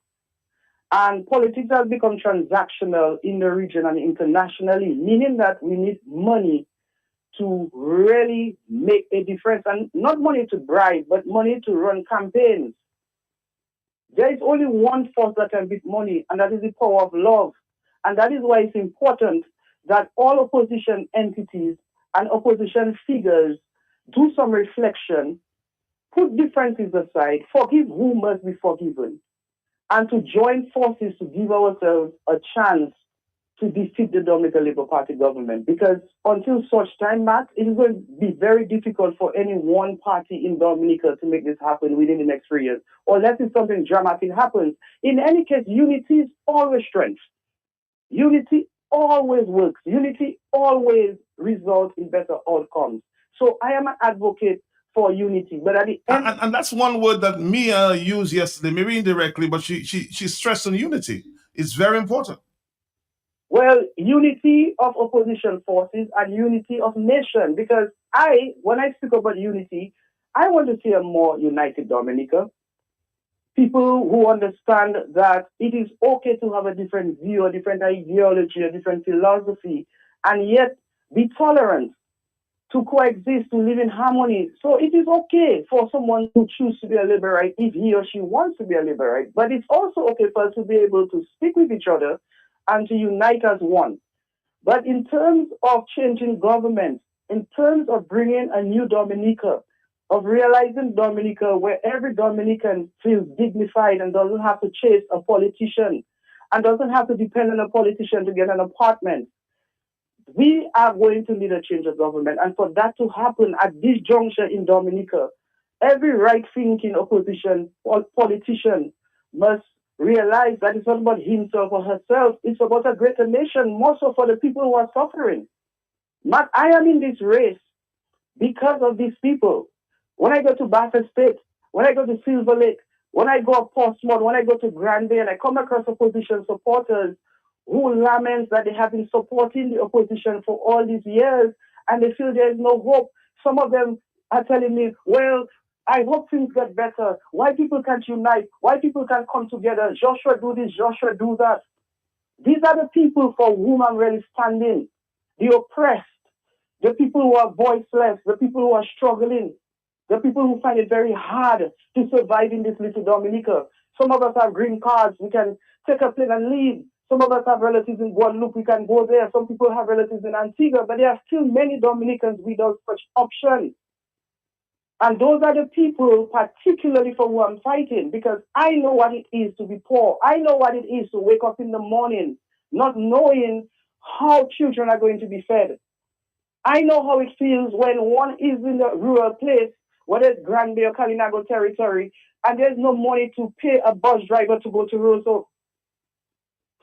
And politics has become transactional in the region and internationally, meaning that we need money to really make a difference. And not money to bribe, but money to run campaigns. There is only one force that can beat money, and that is the power of love. And that is why it's important that all opposition entities and opposition figures do some reflection, put differences aside, forgive who must be forgiven, and to join forces to give ourselves a chance to defeat the Dominican Labour Party government. Because until such time, Matt, it is going to be very difficult for any one party in Dominica to make this happen within the next 3 years, unless if something dramatic happens. In any case, unity is always strength. Unity always works. Unity always results in better outcomes. So I am an advocate for unity, but at the end, and that's one word that Mia used yesterday, maybe indirectly, but she stressed on unity. It's very important. Well, unity of opposition forces and unity of nation, because when I speak about unity, I want to see a more united Dominica. People who understand that it is okay to have a different view, a different ideology, a different philosophy, and yet be tolerant, to coexist, to live in harmony. So it is okay for someone to choose to be a liberal if he or she wants to be a liberal, but it's also okay for us to be able to speak with each other and to unite as one. But in terms of changing government, in terms of bringing a new Dominica, of realizing Dominica where every Dominican feels dignified and doesn't have to chase a politician and doesn't have to depend on a politician to get an apartment, we are going to need a change of government. And for that to happen at this juncture in Dominica, Every right-thinking opposition or politician must realize that it's not about himself or herself. It's about a greater nation, more so for the people who are suffering. But I am in this race because of these people. When I go to Bathurst State, when I go to Silver Lake, when I go to Portsmouth, when I go to Grand Bay, and I come across opposition supporters who lament that they have been supporting the opposition for all these years and they feel there is no hope. Some of them are telling me, well, I hope things get better. Why people can't unite? Why people can't come together? Joshua do this, Joshua do that. These are the people for whom I'm really standing. The oppressed, the people who are voiceless, the people who are struggling, the people who find it very hard to survive in this little Dominica. Some of us have green cards. We can take a plane and leave. Some of us have relatives in Guadeloupe. We can go there. Some people have relatives in Antigua. But there are still many Dominicans without such options. And those are the people, particularly for who I'm fighting, because I know what it is to be poor. I know what it is to wake up in the morning not knowing how children are going to be fed. I know how it feels when one is in a rural place, whether it's Grand Bay or Kalinago territory, and there's no money to pay a bus driver to go to Roseau.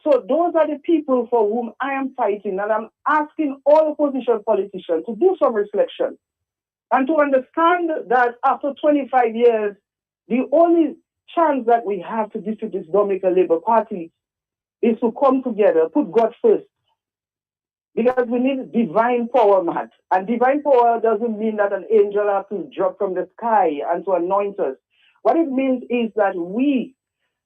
So those are the people for whom I am fighting, and I'm asking all opposition politicians to do some reflection and to understand that after 25 years, the only chance that we have to defeat this Dominica Labour Party is to come together, put God first. Because we need divine power, Matt. And divine power doesn't mean that an angel has to drop from the sky and to anoint us. What it means is that we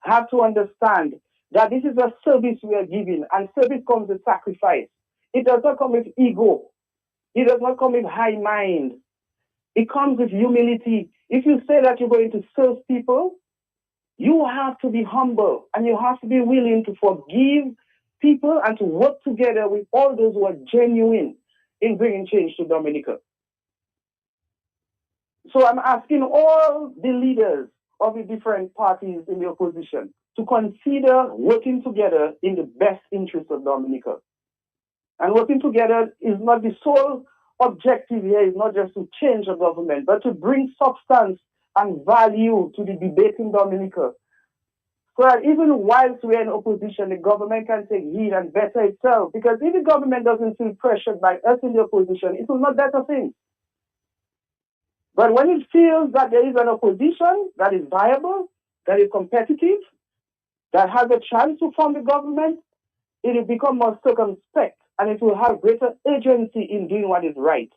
have to understand that this is a service we are giving, and service comes with sacrifice. It does not come with ego. It does not come with high mind. It comes with humility. If you say that you're going to serve people, you have to be humble and you have to be willing to forgive people and to work together with all those who are genuine in bringing change to Dominica. So I'm asking all the leaders of the different parties in the opposition to consider working together in the best interest of Dominica. And working together is not the sole objective here, is not just to change the government, but to bring substance and value to the debate in Dominica. So that even whilst we're in opposition, the government can take heed and better itself. Because if the government doesn't feel pressured by us in the opposition, it will not better things. But when it feels that there is an opposition that is viable, that is competitive, that has a chance to form the government, it will become more circumspect and it will have greater agency in doing what is right.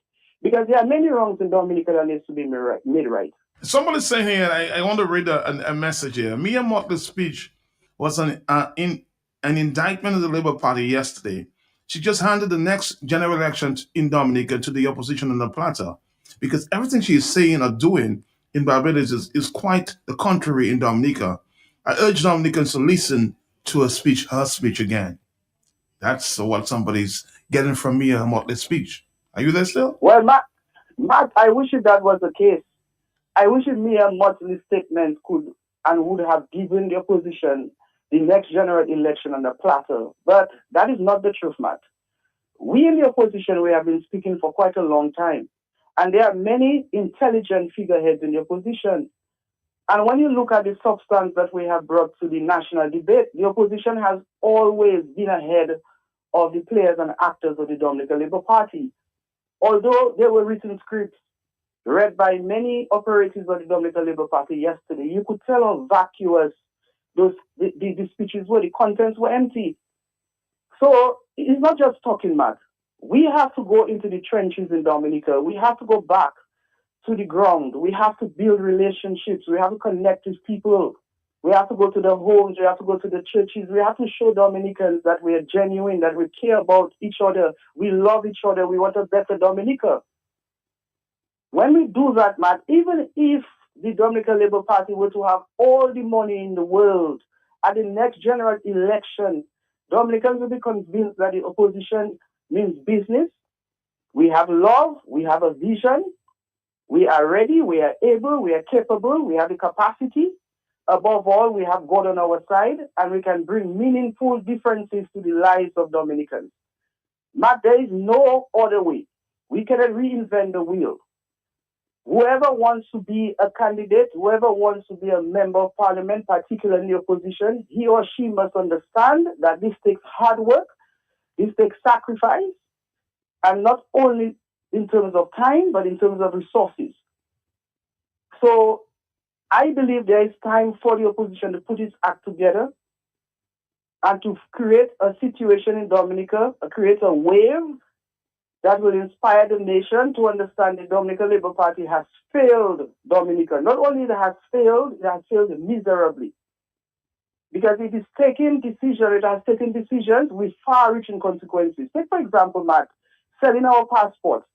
Because there are many wrongs in Dominica that needs to be made right. Somebody saying here, I want to read a message here. Mia Mottley's speech was an indictment of the Labour Party yesterday. She just handed the next general election in Dominica to the opposition on the platter because everything she is saying or doing in Barbados is quite the contrary in Dominica. I urge Dominicans to listen to her speech again. That's what somebody's getting from Mia Mottley's speech. Are you there still? Well, Matt, I wish that was the case. I wish Mia Mottley's statement could and would have given the opposition the next general election on the platter. But that is not the truth, Matt. We in the opposition, we have been speaking for quite a long time. And there are many intelligent figureheads in the opposition. And when you look at the substance that we have brought to the national debate, the opposition has always been ahead of the players and actors of the Dominica Labour Party. Although there were written scripts read by many operatives of the Dominica Labour Party yesterday, you could tell how vacuous the speeches were. The contents were empty. So it's not just talking, Matt. We have to go into the trenches in Dominica. We have to go back to the ground. We have to build relationships. We have to connect with people. We have to go to the homes. We have to go to the churches. We have to show Dominicans that we are genuine, that we care about each other. We love each other. We want a better Dominica. When we do that, Matt, even if the Dominica Labour Party were to have all the money in the world at the next general election, Dominicans will be convinced that the opposition means business. We have love. We have a vision. We are ready. We are able. We are capable. We have the capacity. Above all, we have God on our side, and we can bring meaningful differences to the lives of Dominicans. Matt, there is no other way. We cannot reinvent the wheel. whoever wants to be a candidate, whoever wants to be a member of parliament, particularly in the opposition, he or she must understand that this takes hard work, this takes sacrifice, and not only in terms of time, but in terms of resources. So I believe there is time for the opposition to put its act together and to create a situation in Dominica, create a wave that will inspire the nation to understand the Dominican Labour Party has failed Dominica. Not only it has failed miserably. Because it has taken decisions with far-reaching consequences. Take, for example, Matt, selling our passports.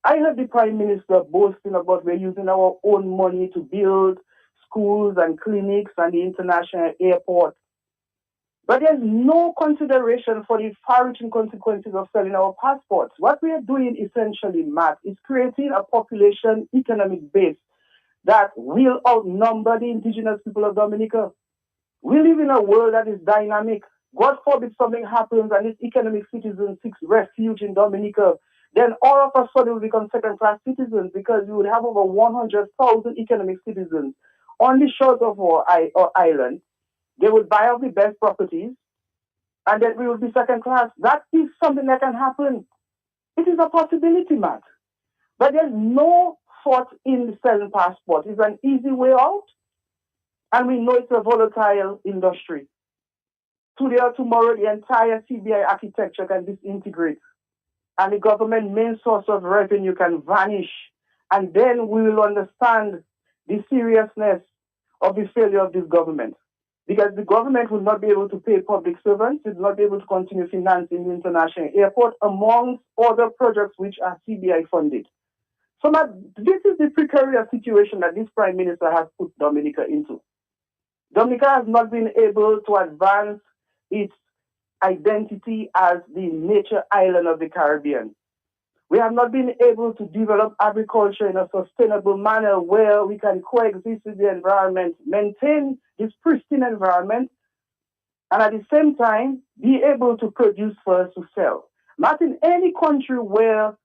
I heard the Prime Minister boasting about we're using our own money to build schools and clinics and the international airport. But there's no consideration for the far-reaching consequences of selling our passports. What we are doing essentially, Matt, is creating a population economic base that will outnumber the indigenous people of Dominica. We live in a world that is dynamic. God forbid something happens and these economic citizens seek refuge in Dominica. Then all of a sudden we become second-class citizens because we would have over 100,000 economic citizens on the shores of our island. They would buy off the best properties, and then we would be second class. That is something that can happen. It is a possibility, Matt. But there's no fault in selling passports. It's an easy way out, and we know it's a volatile industry. Today or tomorrow, the entire CBI architecture can disintegrate, and the government main source of revenue can vanish, and then we will understand the seriousness of the failure of this government. Because the government will not be able to pay public servants, it will not be able to continue financing the international airport, amongst other projects which are CBI funded. So this is the precarious situation that this Prime Minister has put Dominica into. Dominica has not been able to advance its identity as the nature island of the Caribbean. We have not been able to develop agriculture in a sustainable manner where we can coexist with the environment, maintain this pristine environment, and at the same time, be able to produce for us to sell. Not in any country where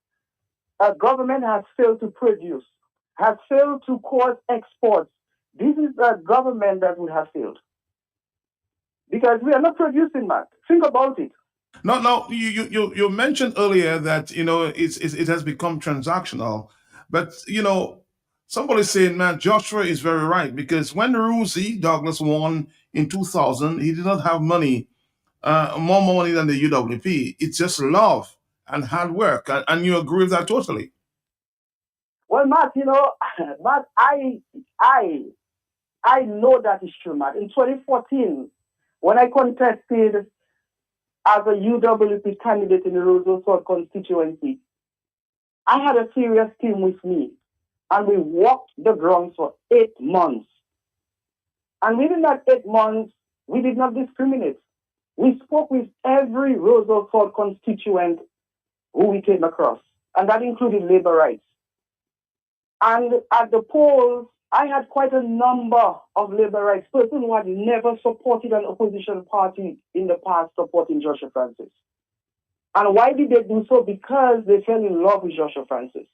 a government has failed to produce, has failed to cause exports. This is a government that would have failed. Because we are not producing much. Think about it. No, you mentioned earlier that it has become transactional, but somebody's saying, man, Joshua is very right because when Rosie Douglas won in 2000, he did not have money, more money than the UWP. It's just love and hard work, and you agree with that totally. Well, Matt, Matt, I know that is true, Matt. In 2014, when I contested as a UWP candidate in the Roseau constituency, I had a serious team with me, and we walked the grounds for 8 months. And within that 8 months, we did not discriminate. We spoke with every Roseau constituent who we came across, and that included labor rights. And at the polls, I had quite a number of labor rights persons who had never supported an opposition party in the past supporting Joshua Francis. And why did they do so? Because they fell in love with Joshua Francis.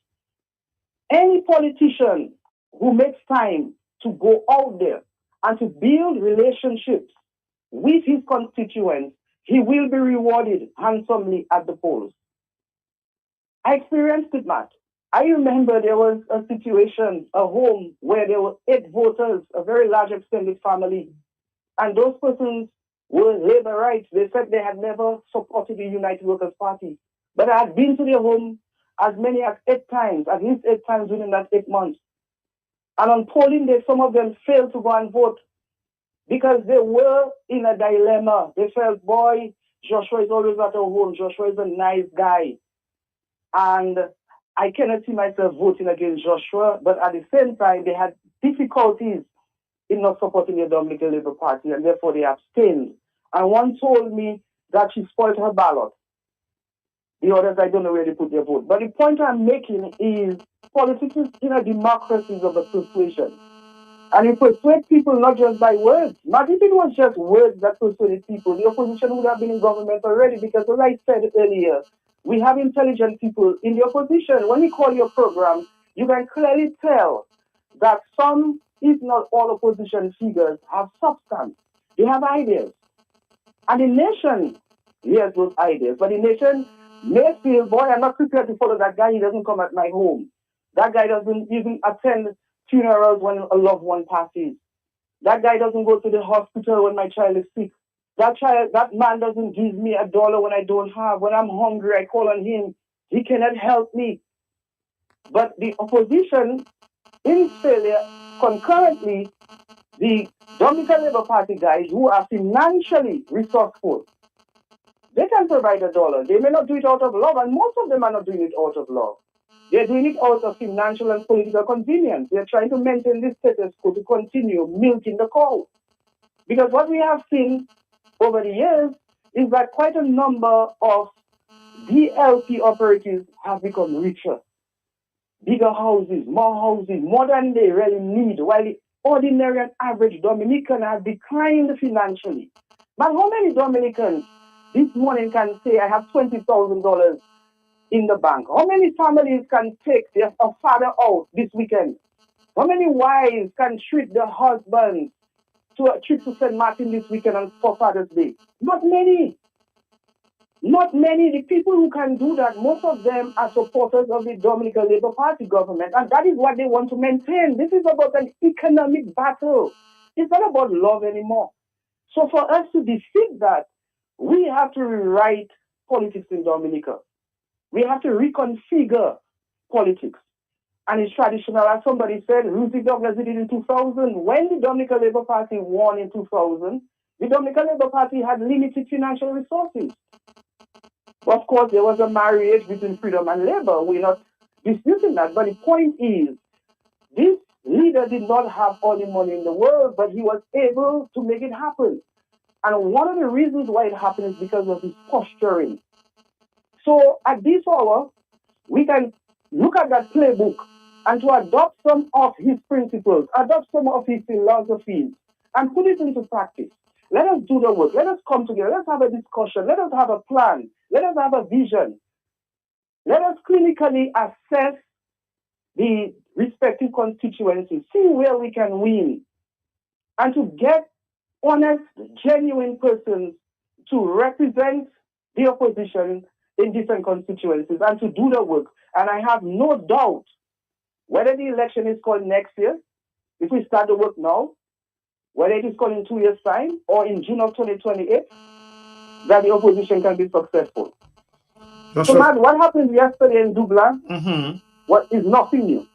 Any politician who makes time to go out there and to build relationships with his constituents, he will be rewarded handsomely at the polls. I experienced it, Matt. I remember there was a situation, a home, where there were 8 voters, a very large extended family, and those persons were labor rights. They said they had never supported the United Workers' Party. But I had been to their home as many as 8 times, at least 8 times during that 8 months. And on polling day, some of them failed to go and vote because they were in a dilemma. They felt, boy, Joshua is always at our home. Joshua is a nice guy. And I cannot see myself voting against Joshua, but at the same time, they had difficulties in not supporting the Dominican Labour Party, and therefore they abstained. And one told me that she spoiled her ballot. The others, I don't know where they put their vote. But the point I'm making is politics is in a democracy of a persuasion. And you persuade people not just by words. Not if it was just words that persuaded people, the opposition would have been in government already, because as I said earlier, we have intelligent people in the opposition. When we call your program, you can clearly tell that some, if not all, opposition figures have substance. They have ideas. And the nation hears those ideas. But the nation may feel, boy, I'm not prepared to follow that guy. He doesn't come at my home. That guy doesn't even attend funerals when a loved one passes. That guy doesn't go to the hospital when my child is sick. That man doesn't give me $1 when I don't have. When I'm hungry, I call on him. He cannot help me. But the opposition, in failure, concurrently, the Dominican Labour Party guys who are financially resourceful, they can provide $1. They may not do it out of love, and most of them are not doing it out of love. They're doing it out of financial and political convenience. They're trying to maintain this status quo to continue milking the cow. Because what we have seen over the years is that quite a number of DLP operatives have become richer. Bigger houses, more than they really need, while the ordinary and average Dominican have declined financially. But how many Dominicans this morning can say, I have $20,000 in the bank? How many families can take their father out this weekend? How many wives can treat their husbands to a trip to St. Martin this weekend and for Father's Day? Not many. Not many. The people who can do that, most of them are supporters of the Dominican Labour Party government, and that is what they want to maintain. This is about an economic battle. It's not about love anymore. So for us to defeat that, we have to rewrite politics in Dominica. We have to reconfigure politics. And it's traditional, as somebody said, Ruthie Douglas did it in 2000. When the Dominican Labour Party won in 2000, the Dominican Labour Party had limited financial resources. Of course, there was a marriage between freedom and labor. We're not disputing that. But the point is, this leader did not have all the money in the world, but he was able to make it happen. And one of the reasons why it happened is because of his posturing. So at this hour, we can look at that playbook and to adopt some of his principles, adopt some of his philosophies, and put it into practice. Let us do the work. Let us come together. Let's have a discussion. Let us have a plan. Let us have a vision. Let us clinically assess the respective constituencies, see where we can win, and to get honest, genuine persons to represent the opposition in different constituencies and to do the work. And I have no doubt whether the election is called next year, if we start the work now, whether it is called in 2 years' time or in June of 2028, that the opposition can be successful. So, Matt, what happened yesterday in Dublin what is nothing new.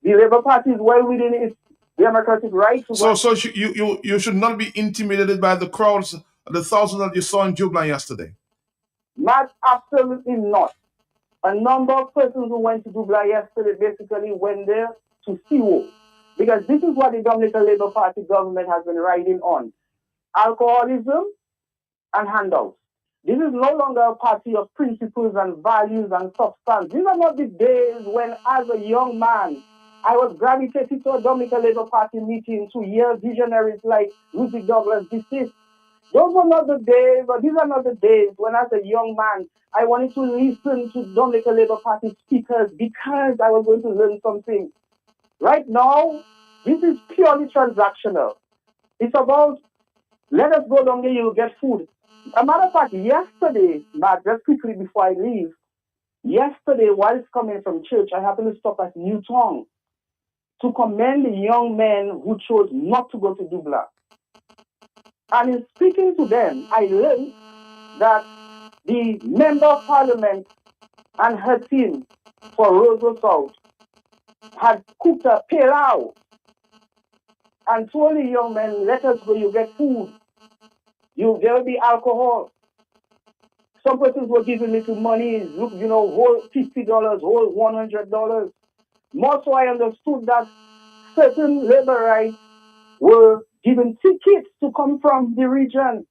The Labour Party is well within its democratic right to So you should not be intimidated by the crowds, the thousands that you saw in Dublin yesterday. Matt, absolutely not. A number of persons who went to Dublin yesterday basically went there to see war. Because this is what the Dominican Labour Party government has been riding on. Alcoholism and handouts. This is no longer a party of principles and values and substance. These are not the days when, as a young man, I was gravitating to a Dominican Labour Party meeting to hear visionaries like Ruthie Douglas desist. Those were not the days, or these are not the days when, as a young man, I wanted to listen to Dominican Labour Party speakers because I was going to learn something. Right now, this is purely transactional. It's about, let us go down there, you'll get food. A matter of fact, yesterday, Matt, just quickly before I leave, yesterday, while coming from church, I happened to stop at Newtown to commend the young men who chose not to go to Dublin. And in speaking to them, I learned that the Member of Parliament and her team for Roseau South had cooked a pilau and told the young men, let us go, you get food. There will be alcohol. Some persons were giving little money, whole $50, whole $100. More so I understood that certain laborites were given tickets to come from the region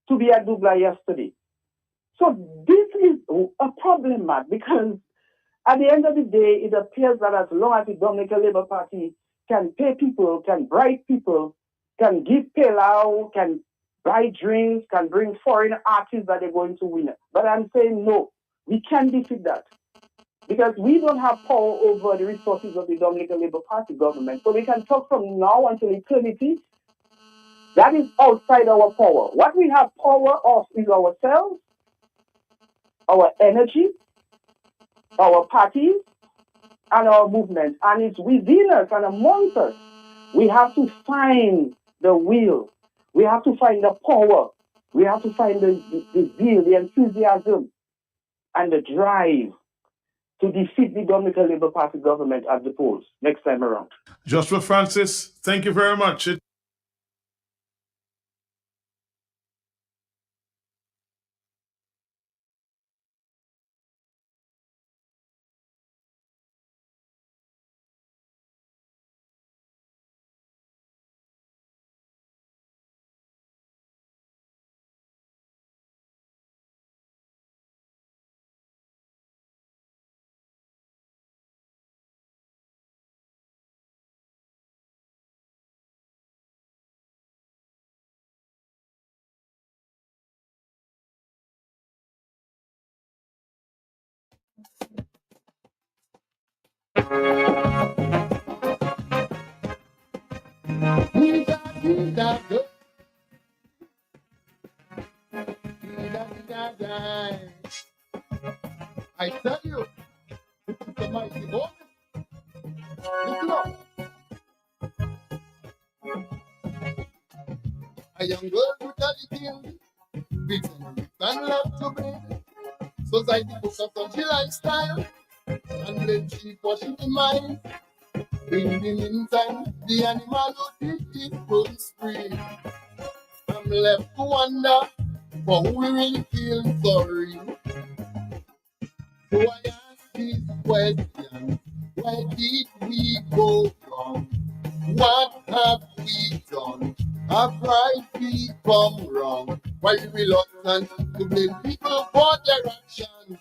to be at Dublin yesterday. So this is a problem, Matt, because at the end of the day, it appears that as long as the Dominican Labour Party can pay people, can bribe people, can give pilau, can buy drinks, can bring foreign artists that they're going to win. But I'm saying no, we can defeat that. because we don't have power over the resources of the Dominican Labour Party government. So we can talk from now until eternity. That is outside our power. What we have power of is ourselves, our energy, our parties, and our movement. And it's within us and amongst us. We have to find the will. We have to find the power. We have to find the zeal, the enthusiasm, and the drive to defeat the Dominican Labour Party government at the polls next time around. Joshua Francis, thank you very much. I tell you, this is the mighty moment. Listen up. A young girl brutality, pretending and love to breed. Society focus on the lifestyle and blame cheap washing the mind. In the meantime, the animal who did it runs free. I'm left to wonder, for who we really feel sorry. So I ask this question, why did we go wrong? What have we done? Have right become wrong? Why we reluctant to blame people for their actions?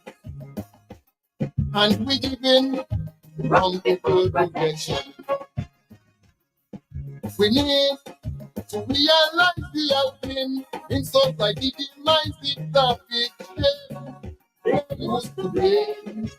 And we giving wrong people protection. We need to realize the helping in society, demise it, that it used to be.